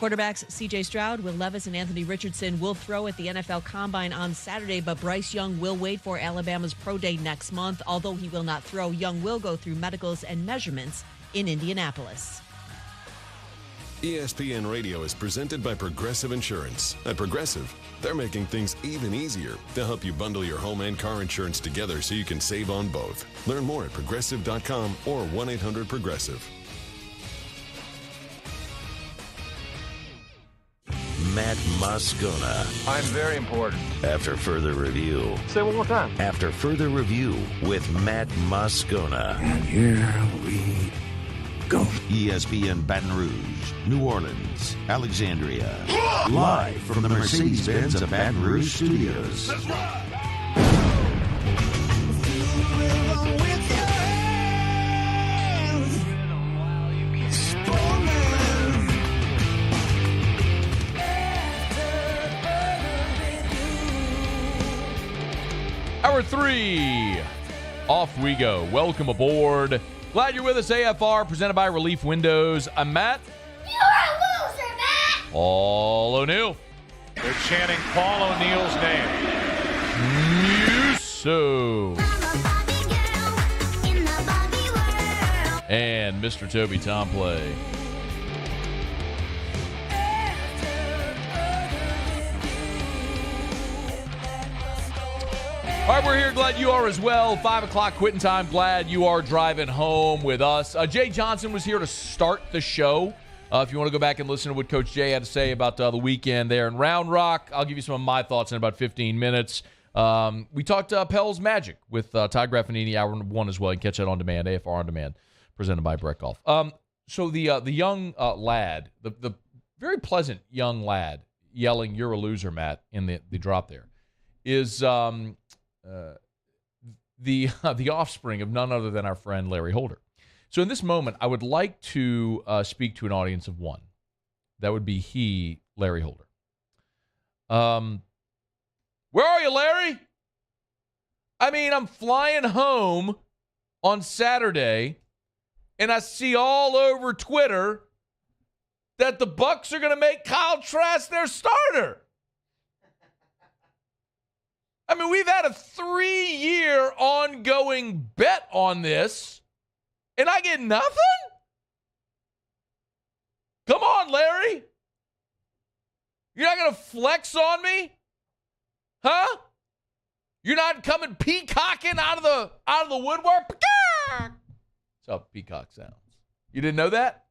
Quarterbacks C.J. Stroud, Will Levis, and Anthony Richardson will throw at the NFL Combine on Saturday, but Bryce Young will wait for Alabama's Pro Day next month. Although he will not throw, Young will go through medicals and measurements in Indianapolis. ESPN Radio is presented by Progressive Insurance. At Progressive, they're making things even easier to help you bundle your home and car insurance together so you can save on both. Learn more at Progressive.com or 1-800-PROGRESSIVE. Matt Moscona. I'm very important. After further review. Say it one more time. After further review with Matt Moscona. And here we go. ESPN Baton Rouge, New Orleans, Alexandria. Live from the Mercedes-Benz of Baton Rouge studios. That's right. Hour 3. Off we go. Welcome aboard. Glad you're with us, AFR, presented by Relief Windows. I'm Matt. You're a loser, Matt! Paul O'Neill. They're chanting Paul O'Neill's name. So. And Mr. Toby Tomplay. All right, we're here. Glad you are as well. 5 o'clock quitting time. Glad you are driving home with us. Jay Johnson was here to start the show. If you want to go back and listen to what Coach Jay had to say about the weekend there in Round Rock, I'll give you some of my thoughts in about 15 minutes. We talked Pell's Magic with Todd Graffagnini, hour 1 as well. You can catch that on demand, AFR on demand, presented by Brett Golf. So the young lad, the very pleasant young lad yelling, "You're a loser, Matt," in the drop there, is the offspring of none other than our friend Larry Holder. So in this moment, I would like to speak to an audience of one. That would be Larry Holder. Where are you, Larry? I mean, I'm flying home on Saturday, and I see all over Twitter that the Bucs are going to make Kyle Trask their starter. I mean, we've had a 3-year ongoing bet on this, and I get nothing? Come on, Larry. You're not going to flex on me? Huh? You're not coming peacocking out of the woodwork? That's how peacock sounds. You didn't know that?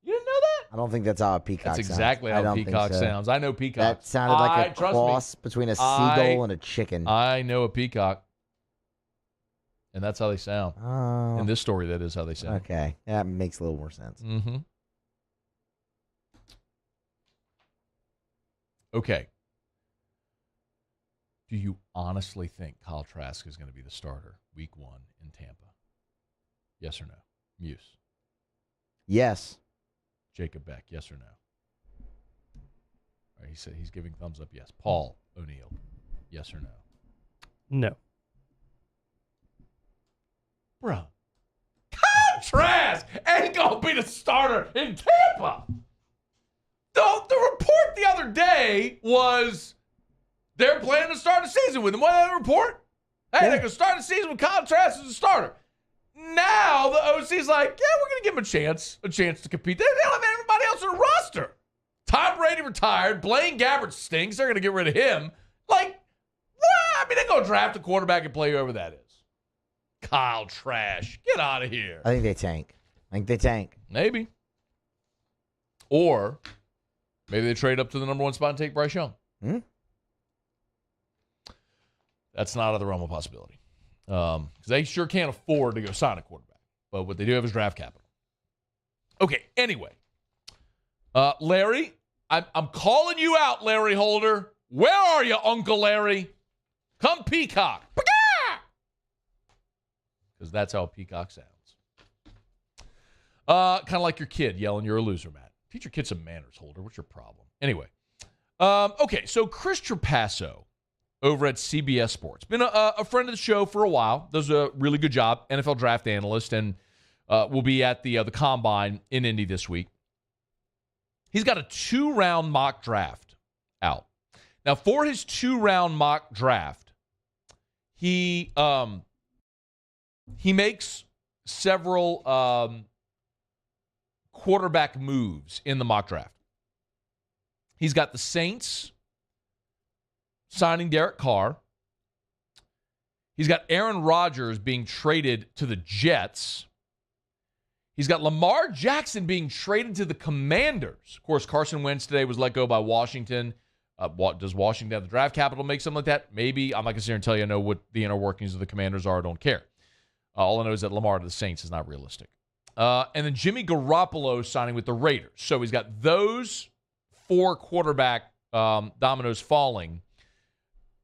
You didn't know that? I don't think that's how a peacock sounds. That's exactly how a peacock sounds. I know peacocks. That sounded like a cross between a seagull and a chicken. I know a peacock. And that's how they sound. In this story, that is how they sound. Okay. That makes a little more sense. Mm-hmm. Okay. Do you honestly think Kyle Trask is going to be the starter week 1 in Tampa? Yes or no? Muse. Yes. Jacob Beck, yes or no? All right, he said he's giving thumbs up, yes. Paul O'Neill, yes or no? No. Bro. Kyle Trask ain't going to be the starter in Tampa. The report the other day was they're planning to start the season with him. What did that report? Hey, they're going to start the season with Kyle Trask as a starter. Now the OC's like, yeah, we're going to give him a chance to compete. They don't have everybody else on the roster. Tom Brady retired. Blaine Gabbert stinks. They're going to get rid of him. Like, well, I mean, they're going to draft a quarterback and play whoever that is. Kyle Trash. Get out of here. I think they tank. Maybe. Or maybe they trade up to the number 1 spot and take Bryce Young. That's not out of the realm of possibility. Because they sure can't afford to go sign a quarterback. But what they do have is draft capital. Okay, anyway. Larry, I'm calling you out, Larry Holder. Where are you, Uncle Larry? Come Peacock. Because that's how a peacock sounds. Kind of like your kid yelling, you're a loser, Matt. Teach your kid some manners, Holder. What's your problem? Anyway. Okay, so Chris Trapasso over at CBS Sports. Been a friend of the show for a while. Does a really good job. NFL draft analyst. And will be at the Combine in Indy this week. He's got a 2-round mock draft out. Now, for his 2-round mock draft, he makes several quarterback moves in the mock draft. He's got the Saints signing Derek Carr. He's got Aaron Rodgers being traded to the Jets. He's got Lamar Jackson being traded to the Commanders. Of course, Carson Wentz today was let go by Washington. Does Washington have the draft capital to make something like that? Maybe. I'm not going to sit here and tell you I know what the inner workings of the Commanders are. I don't care. All I know is that Lamar to the Saints is not realistic. And then Jimmy Garoppolo signing with the Raiders. So he's got those 4 quarterback dominoes falling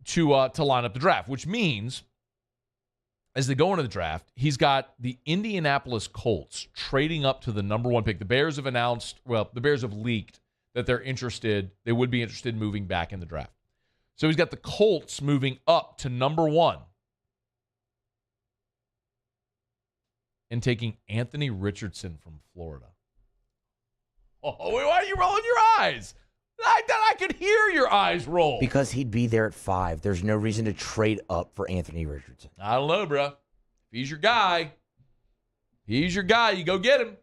to line up the draft, which means as they go into the draft, he's got the Indianapolis Colts trading up to the number 1 pick. The Bears have leaked that they would be interested in moving back in the draft. So he's got the Colts moving up to number 1 and taking Anthony Richardson from Florida. Oh, why are you rolling your eyes? I could hear your eyes roll. Because he'd be there at 5. There's no reason to trade up for Anthony Richardson. I don't know, bro. If he's your guy, you go get him.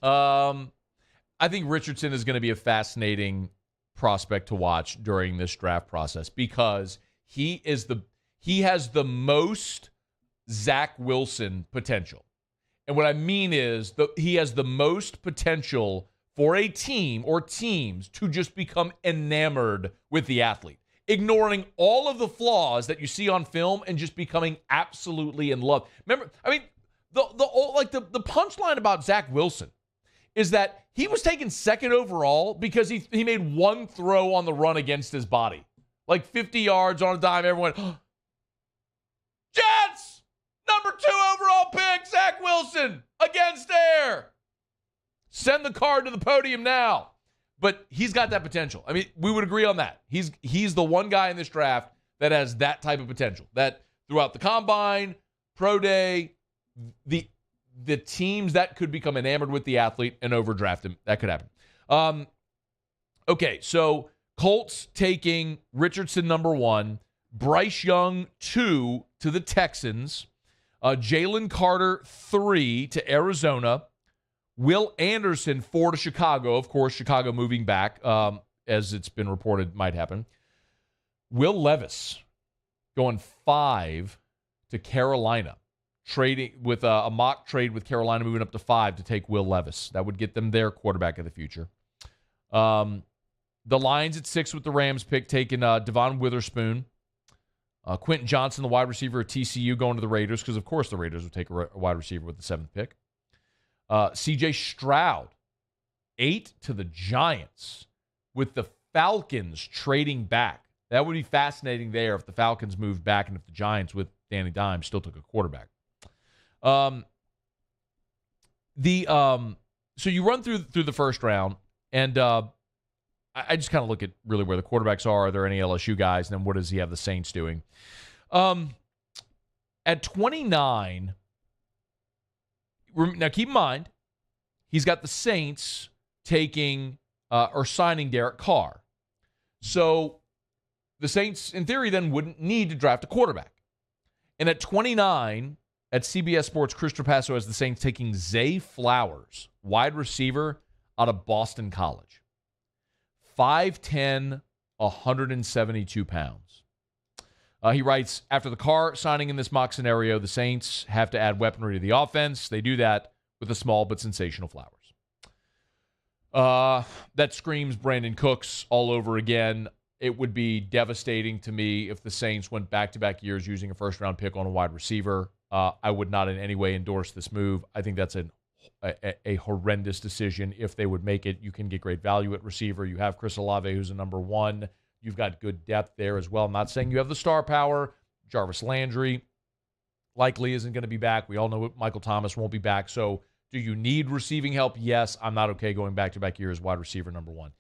I think Richardson is going to be a fascinating prospect to watch during this draft process because he has the most Zach Wilson potential. And what I mean is he has the most potential for a team or teams to just become enamored with the athlete, ignoring all of the flaws that you see on film and just becoming absolutely in love. Remember, I mean, the punchline about Zach Wilson is that he was taken 2nd overall because he made 1 throw on the run against his body. Like 50 yards on a dime, everyone went, Jets! Number 2 overall pick, Zach Wilson, against air. Send the card to the podium now. But he's got that potential. I mean, we would agree on that. He's the one guy in this draft that has that type of potential. That throughout the Combine, Pro Day, the teams that could become enamored with the athlete and overdraft him, that could happen. Okay, so Colts taking Richardson number 1, Bryce Young 2 to the Texans, Jalen Carter 3 to Arizona, Will Anderson 4 to Chicago. Of course, Chicago moving back, as it's been reported might happen. Will Levis going 5 to Carolina, trading with a mock trade with Carolina moving up to 5 to take Will Levis. That would get them their quarterback of the future. The Lions at 6 with the Rams pick, taking Devon Witherspoon. Quentin Johnson, the wide receiver at TCU, going to the Raiders because, of course, the Raiders would take a wide receiver with the 7th pick. C.J. Stroud, 8 to the Giants with the Falcons trading back. That would be fascinating there if the Falcons moved back and if the Giants with Danny Dimes still took a quarterback. So you run through the first round, and I just kind of look at really where the quarterbacks are there any LSU guys, and then what does he have the Saints doing? At 29, now keep in mind, he's got the Saints taking or signing Derek Carr. So the Saints, in theory, then wouldn't need to draft a quarterback. And at 29, at CBS Sports, Chris Trapasso has the Saints taking Zay Flowers, wide receiver out of Boston College. 5'10", 172 pounds. He writes, after the Carr signing in this mock scenario, the Saints have to add weaponry to the offense. They do that with the small but sensational Flowers. That screams Brandon Cooks all over again. It would be devastating to me if the Saints went back-to-back years using a first-round pick on a wide receiver. I would not in any way endorse this move. I think that's a horrendous decision if they would make it. You can get great value at receiver. You have Chris Olave, who's a number one. You've got good depth there as well. I'm not saying you have the star power. Jarvis Landry likely isn't going to be back. We all know Michael Thomas won't be back. So do you need receiving help? Yes. I'm not okay going back-to-back years wide receiver number one.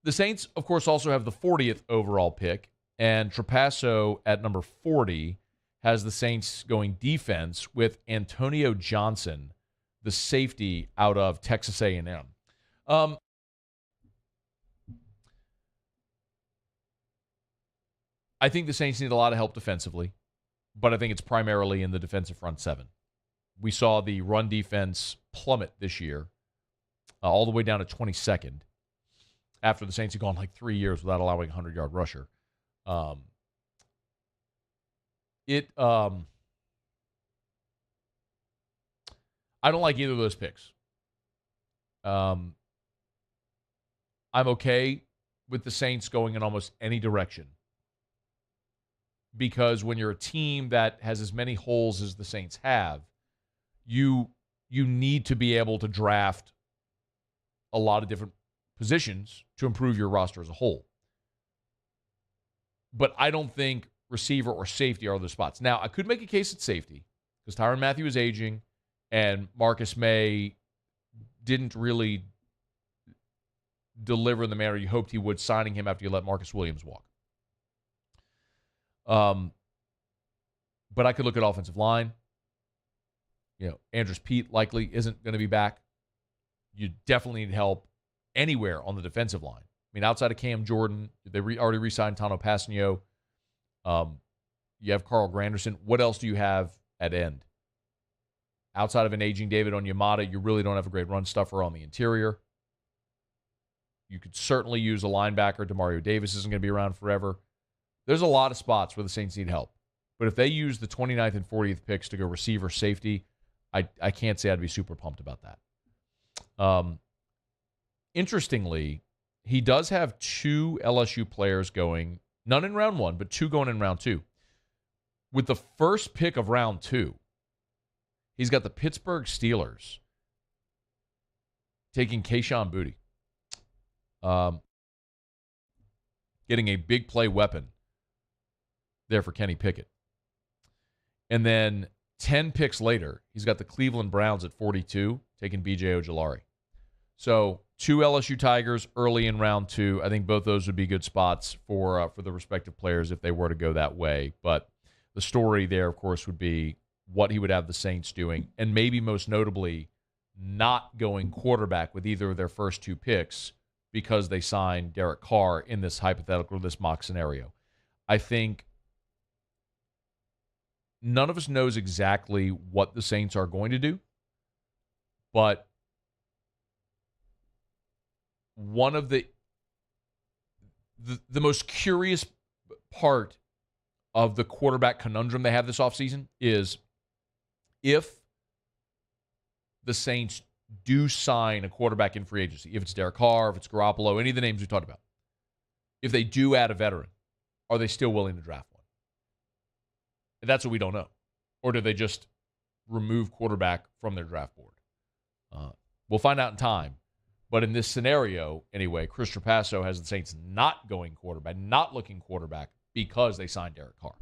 The Saints, of course, also have the 40th overall pick, and Trapasso at number 40 has the Saints going defense with Antonio Johnson, the safety out of Texas A&M. I think the Saints need a lot of help defensively, but I think it's primarily in the defensive front seven. We saw the run defense plummet this year, all the way down to 22nd, after the Saints had gone like 3 years without allowing a 100-yard rusher. I don't like either of those picks. I'm okay with the Saints going in almost any direction, because when you're a team that has as many holes as the Saints have, you need to be able to draft a lot of different positions to improve your roster as a whole. But I don't think receiver or safety are the spots. Now, I could make a case at safety because Tyrann Mathieu is aging and Marcus May didn't really deliver in the manner you hoped he would, signing him after you let Marcus Williams walk. But I could look at offensive line. Andrus Peat likely isn't going to be back. You definitely need help anywhere on the defensive line. I mean, outside of Cam Jordan, they already re-signed Tano Passanio. You have Carl Granderson. What else do you have at end? Outside of an aging David Onyemata, you really don't have a great run stuffer on the interior. You could certainly use a linebacker. DeMario Davis isn't going to be around forever. There's a lot of spots where the Saints need help. But if they use the 29th and 40th picks to go receiver safety, I can't say I'd be super pumped about that. Interestingly, he does have two LSU players going, none in round one, but two going in round two. With the first pick of round two, he's got the Pittsburgh Steelers taking Kayshon Boutte. Getting a big play weapon there for Kenny Pickett. And then 10 picks later, he's got the Cleveland Browns at 42, taking B.J. Ojulari. So two LSU Tigers early in round two. I think both those would be good spots for the respective players if they were to go that way. But the story there, of course, would be what he would have the Saints doing, and maybe most notably not going quarterback with either of their first two picks because they signed Derek Carr in this hypothetical, this mock scenario. I think none of us knows exactly what the Saints are going to do, but one of the most curious part of the quarterback conundrum they have this offseason is if the Saints do sign a quarterback in free agency, if it's Derek Carr, if it's Garoppolo, any of the names we talked about, if they do add a veteran, are they still willing to draft one? And that's what we don't know. Or do they just remove quarterback from their draft board? We'll find out in time. But in this scenario, anyway, Chris Trapasso has the Saints not looking quarterback because they signed Derek Carr.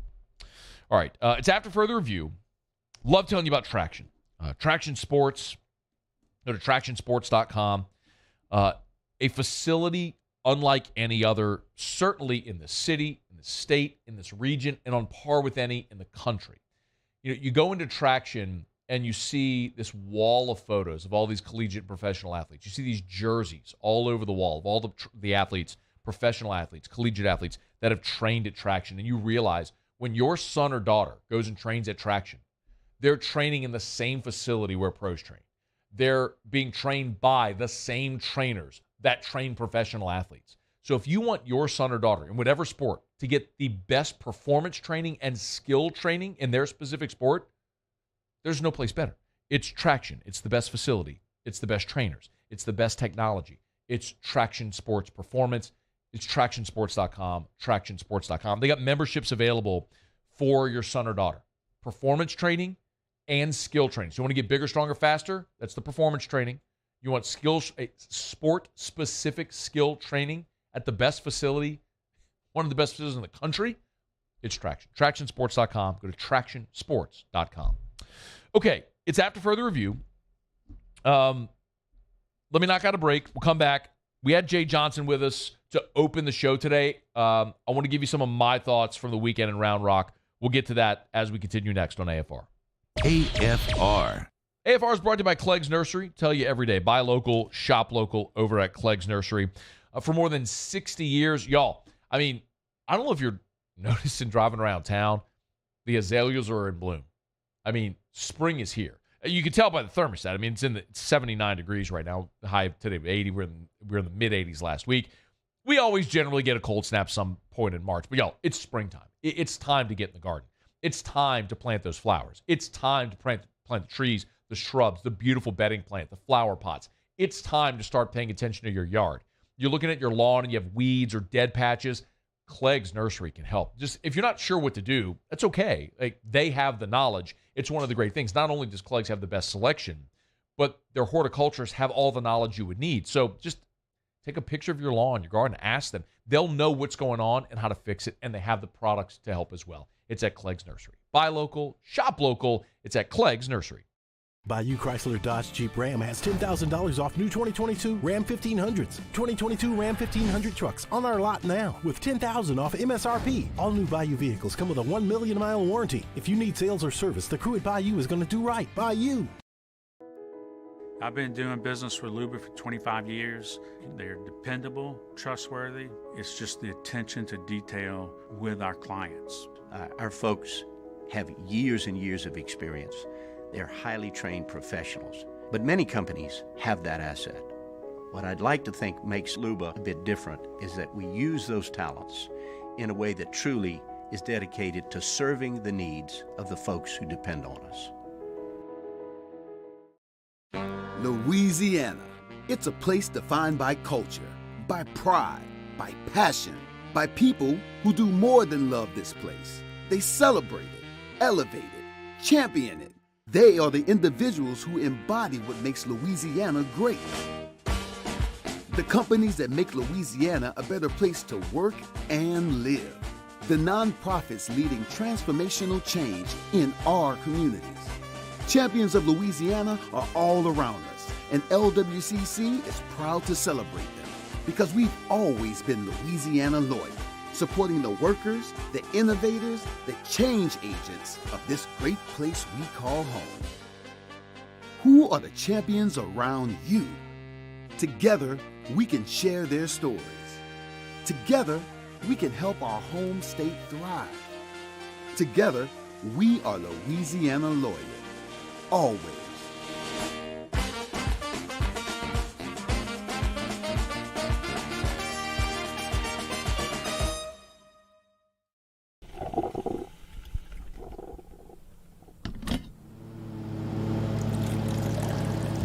All right, it's after further review. Love telling you about Traction. Traction Sports. Go to TractionSports.com. A facility unlike any other, certainly in the city, in the state, in this region, and on par with any in the country. You go into Traction and you see this wall of photos of all these collegiate professional athletes. You see these jerseys all over the wall of all the athletes, professional athletes, collegiate athletes that have trained at Traction. And you realize when your son or daughter goes and trains at Traction, they're training in the same facility where pros train. They're being trained by the same trainers that train professional athletes. So if you want your son or daughter in whatever sport to get the best performance training and skill training in their specific sport, there's no place better. It's Traction. It's the best facility. It's the best trainers. It's the best technology. It's Traction Sports Performance. It's TractionSports.com, TractionSports.com. They got memberships available for your son or daughter. Performance training and skill training. So you want to get bigger, stronger, faster? That's the performance training. You want sport-specific skill training at the best facility, one of the best facilities in the country? It's Traction. TractionSports.com. Go to TractionSports.com. Okay, it's after further review. Let me knock out a break. We'll come back. We had Jay Johnson with us to open the show today. I want to give you some of my thoughts from the weekend in Round Rock. We'll get to that as we continue next on AFR. AFR. AFR is brought to you by Clegg's Nursery. Tell you every day, buy local, shop local over at Clegg's Nursery. For more than 60 years, y'all, I mean, I don't know if you're noticing driving around town, the azaleas are in bloom. I mean, spring is here. You can tell by the thermostat. I mean, it's 79 degrees right now. The high today of 80. We're in the mid-80s last week. We always generally get a cold snap some point in March. But, y'all, it's springtime. It's time to get in the garden. It's time to plant those flowers. It's time to plant the trees, the shrubs, the beautiful bedding plant, the flower pots. It's time to start paying attention to your yard. You're looking at your lawn and you have weeds or dead patches. Clegg's Nursery can help. Just if you're not sure what to do, that's okay. Like, they have the knowledge. It's one of the great things. Not only does Clegg's have the best selection, but their horticulturists have all the knowledge you would need. So just take a picture of your lawn, your garden, ask them. They'll know what's going on and how to fix it, and they have the products to help as well. It's at Clegg's Nursery. Buy local, shop local. It's at Clegg's Nursery. Bayou Chrysler Dodge Jeep Ram has $10,000 off new 2022 Ram 1500s. 2022 Ram 1500 trucks on our lot now with $10,000 off MSRP. All new Bayou vehicles come with a 1 million mile warranty. If you need sales or service, the crew at Bayou is going to do right. Bayou. I've been doing business with Luba for 25 years. They're dependable, trustworthy. It's just the attention to detail with our clients. Our folks have years and years of experience. They're highly trained professionals, but many companies have that asset. What I'd like to think makes Luba a bit different is that we use those talents in a way that truly is dedicated to serving the needs of the folks who depend on us. Louisiana. It's a place defined by culture, by pride, by passion, by people who do more than love this place. They celebrate it, elevate it, champion it. They are the individuals who embody what makes Louisiana great. The companies that make Louisiana a better place to work and live. The nonprofits leading transformational change in our communities. Champions of Louisiana are all around us, and LWCC is proud to celebrate them because we've always been Louisiana loyal, supporting the workers, the innovators, the change agents of this great place we call home. Who are the champions around you? Together, we can share their stories. Together, we can help our home state thrive. Together, we are Louisiana loyal. Always.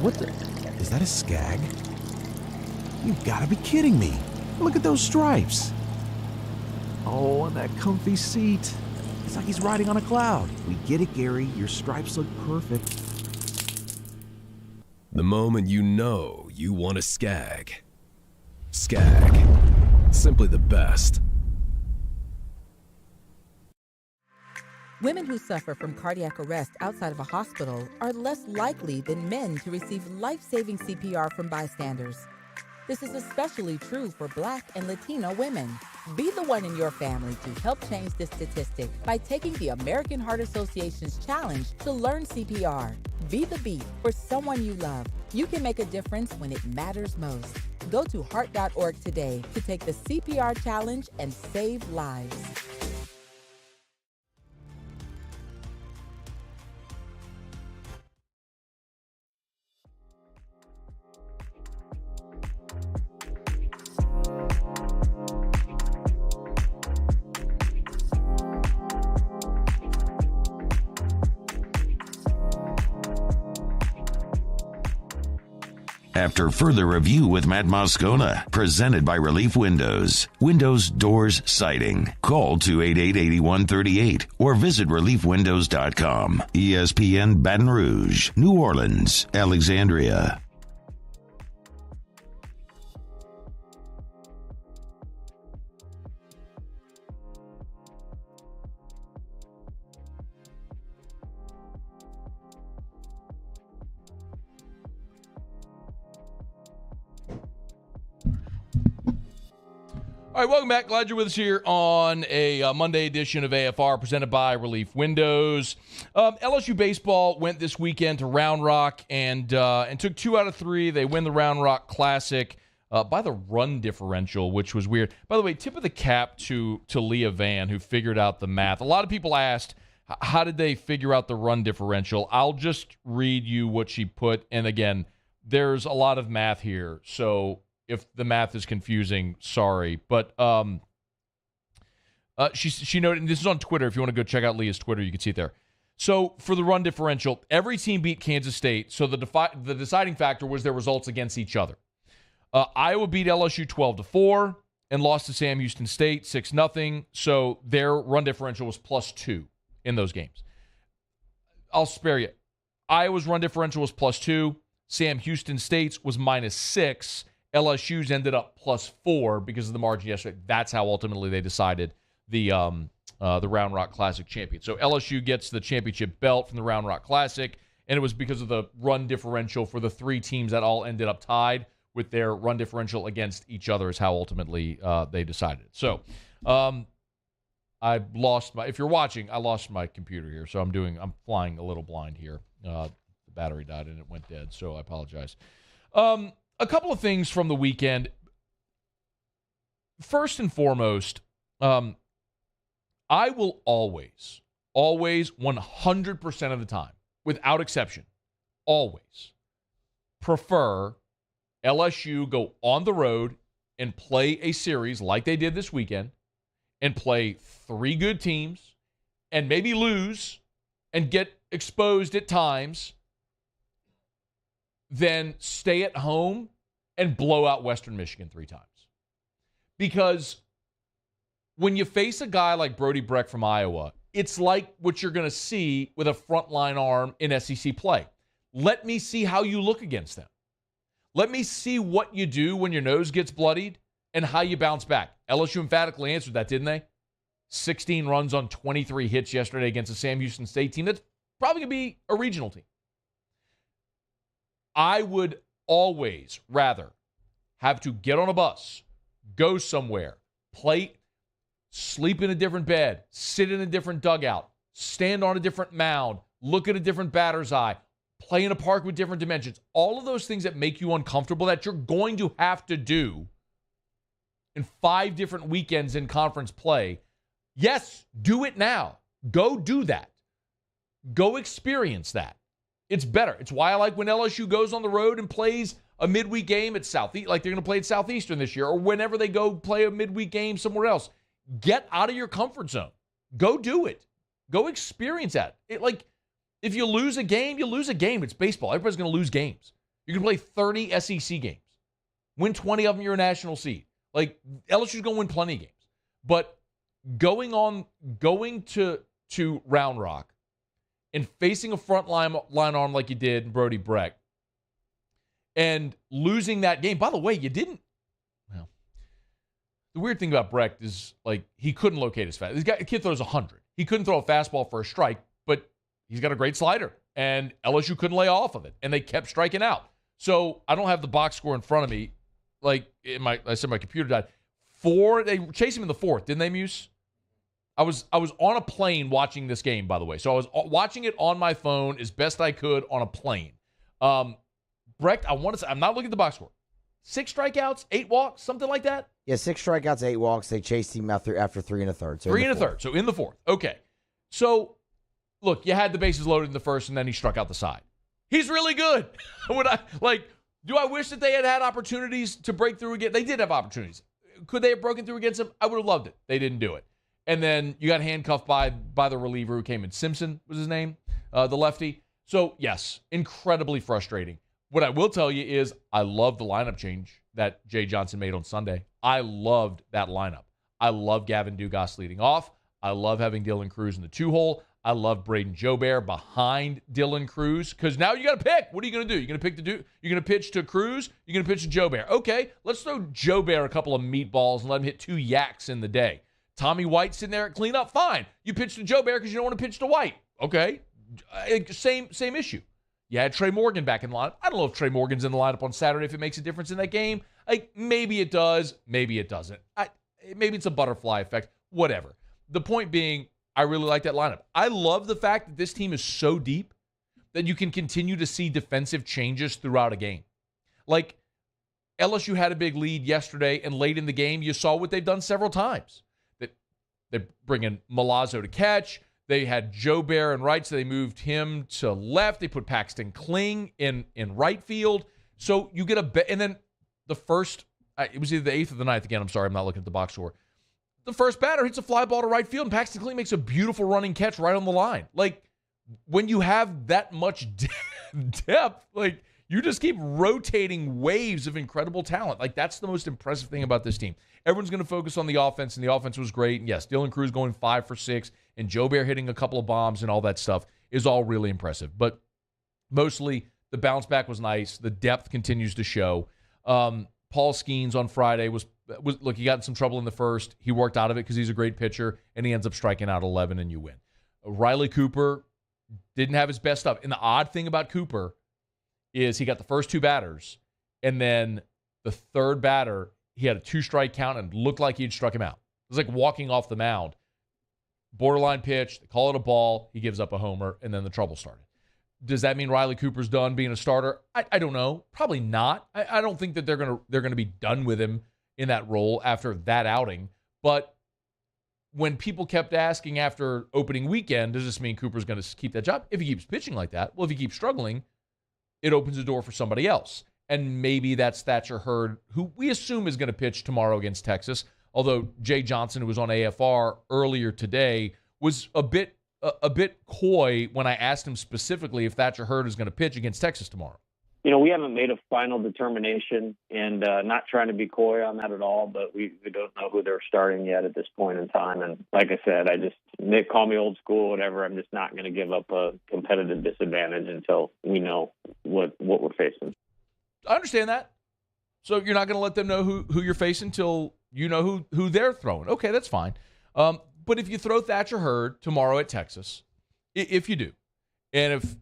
What the? Is that a skag? You've got to be kidding me. Look at those stripes. Oh, and that comfy seat. It's like he's riding on a cloud. We get it, Gary. Your stripes look perfect. The moment you know you want a Skag. Skag. Simply the best. Women who suffer from cardiac arrest outside of a hospital are less likely than men to receive life-saving CPR from bystanders. This is especially true for Black and Latino women. Be the one in your family to help change this statistic by taking the American Heart Association's challenge to learn CPR. Be the beat for someone you love. You can make a difference when it matters most. Go to heart.org today to take the CPR challenge and save lives. After further review with Matt Moscona, presented by Relief Windows. Windows, doors, siding. Call 288-8138 or visit reliefwindows.com. ESPN Baton Rouge, New Orleans, Alexandria. All right, welcome back. Glad you're with us here on a Monday edition of AFR presented by Relief Windows. LSU baseball went this weekend to Round Rock and took 2 out of 3. They win the Round Rock Classic by the run differential, which was weird. By the way, tip of the cap to Leah Van, who figured out the math. A lot of people asked, how did they figure out the run differential? I'll just read you what she put. And again, there's a lot of math here, so if the math is confusing, sorry. But she noted, and this is on Twitter. If you want to go check out Leah's Twitter, you can see it there. So for the run differential, every team beat Kansas State. So the deciding factor was their results against each other. Iowa beat LSU 12-4 and lost to Sam Houston State 6-0. So their run differential was +2 in those games. I'll spare you. Iowa's run differential was +2. Sam Houston State's was -6. LSU's ended up +4 because of the margin yesterday. That's how ultimately they decided the Round Rock Classic champion. So LSU gets the championship belt from the Round Rock Classic, and it was because of the run differential for the 3 teams that all ended up tied with their run differential against each other is how ultimately they decided. So I lost my, if you're watching, I lost my computer here, so I'm flying a little blind here. The battery died and it went dead, so I apologize. A couple of things from the weekend. First and foremost, I will always, 100% of the time, without exception, always prefer LSU go on the road and play a series like they did this weekend and play 3 good teams and maybe lose and get exposed at times, then stay at home and blow out Western Michigan 3 times. Because when you face a guy like Brody Breck from Iowa, it's like what you're going to see with a frontline arm in SEC play. Let me see how you look against them. Let me see what you do when your nose gets bloodied and how you bounce back. LSU emphatically answered that, didn't they? 16 runs on 23 hits yesterday against a Sam Houston State team that's probably going to be a regional team. I would always rather have to get on a bus, go somewhere, play, sleep in a different bed, sit in a different dugout, stand on a different mound, look at a different batter's eye, play in a park with different dimensions. All of those things that make you uncomfortable that you're going to have to do in 5 different weekends in conference play. Yes, do it now. Go do that. Go experience that. It's better. It's why I like when LSU goes on the road and plays a midweek game at Southeast, like they're going to play at Southeastern this year, or whenever they go play a midweek game somewhere else. Get out of your comfort zone. Go do it. Go experience that. Like, if you lose a game, you lose a game. It's baseball. Everybody's going to lose games. You can play 30 SEC games. Win 20 of them, you're a national seed. Like, LSU's going to win plenty of games. But going to Round Rock and facing a front line arm like you did in Brody Breck, And losing that game, by the way, you didn't. Well, the weird thing about Brecht is, like, he couldn't locate his fastball. The kid throws 100. He couldn't throw a fastball for a strike, but he's got a great slider. And LSU couldn't lay off of it, and they kept striking out. So I don't have the box score in front of me. Like, I said my computer died. They chased him in the fourth, didn't they, Muse? I was on a plane watching this game, by the way. So I was watching it on my phone as best I could on a plane. Brecht, I want to say, I'm not looking at the box score. 6 strikeouts, 8 walks, something like that? Yeah, 6 strikeouts, 8 walks. They chased him after 3 1/3. So 3 1/3, so in the fourth. Okay. So, look, you had the bases loaded in the first, and then he struck out the side. He's really good. Do I wish that they had opportunities to break through again? They did have opportunities. Could they have broken through against him? I would have loved it. They didn't do it. And then you got handcuffed by the reliever who came in. Simpson was his name, the lefty. So, yes, incredibly frustrating. What I will tell you is I love the lineup change that Jay Johnson made on Sunday. I loved that lineup. I love Gavin Dugas leading off. I love having Dylan Cruz in the 2-hole. I love Braden Joubert behind Dylan Cruz because now you got to pick. What are you going to do? You're going to pitch to Cruz? You're going to pitch to Joubert. Okay, let's throw Joubert a couple of meatballs and let him hit 2 yaks in the day. Tommy White sitting there at cleanup? Fine. You pitch to Joubert because you don't want to pitch to White. Okay, same issue. You had Trey Morgan back in the lineup. I don't know if Trey Morgan's in the lineup on Saturday, if it makes a difference in that game. Maybe it does. Maybe it doesn't. Maybe it's a butterfly effect. Whatever. The point being, I really like that lineup. I love the fact that this team is so deep that you can continue to see defensive changes throughout a game. Like, LSU had a big lead yesterday, and late in the game, you saw what they've done several times. They bring in Milazzo to catch. They had Joubert in right, so they moved him to left. They put Paxton Kling in right field. So you get and then the first, it was either the 8th or the 9th. Again, I'm sorry, I'm not looking at the box score. The first batter hits a fly ball to right field, and Paxton Kling makes a beautiful running catch right on the line. Like, when you have that much depth, like, you just keep rotating waves of incredible talent. Like, that's the most impressive thing about this team. Everyone's going to focus on the offense, and the offense was great. And yes, Dylan Cruz going 5 for 6, and Joubert hitting a couple of bombs and all that stuff is all really impressive. But mostly, the bounce back was nice. The depth continues to show. Paul Skeens on Friday was look, he got in some trouble in the first. He worked out of it because he's a great pitcher, and he ends up striking out 11, and you win. Riley Cooper didn't have his best stuff. And the odd thing about Cooper is he got the first 2 batters, and then the third batter, he had a 2-strike count and looked like he had struck him out. It was like walking off the mound. Borderline pitch, they call it a ball, he gives up a homer, and then the trouble started. Does that mean Riley Cooper's done being a starter? I don't know. Probably not. I don't think that they're gonna be done with him in that role after that outing. But when people kept asking after opening weekend, does this mean Cooper's going to keep that job? If he keeps pitching like that, well, if he keeps struggling, it opens the door for somebody else. And maybe that's Thatcher Hurd, who we assume is going to pitch tomorrow against Texas. Although Jay Johnson, who was on AFR earlier today, was a bit coy when I asked him specifically if Thatcher Hurd is going to pitch against Texas tomorrow. You know, we haven't made a final determination, and not trying to be coy on that at all, but we don't know who they're starting yet at this point in time. And like I said, Nick, call me old school, whatever. I'm just not going to give up a competitive disadvantage until we know what we're facing. I understand that. So you're not going to let them know who you're facing until you know who they're throwing. Okay, that's fine. But if you throw Thatcher Hurd tomorrow at Texas, if you do, and if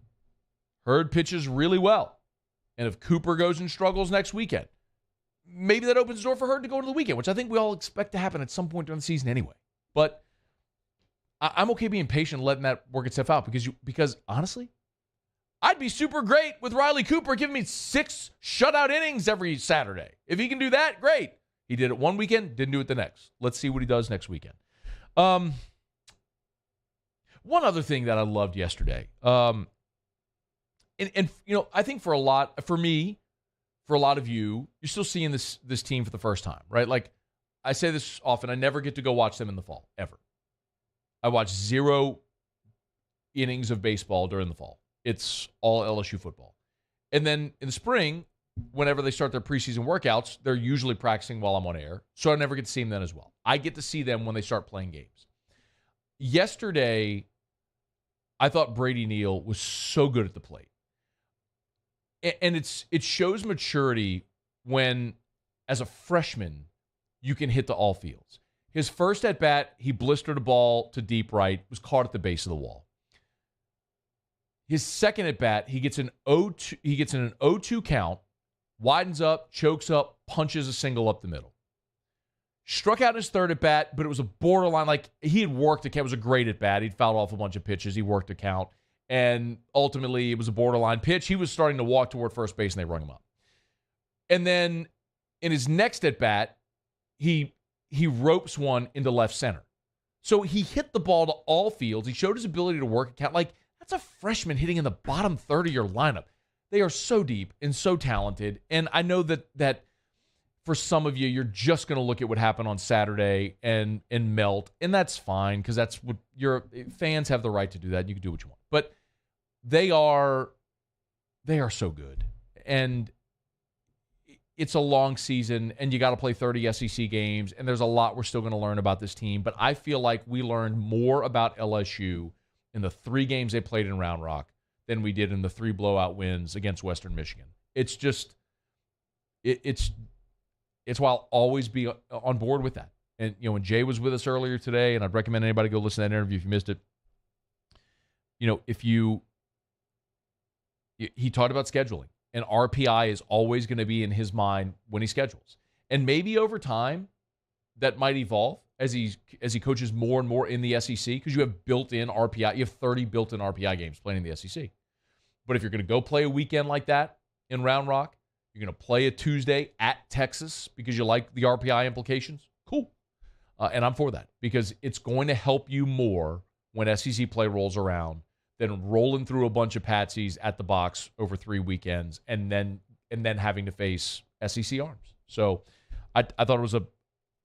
Hurd pitches really well, and if Cooper goes and struggles next weekend, maybe that opens the door for Hurd to go to the weekend, which I think we all expect to happen at some point during the season anyway. But I'm okay being patient and letting that work itself out because honestly, I'd be super great with Riley Cooper giving me 6 shutout innings every Saturday. If he can do that, great. He did it one weekend, didn't do it the next. Let's see what he does next weekend. One other thing that I loved yesterday, and you know, I think for a lot of you, you're still seeing this team for the first time, right? Like I say this often, I never get to go watch them in the fall, ever. I watch 0 innings of baseball during the fall. It's all LSU football. And then in the spring, whenever they start their preseason workouts, they're usually practicing while I'm on air, so I never get to see them then as well. I get to see them when they start playing games. Yesterday, I thought Brady Neal was so good at the plate. And it shows maturity when, as a freshman, you can hit to all fields. His first at bat, he blistered a ball to deep right, was caught at the base of the wall. His second at bat, he gets an 0-2 count, widens up, chokes up, punches a single up the middle. Struck out his third at bat, but it was a borderline, like he had worked a count. It was a great at bat. He'd fouled off a bunch of pitches. He worked a count, and ultimately it was a borderline pitch. He was starting to walk toward first base, and they rung him up. And then in his next at bat, he ropes one into left center. So he hit the ball to all fields. He showed his ability to work a count. Like, that's a freshman hitting in the bottom third of your lineup. They are so deep and so talented. And I know that for some of you, you're just going to look at what happened on Saturday and melt. And that's fine, because that's what your fans have the right to do that. You can do what you want. But they are so good. And it's a long season, and you got to play 30 SEC games, and there's a lot we're still going to learn about this team. But I feel like we learned more about LSU in the 3 games they played in Round Rock than we did in the 3 blowout wins against Western Michigan. It's just, it's why I'll always be on board with that. And, when Jay was with us earlier today, and I'd recommend anybody go listen to that interview if you missed it. He talked about scheduling. And RPI is always going to be in his mind when he schedules. And maybe over time, that might evolve as he coaches more and more in the SEC, because you have built-in RPI. You have 30 built-in RPI games playing in the SEC. But if you're going to go play a weekend like that in Round Rock, you're going to play a Tuesday at Texas because you like the RPI implications, cool. And I'm for that, because it's going to help you more when SEC play rolls around than rolling through a bunch of patsies at the box over 3 weekends and then having to face SEC arms. So I thought it was a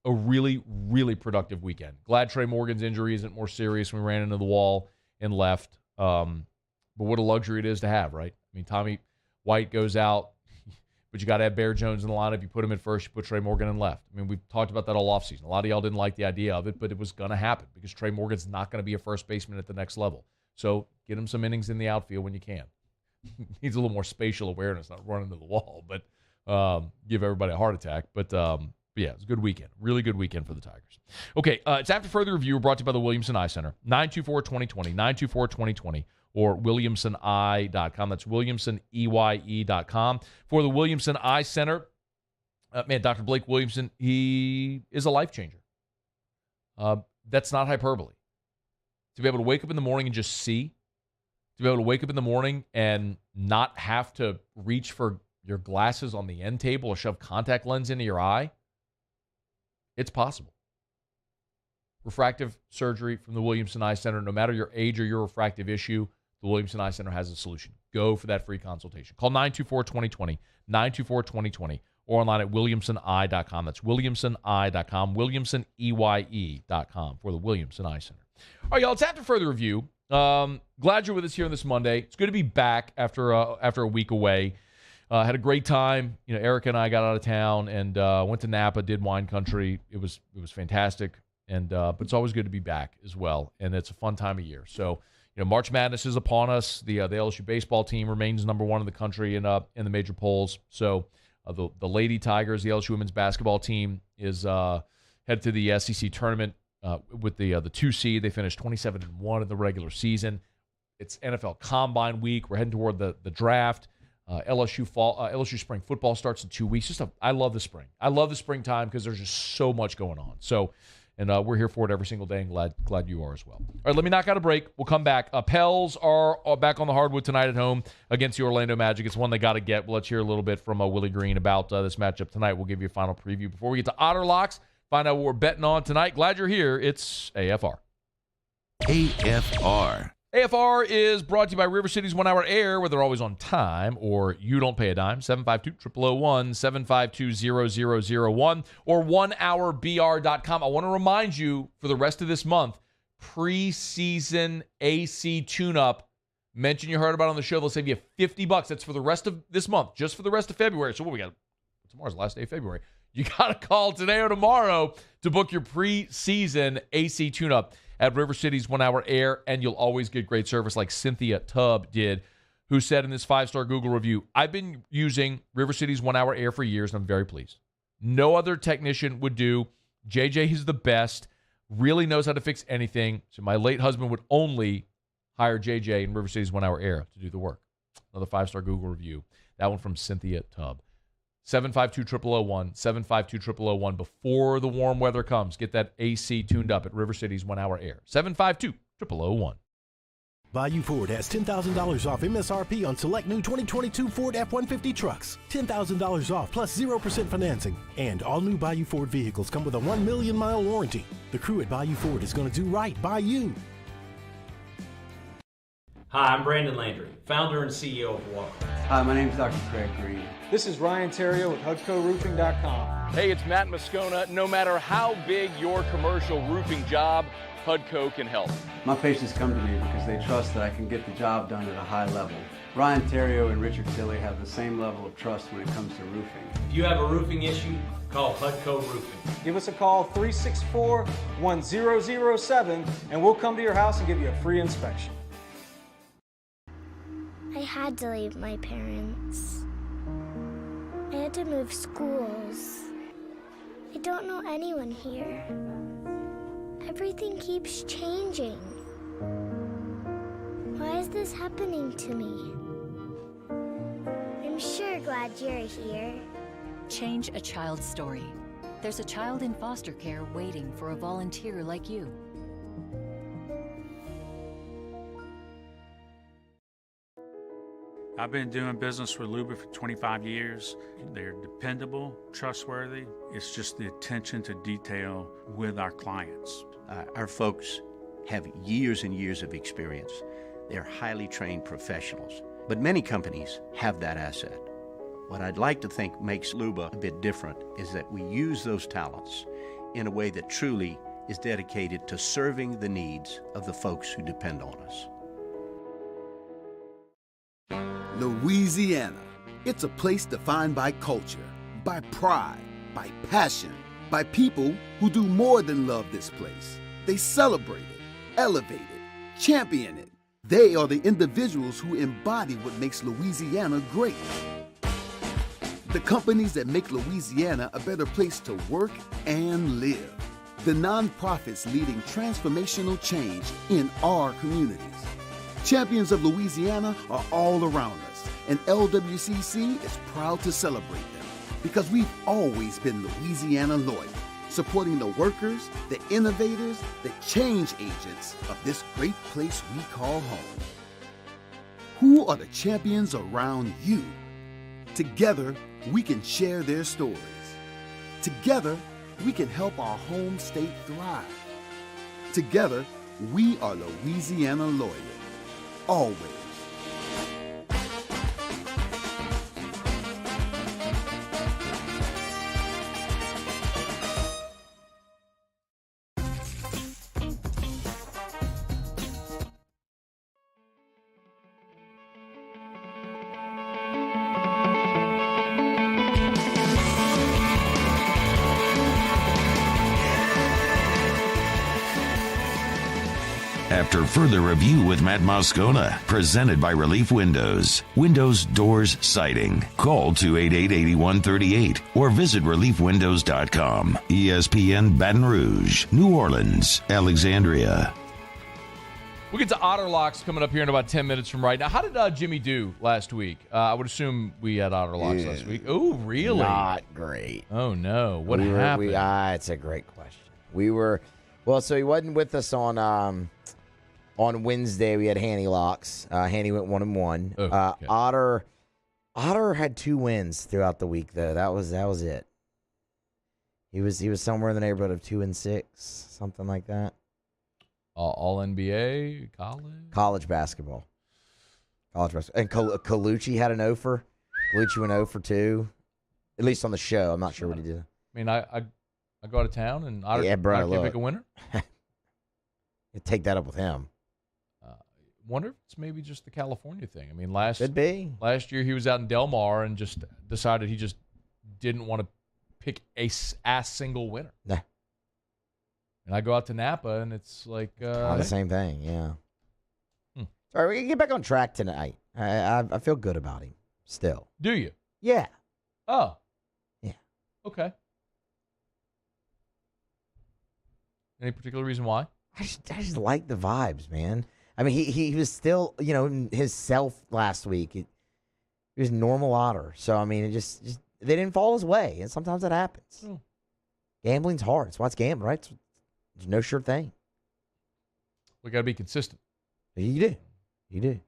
really, really productive weekend. Glad Trey Morgan's injury isn't more serious when we ran into the wall and left. But what a luxury it is to have, right? I mean, Tommy White goes out, but you got to have Bear Jones in the lineup. You put him in first, you put Trey Morgan in left. I mean, we've talked about that all offseason. A lot of y'all didn't like the idea of it, but it was going to happen because Trey Morgan's not going to be a first baseman at the next level. So get him some innings in the outfield when you can. Needs a little more spatial awareness, not running to the wall, but give everybody a heart attack. But yeah, it was a good weekend. Really good weekend for the Tigers. Okay, it's After Further Review, brought to you by the Williamson Eye Center. 924-2020, 924-2020, or WilliamsonEye.com. That's WilliamsonEye.com. For the Williamson Eye Center, Dr. Blake Williamson, he is a life changer. That's not hyperbole. To be able to wake up in the morning and just see, to be able to wake up in the morning and not have to reach for your glasses on the end table or shove contact lens into your eye, it's possible. Refractive surgery from the Williamson Eye Center. No matter your age or your refractive issue, the Williamson Eye Center has a solution. Go for that free consultation. Call 924-2020, 924-2020, or online at WilliamsonEye.com. That's WilliamsonEye.com, WilliamsonEye.com for the Williamson Eye Center. All right, y'all, it's After Further Review. Glad you're with us here on this Monday. It's good to be back after a week away. Had a great time. Erica and I got out of town and went to Napa, did wine country. It was fantastic, and but it's always good to be back as well, and it's a fun time of year. So, March Madness is upon us. The LSU baseball team remains number 1 in the country in the major polls. So the Lady Tigers, the LSU women's basketball team, is headed to the SEC tournament. With the 2 seed, they finished 27-1 in the regular season. It's NFL Combine week. We're heading toward the draft. LSU spring football starts in 2 weeks. I love the spring. I love the springtime because there's just so much going on. So, and we're here for it every single day, and glad you are as well. All right, let me knock out a break. We'll come back. Pels are back on the hardwood tonight at home against the Orlando Magic. It's one they got to get. Well, let's hear a little bit from Willie Green about this matchup tonight. We'll give you a final preview before we get to Otter Locks. Find out what we're betting on tonight. Glad you're here. It's AFR. AFR. AFR is brought to you by River City's 1 Hour Air, where they're always on time, or you don't pay a dime. 752-0001, 752-0001, or 1hourbr.com. I want to remind you, for the rest of this month, preseason AC tune-up. Mention you heard about it on the show. They'll save you $50. That's for the rest of this month, just for the rest of February. So what we got? Tomorrow's the last day of February. You got to call today or tomorrow to book your preseason AC tune-up at River City's 1 Hour Air, and you'll always get great service like Cynthia Tubb did, who said in this 5-star Google review, I've been using River City's 1 Hour Air for years, and I'm very pleased. No other technician would do. JJ is the best, really knows how to fix anything. So my late husband would only hire JJ in River City's 1 Hour Air to do the work. Another 5-star Google review. That one from Cynthia Tubb. 752-0001, 752-0001. Before the warm weather comes, get that AC tuned up at River City's 1 Hour Air. 752-0001. Bayou Ford has $10,000 off MSRP on select new 2022 Ford F-150 trucks. $10,000 off plus 0% financing. And all new Bayou Ford vehicles come with a 1 million-mile warranty. The crew at Bayou Ford is going to do right by you. Hi, I'm Brandon Landry, founder and CEO of Walker. Hi, my name is Dr. Craig Green. This is Ryan Terrio with HUDCoRoofing.com. Hey, it's Matt Moscona. No matter how big your commercial roofing job, HUDCO can help. My patients come to me because they trust that I can get the job done at a high level. Ryan Terrio and Richard Tilley have the same level of trust when it comes to roofing. If you have a roofing issue, call HUDCO Roofing. Give us a call, 364-1007, and we'll come to your house and give you a free inspection. I had to leave my parents. I had to move schools. I don't know anyone here. Everything keeps changing. Why is this happening to me? I'm sure glad you're here. Change a child's story. There's a child in foster care waiting for a volunteer like you. I've been doing business with Luba for 25 years. They're dependable, trustworthy. It's just the attention to detail with our clients. Our folks have years and years of experience. They're highly trained professionals. But many companies have that asset. What I'd like to think makes Luba a bit different is that we use those talents in a way that truly is dedicated to serving the needs of the folks who depend on us. Louisiana. It's a place defined by culture, by pride, by passion, by people who do more than love this place. They celebrate it, elevate it, champion it. They are the individuals who embody what makes Louisiana great. The companies that make Louisiana a better place to work and live. The nonprofits leading transformational change in our communities. Champions of Louisiana are all around us, and LWCC is proud to celebrate them because we've always been Louisiana loyal, supporting the workers, the innovators, the change agents of this great place we call home. Who are the champions around you? Together, we can share their stories. Together, we can help our home state thrive. Together, we are Louisiana loyal. Always. After further review with Matt Moscona, presented by Relief Windows. Windows, doors, siding. Call 288-8138 or visit reliefwindows.com. ESPN Baton Rouge, New Orleans, Alexandria. We'll get to Otter Locks coming up here in about 10 minutes from right now. How did Jimmy do last week? I would assume we had Otter Locks last week. Oh, really? Not great. Oh, no. What happened? It's a great question. So he wasn't with us on Wednesday. We had Hanny Locks. Hanny went 1-1. Okay. Otter had 2 wins throughout the week, though. That was it. He was somewhere in the neighborhood of 2-6, something like that. All NBA, college basketball. And Colucci had an 0 for. Colucci went 0 for 2, at least on the show. I'm not sure what he did. I mean, I go out of town and Otter can't pick a winner. You take that up with him. Wonder if it's maybe just the California thing. I mean, last year he was out in Del Mar and just decided he just didn't want to pick a single winner. Nah. And I go out to Napa and it's like the same thing, yeah. All right, we can get back on track tonight. I feel good about him still. Do you? Yeah. Oh. Yeah. Okay. Any particular reason why? I just like the vibes, man. I mean, he was still, his self last week. He was normal Otter. So, I mean, it just they didn't fall his way, and sometimes that happens. Oh. Gambling's hard. That's why it's gambling, right? It's no sure thing. We got to be consistent. You do.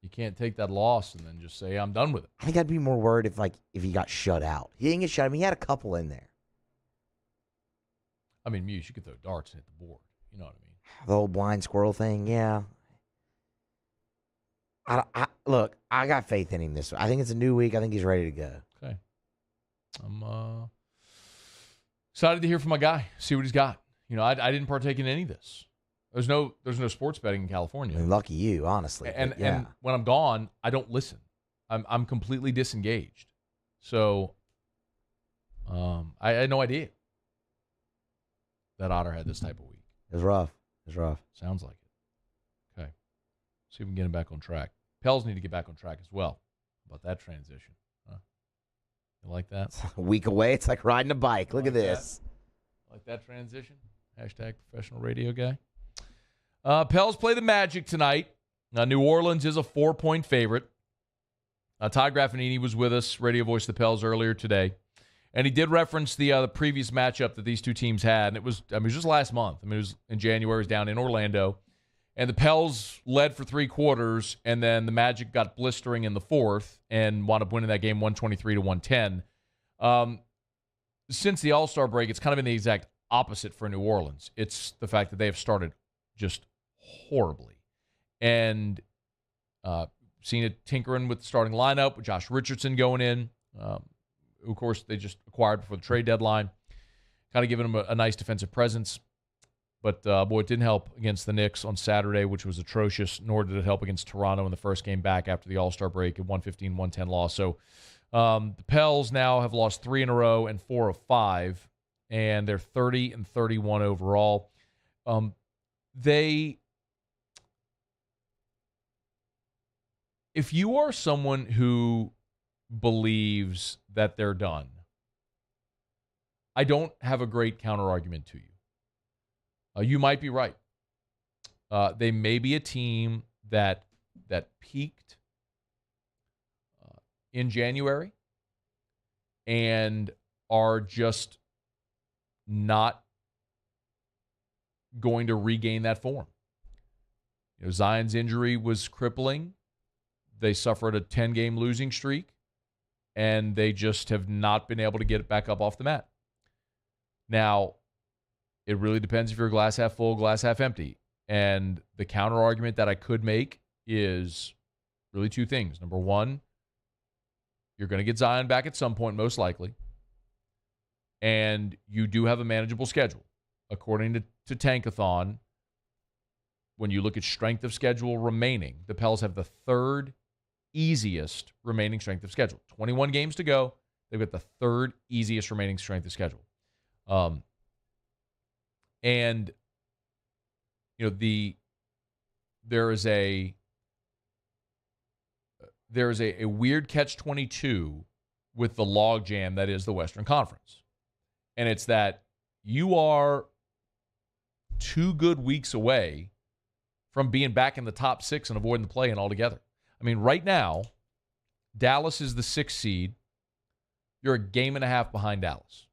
You can't take that loss and then just say, I'm done with it. I think I'd be more worried if he got shut out. He didn't get shut out. I mean, he had a couple in there. I mean, Muse, you could throw darts and hit the board. You know what I mean? The old blind squirrel thing, yeah. Look, I got faith in him this week. I think it's a new week. I think he's ready to go. Okay. I'm excited to hear from my guy, see what he's got. I didn't partake in any of this. There's no sports betting in California. I mean, lucky you, honestly. And when I'm gone, I don't listen. I'm completely disengaged. So I had no idea that Otter had this type of week. It was rough. Sounds like it. Okay. See if we can get him back on track. Pels need to get back on track as well. How about that transition? Huh? You like that? It's a week away. It's like riding a bike. Look at this. Like that transition? Hashtag professional radio guy. Pels play the Magic tonight. New Orleans is a 4-point favorite. Todd Graffagnini was with us, radio voice of the Pels, earlier today. And he did reference the previous matchup that these two teams had. And it was just last month. It was in January. It was down in Orlando. And the Pels led for 3 quarters, and then the Magic got blistering in the fourth and wound up winning that game 123-110. Since the All-Star break, it's kind of been the exact opposite for New Orleans. It's the fact that they have started just horribly. And seen it tinkering with the starting lineup, with Josh Richardson going in. Of course, they just acquired before the trade deadline. Kind of giving them a nice defensive presence. But, boy, it didn't help against the Knicks on Saturday, which was atrocious, nor did it help against Toronto in the first game back after the All-Star break, a 115-110 loss. So the Pels now have lost 3 in a row and 4 of 5, and they're 30-31 overall. If you are someone who believes that they're done, I don't have a great counter-argument to you. You might be right. They may be a team that peaked in January and are just not going to regain that form. Zion's injury was crippling. They suffered a 10-game losing streak, and they just have not been able to get it back up off the mat. Now, it really depends if you're glass half full, glass half empty. And the counter argument that I could make is really 2 things. Number one, you're going to get Zion back at some point, most likely. And you do have a manageable schedule. According to Tankathon, when you look at strength of schedule remaining, the Pels have the 3rd easiest remaining strength of schedule. 21 games to go. They've got the 3rd easiest remaining strength of schedule. And there is a weird catch-22 with the logjam that is the Western Conference. And it's that you are 2 good weeks away from being back in the top 6 and avoiding the play-in altogether. I mean, right now, Dallas is the 6th seed. You're a game and a half behind Dallas.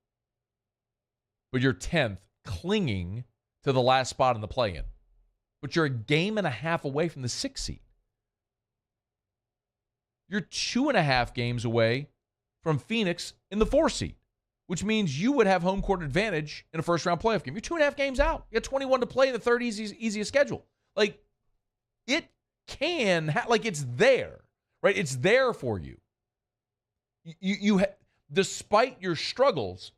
But you're 10th, clinging to the last spot in the play-in. But you're a game and a half away from the 6th seed. You're 2.5 games away from Phoenix in the 4th seed, which means you would have home court advantage in a first-round playoff game. You're 2.5 games out. You got 21 to play in the 3rd easiest schedule. Like, it can, it's there, right? It's there for you. Despite your struggles,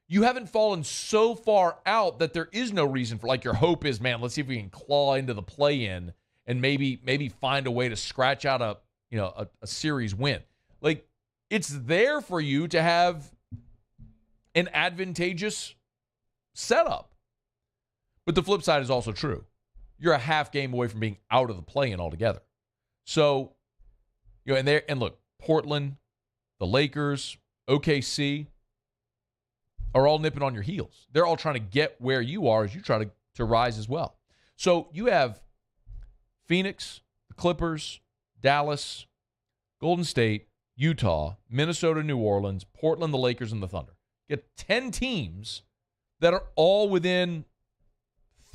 you haven't fallen so far out that there is no reason for, your hope is, man, let's see if we can claw into the play-in and maybe find a way to scratch out a series win. It's there for you to have an advantageous setup. But the flip side is also true. You're a half game away from being out of the play-in altogether. So And look, Portland, the Lakers, OKC are all nipping on your heels. They're all trying to get where you are as you try to rise as well. So you have Phoenix, the Clippers, Dallas, Golden State, Utah, Minnesota, New Orleans, Portland, the Lakers, and the Thunder. You get 10 teams that are all within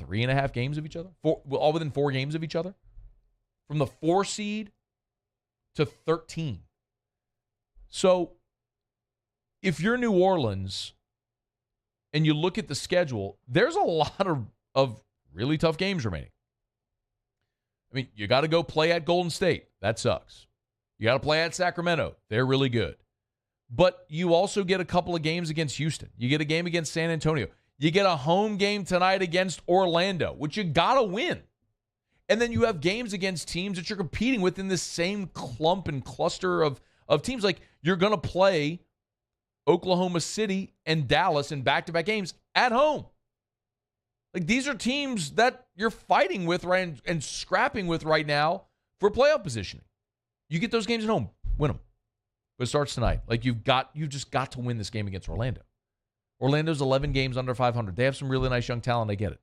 3.5 games of each other, all within 4 games of each other, from the 4 seed to 13. So if you're New Orleans and you look at the schedule, there's a lot of really tough games remaining. I mean, you got to go play at Golden State. That sucks. You got to play at Sacramento. They're really good. But you also get a couple of games against Houston. You get a game against San Antonio. You get a home game tonight against Orlando, which you got to win. And then you have games against teams that you're competing with in this same clump and cluster of teams. Like, you're going to play Oklahoma City and Dallas in back-to-back games at home. Like, these are teams that you're fighting with and scrapping with right now for playoff positioning. You get those games at home, win them. But it starts tonight. Like, you've just got to win this game against Orlando. Orlando's 11 games under 500. They have some really nice young talent. I get it.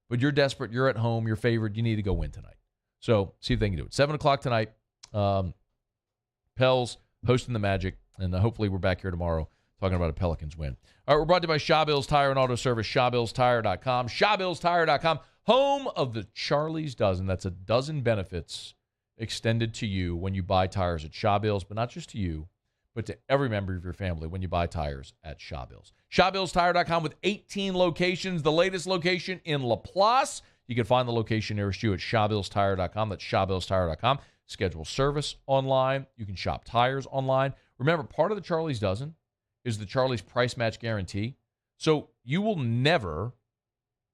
But you're desperate. You're at home. You're favored. You need to go win tonight. So see if they can do it. 7 o'clock tonight. Pels hosting the Magic. And hopefully we're back here tomorrow talking about a Pelicans win. All right, we're brought to you by Shawbills Tire and Auto Service, ShawBillsTire.com. ShawBillsTire.com, home of the Charlie's Dozen. That's a dozen benefits extended to you when you buy tires at Shawbills, but not just to you, but to every member of your family when you buy tires at Shawbills. ShawBillsTire.com with 18 locations. The latest location in LaPlace. You can find the location nearest you at ShawBillsTire.com. That's ShawBillsTire.com. Schedule service online. You can shop tires online. Remember, part of the Charlie's Dozen is the Charlie's Price Match Guarantee. So you will never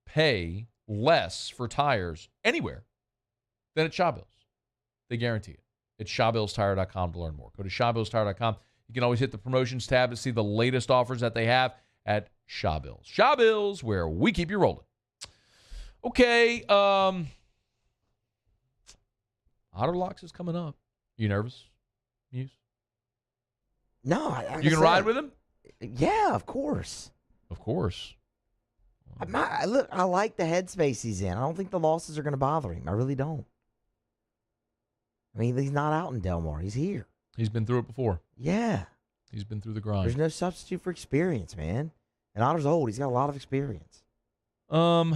pay less for tires anywhere than at Shawbills. They guarantee it. It's ShawBillsTire.com to learn more. Go to ShawBillsTire.com. You can always hit the promotions tab to see the latest offers that they have at Shawbills. Shawbills, where we keep you rolling. Okay. Otter Locks is coming up. You nervous, Muse? No. You can ride with him? Yeah, of course. Of course. Look, I like the headspace he's in. I don't think the losses are going to bother him. I really don't. I mean, he's not out in Del Mar. He's here. He's been through it before. Yeah. He's been through the grind. There's no substitute for experience, man. And Otter's old. He's got a lot of experience. So,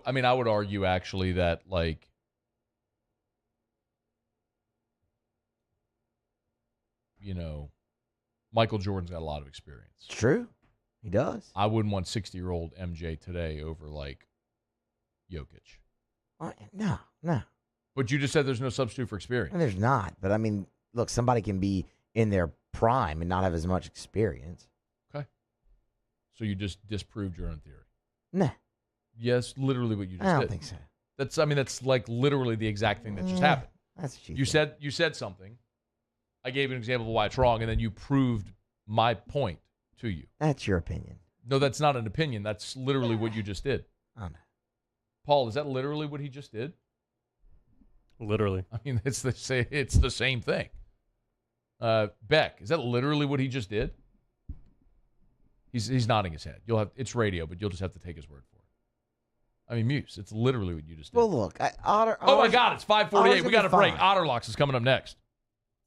I mean, I would argue actually that, like, Michael Jordan's got a lot of experience. It's true. He does. I wouldn't want 60-year-old MJ today over, like, Jokic. No. But you just said there's no substitute for experience. And there's not. But, I mean, look, somebody can be in their prime and not have as much experience. Okay. So you just disproved your own theory. Nah. Yes, literally what you just did. I don't think so. That's like literally the exact thing that just happened. That's what you said something. I gave an example of why it's wrong, and then you proved my point to you. That's your opinion. No, that's not an opinion. That's literally what you just did. Oh, no. Paul, is that literally what he just did? Literally. I mean, it's the same thing. Beck, is that literally what he just did? He's nodding his head. It's radio, but you'll just have to take his word for it. I mean, Muse, it's literally what you just did. Well, look, Otter. Oh my God, it's 5:48. We got a break. Otter Locks is coming up next.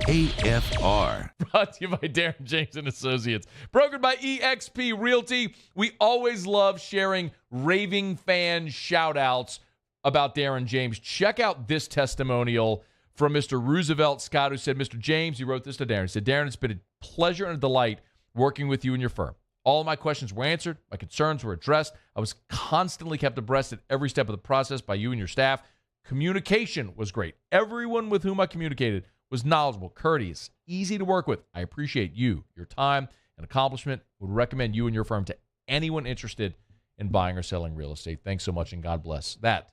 AFR. Brought to you by Darren James and Associates. Brokered by eXp Realty. We always love sharing raving fan shout-outs about Darren James. Check out this testimonial from Mr. Roosevelt Scott, who said, Mr. James, he wrote this to Darren. He said, Darren, it's been a pleasure and a delight working with you and your firm. All of my questions were answered. My concerns were addressed. I was constantly kept abreast at every step of the process by you and your staff. Communication was great. Everyone with whom I communicated was knowledgeable, courteous, easy to work with. I appreciate you, your time, and accomplishment. Would recommend you and your firm to anyone interested in buying or selling real estate. Thanks so much, and God bless. That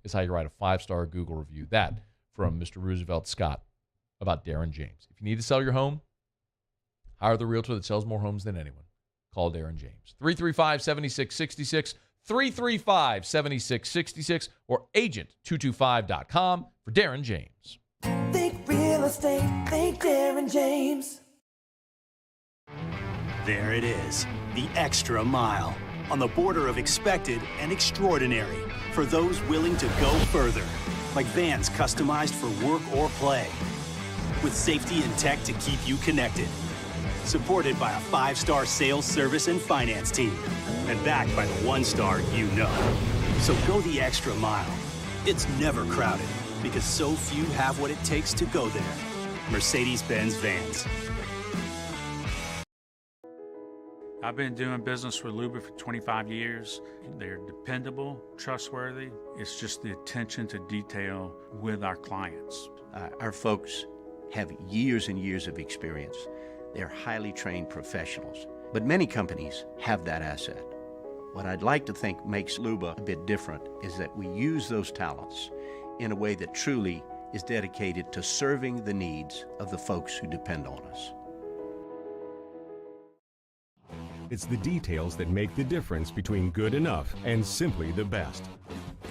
is how you write a 5-star Google review. That from Mr. Roosevelt Scott about Darren James. If you need to sell your home, hire the realtor that sells more homes than anyone. Call Darren James. 335-7666, 335-7666 or agent225.com for Darren James. Think real estate, think Darren James. There it is, the extra mile, on the border of expected and extraordinary for those willing to go further, like vans customized for work or play, with safety and tech to keep you connected. Supported by a 5-star sales, service, and finance team, and backed by the 1-star you know. So go the extra mile. It's never crowded, because so few have what it takes to go there. Mercedes-Benz Vans. I've been doing business with Luba for 25 years. They're dependable, trustworthy. It's just the attention to detail with our clients. Our folks have years and years of experience. They're highly trained professionals, but many companies have that asset. What I'd like to think makes Luba a bit different is that we use those talents in a way that truly is dedicated to serving the needs of the folks who depend on us. It's the details that make the difference between good enough and simply the best.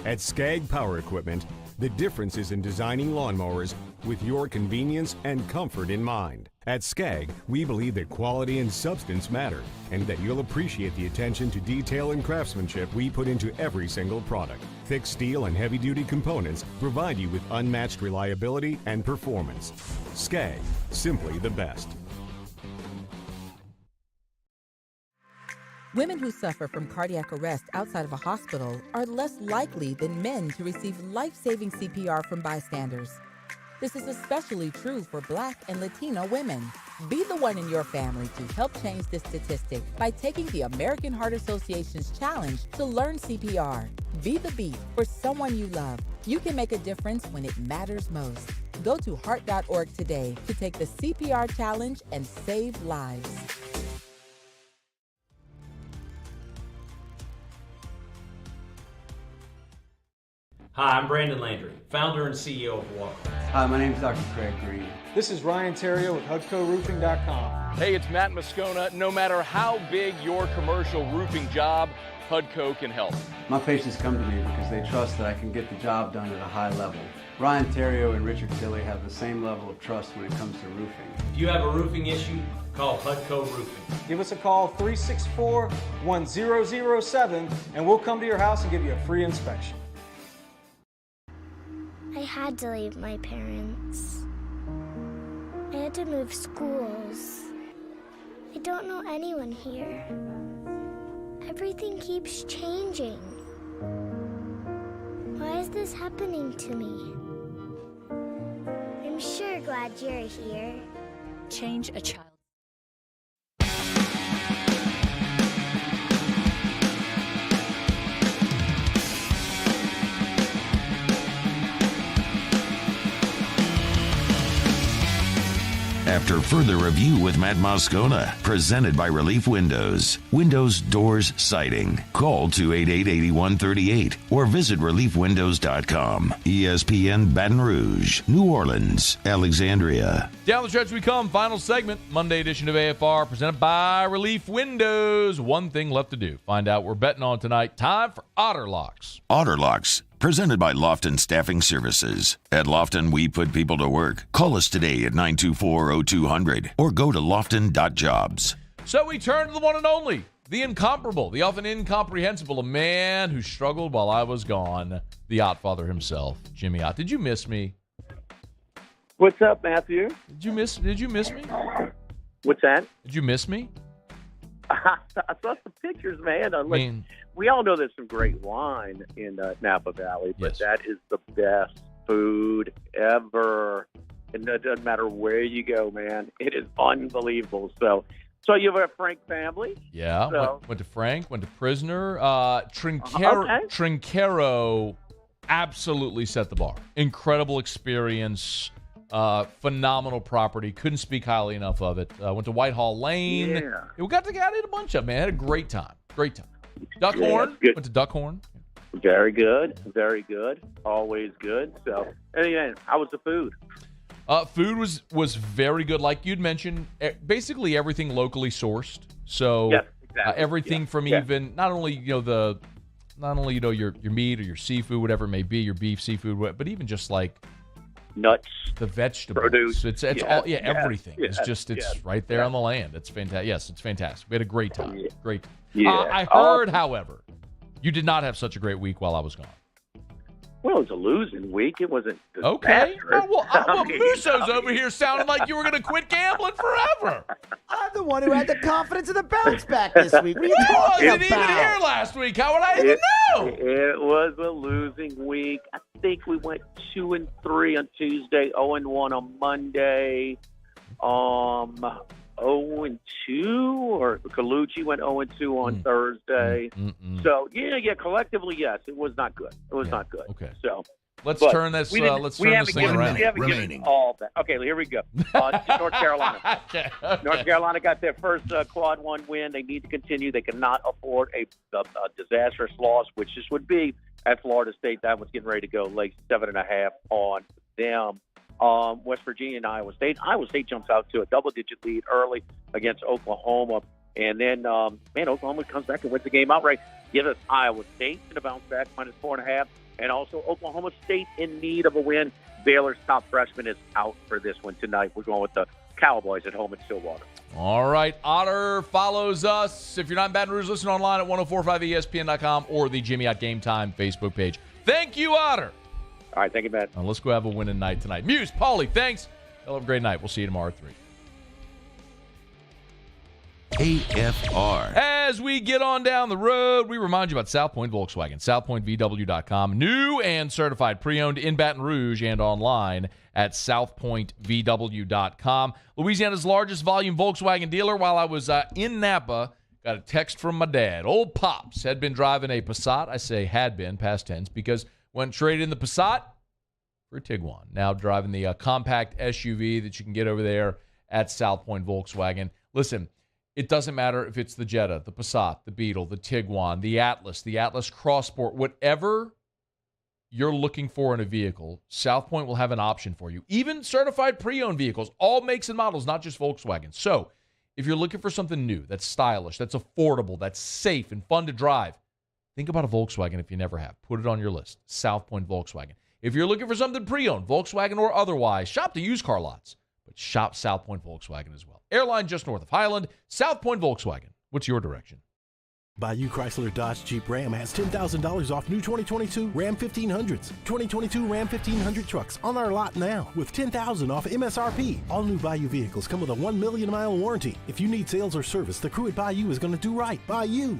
At Skag Power Equipment, the difference is in designing lawnmowers with your convenience and comfort in mind. At Skag, we believe that quality and substance matter, and that you'll appreciate the attention to detail and craftsmanship we put into every single product. Thick steel and heavy-duty components provide you with unmatched reliability and performance. Skag, simply the best. Women who suffer from cardiac arrest outside of a hospital are less likely than men to receive life-saving CPR from bystanders. This is especially true for Black and Latino women. Be the one in your family to help change this statistic by taking the American Heart Association's challenge to learn CPR. Be the beat for someone you love. You can make a difference when it matters most. Go to heart.org today to take the CPR challenge and save lives. Hi, I'm Brandon Landry, founder and CEO of Walker. Hi, my name is Dr. Craig Green. This is Ryan Terrio with HUDCORoofing.com. Hey, it's Matt Moscona. No matter how big your commercial roofing job, HUDCO can help. My patients come to me because they trust that I can get the job done at a high level. Ryan Terrio and Richard Tilley have the same level of trust when it comes to roofing. If you have a roofing issue, call HUDCO Roofing. Give us a call, 364-1007, and we'll come to your house and give you a free inspection. I had to leave my parents. I had to move schools. I don't know anyone here. Everything keeps changing. Why is this happening to me? I'm sure glad you're here. Change a child. After further review with Matt Moscona, presented by Relief Windows. Windows, doors, siding. Call 288-8138 or visit reliefwindows.com. ESPN Baton Rouge, New Orleans, Alexandria. Down the stretch we come. Final segment, Monday edition of AFR, presented by Relief Windows. One thing left to do. Find out what we're betting on tonight. Time for Otter Locks. Otter Locks, presented by Lofton Staffing Services. At Lofton, we put people to work. Call us today at 924-0200 or go to lofton.jobs. So we turn to the one and only, the incomparable, the often incomprehensible, a man who struggled while I was gone, the Ott father himself, Jimmy Ott. Did you miss me? What's up, Matthew? Did you miss me? What's that? Did you miss me? I saw some pictures, man. We all know there's some great wine in Napa Valley, but that is the best food ever. And it doesn't matter where you go, man. It is unbelievable. So you have a Frank family? Yeah. So. Went to Frank, went to Prisoner. Trinquero absolutely set the bar. Incredible experience. Phenomenal property. Couldn't speak highly enough of it. Went to Whitehall Lane. Yeah. We got in a bunch of them, man. Had a great time. Duckhorn. Went to Duckhorn. Very good. Very good. Always good. So, anyway, how was the food? Food was very good. Like you'd mentioned, basically everything locally sourced. So yes, exactly. everything from even not only the not only, your meat or your seafood, whatever it may be, your beef, seafood, but even just like nuts, the vegetables. Produce. It's Yes, all, yes, everything. yes, It's right there on the land. It's fantastic. Yes, it's fantastic. We had a great time. Yeah. Great. Yeah. I heard, however, you did not have such a great week while I was gone. Well, it was a losing week. It wasn't Okay. disastrous. Well, Musso's over here sounding like you were going to quit gambling forever. I'm the one who had the confidence of the bounce back this week. What are you You talking didn't even about? hear last week. How would I even know? It was a losing week. I think we went 2-3 on Tuesday, 0-1 on Monday, 0-2, or Colucci went 0-2 on Thursday. So yeah, collectively, yes, it was not good. It was not good. Okay. So Let's but turn this. we didn't- Let's we turn haven't this thing given- around. we haven't given all that. Okay, here we go. North Carolina. Okay. North Carolina got their first quad one win. They need to continue. They cannot afford a disastrous loss, which this would be at Florida State. That was getting ready to go late 7.5 on them. West Virginia and Iowa State. Iowa State jumps out to a double-digit lead early against Oklahoma. And then, Oklahoma comes back and wins the game outright. Give us Iowa State to bounce back, -4.5. And also Oklahoma State in need of a win. Baylor's top freshman is out for this one tonight. We're going with the Cowboys at home in Stillwater. All right. Otter follows us. If you're not in Baton Rouge, listen online at 1045ESPN.com or the Jimmy at Game Time Facebook page. Thank you, Otter. All right. Thank you, Matt. Let's go have a winning night tonight. Muse, Paulie, thanks. Y'all have a great night. We'll see you tomorrow at 3. AFR. As we get on down the road, we remind you about South Point Volkswagen, southpointvw.com. New and certified pre-owned in Baton Rouge and online at southpointvw.com. Louisiana's largest volume Volkswagen dealer. While I was in Napa, got a text from my dad. Old Pops had been driving a Passat. I say had been, past tense, because when traded in the Passat for a Tiguan. Now driving the compact SUV that you can get over there at South Point Volkswagen. Listen, it doesn't matter if it's the Jetta, the Passat, the Beetle, the Tiguan, the Atlas Cross Sport, whatever you're looking for in a vehicle, South Point will have an option for you. Even certified pre-owned vehicles, all makes and models, not just Volkswagen. So if you're looking for something new, that's stylish, that's affordable, that's safe and fun to drive, think about a Volkswagen if you never have. Put it on your list, South Point Volkswagen. If you're looking for something pre-owned, Volkswagen or otherwise, shop the used car lots, but shop South Point Volkswagen as well. Airline just north of Highland, South Point Volkswagen. What's your direction? Bayou Chrysler Dodge Jeep Ram has $10,000 off new 2022 Ram 1500s. 2022 Ram 1500 trucks on our lot now with $10,000 off MSRP. All new Bayou vehicles come with a 1 million mile warranty. If you need sales or service, the crew at Bayou is going to do right by you.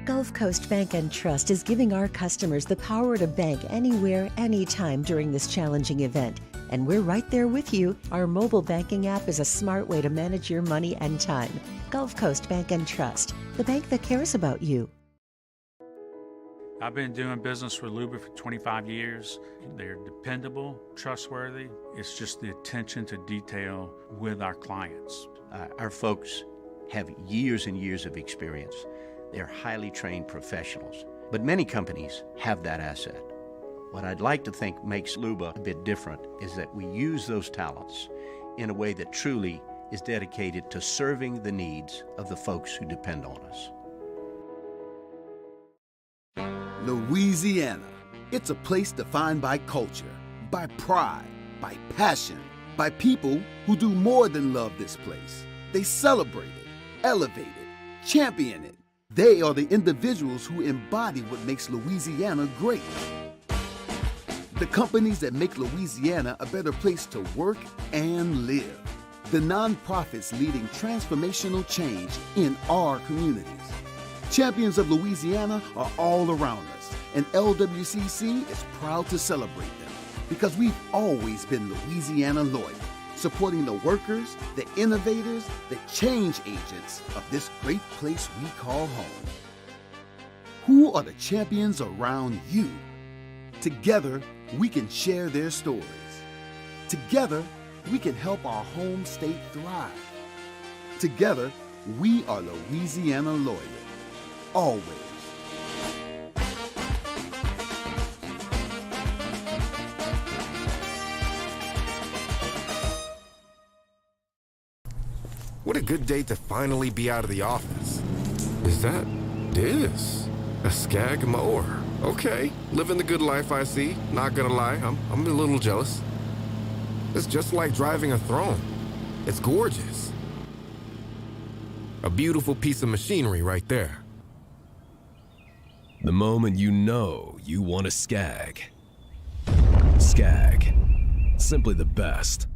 Gulf Coast Bank and Trust is giving our customers the power to bank anywhere, anytime during this challenging event. And we're right there with you. Our mobile banking app is a smart way to manage your money and time. Gulf Coast Bank and Trust, the bank that cares about you. I've been doing business with Luba for 25 years. They're dependable, trustworthy. It's just the attention to detail with our clients. Our folks have years and years of experience. They're highly trained professionals. But many companies have that asset. What I'd like to think makes Luba a bit different is that we use those talents in a way that truly is dedicated to serving the needs of the folks who depend on us. Louisiana. It's a place defined by culture, by pride, by passion, by people who do more than love this place. They celebrate it, elevate it, champion it. They are the individuals who embody what makes Louisiana great. The companies that make Louisiana a better place to work and live. The nonprofits leading transformational change in our communities. Champions of Louisiana are all around us, and LWCC is proud to celebrate them because we've always been Louisiana loyal, supporting the workers, the innovators, the change agents of this great place we call home. Who are the champions around you? Together, we can share their stories. Together, we can help our home state thrive. Together, we are Louisiana loyal. Always. What a good day to finally be out of the office. Is that this? A Skag mower. Okay, living the good life, I see. Not gonna lie, I'm a little jealous. It's just like driving a throne. It's gorgeous. A beautiful piece of machinery right there. The moment you know you want a Skag. Skag. Simply the best.